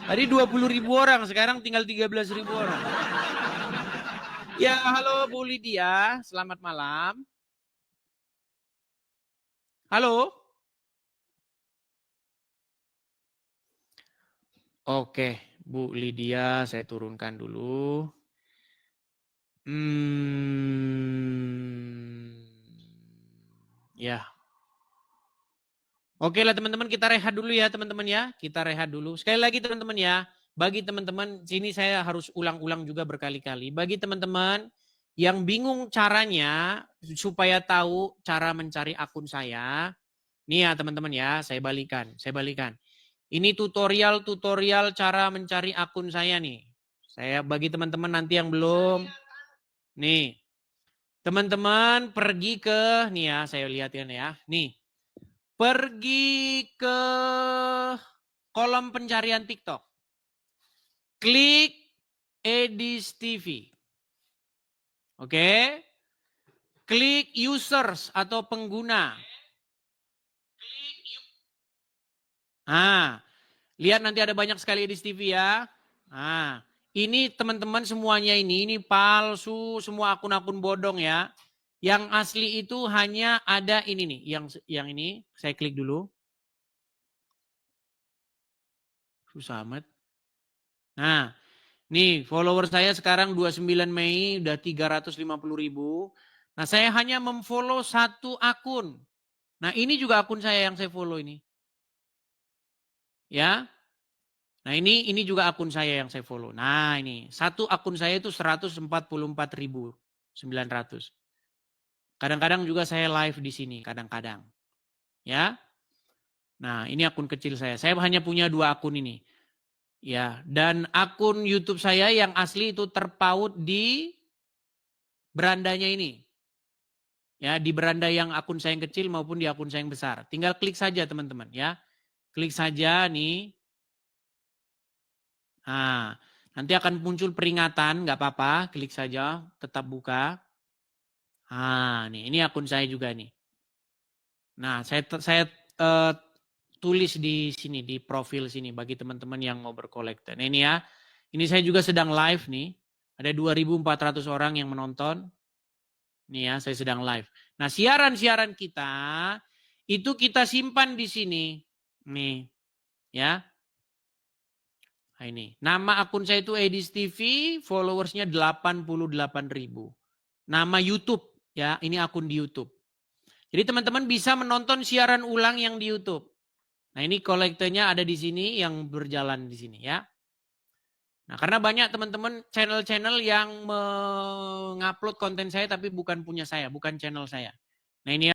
Tadi 20.000 orang, sekarang tinggal 13.000 orang. Ya, halo Bu Lydia, selamat malam. Halo. Oke, Bu Lydia, saya turunkan dulu. Ya. Oke lah teman-teman, kita rehat dulu ya teman-teman ya. Kita rehat dulu. Sekali lagi teman-teman ya. Bagi teman-teman, sini saya harus ulang-ulang juga berkali-kali. Bagi teman-teman yang bingung caranya supaya tahu cara mencari akun saya. Nih ya teman-teman ya, saya balikan. Ini tutorial cara mencari akun saya nih. Saya bagi teman-teman nanti yang belum. Nih. Teman-teman pergi ke, nih ya saya lihatin ya. Nih. Pergi ke kolom pencarian TikTok. Klik Edis TV. Oke. Klik users atau pengguna. Nah, lihat nanti ada banyak sekali Edis TV ya. Nah, ini teman-teman semuanya ini palsu, semua akun-akun bodong ya. Yang asli itu hanya ada ini nih, yang ini saya klik dulu. Susah amat. Nah, nih follower saya sekarang 29 Mei udah 350.000. Nah, saya hanya memfollow satu akun. Nah, ini juga akun saya yang saya follow ini. Ya. Nah, ini juga akun saya yang saya follow. Nah, ini satu akun saya itu 144.900. Kadang-kadang juga saya live di sini, kadang-kadang. Ya. Nah, ini akun kecil saya. Saya hanya punya 2 akun ini. Ya, dan akun YouTube saya yang asli itu terpaut di berandanya ini. Ya, di beranda yang akun saya yang kecil maupun di akun saya yang besar. Tinggal klik saja teman-teman ya. Klik saja nih. Nah, nanti akan muncul peringatan, nggak apa-apa, klik saja, tetap buka. Nah, ini akun saya juga nih. Nah, saya tulis di sini, di profil sini bagi teman-teman yang mau berkolektor. Nah, ini ya, ini saya juga sedang live nih. Ada 2.400 orang yang menonton. Nih ya, saya sedang live. Nah, siaran-siaran kita itu kita simpan di sini. Nih, ya. Nah, ini. Nama akun saya itu Edis TV, followersnya 88.000. Nama YouTube, ya. Ini akun di YouTube. Jadi teman-teman bisa menonton siaran ulang yang di YouTube. Nah, ini kolektornya ada di sini yang berjalan di sini ya. Nah, karena banyak teman-teman channel-channel yang mengupload konten saya tapi bukan punya saya, bukan channel saya. Nah, ini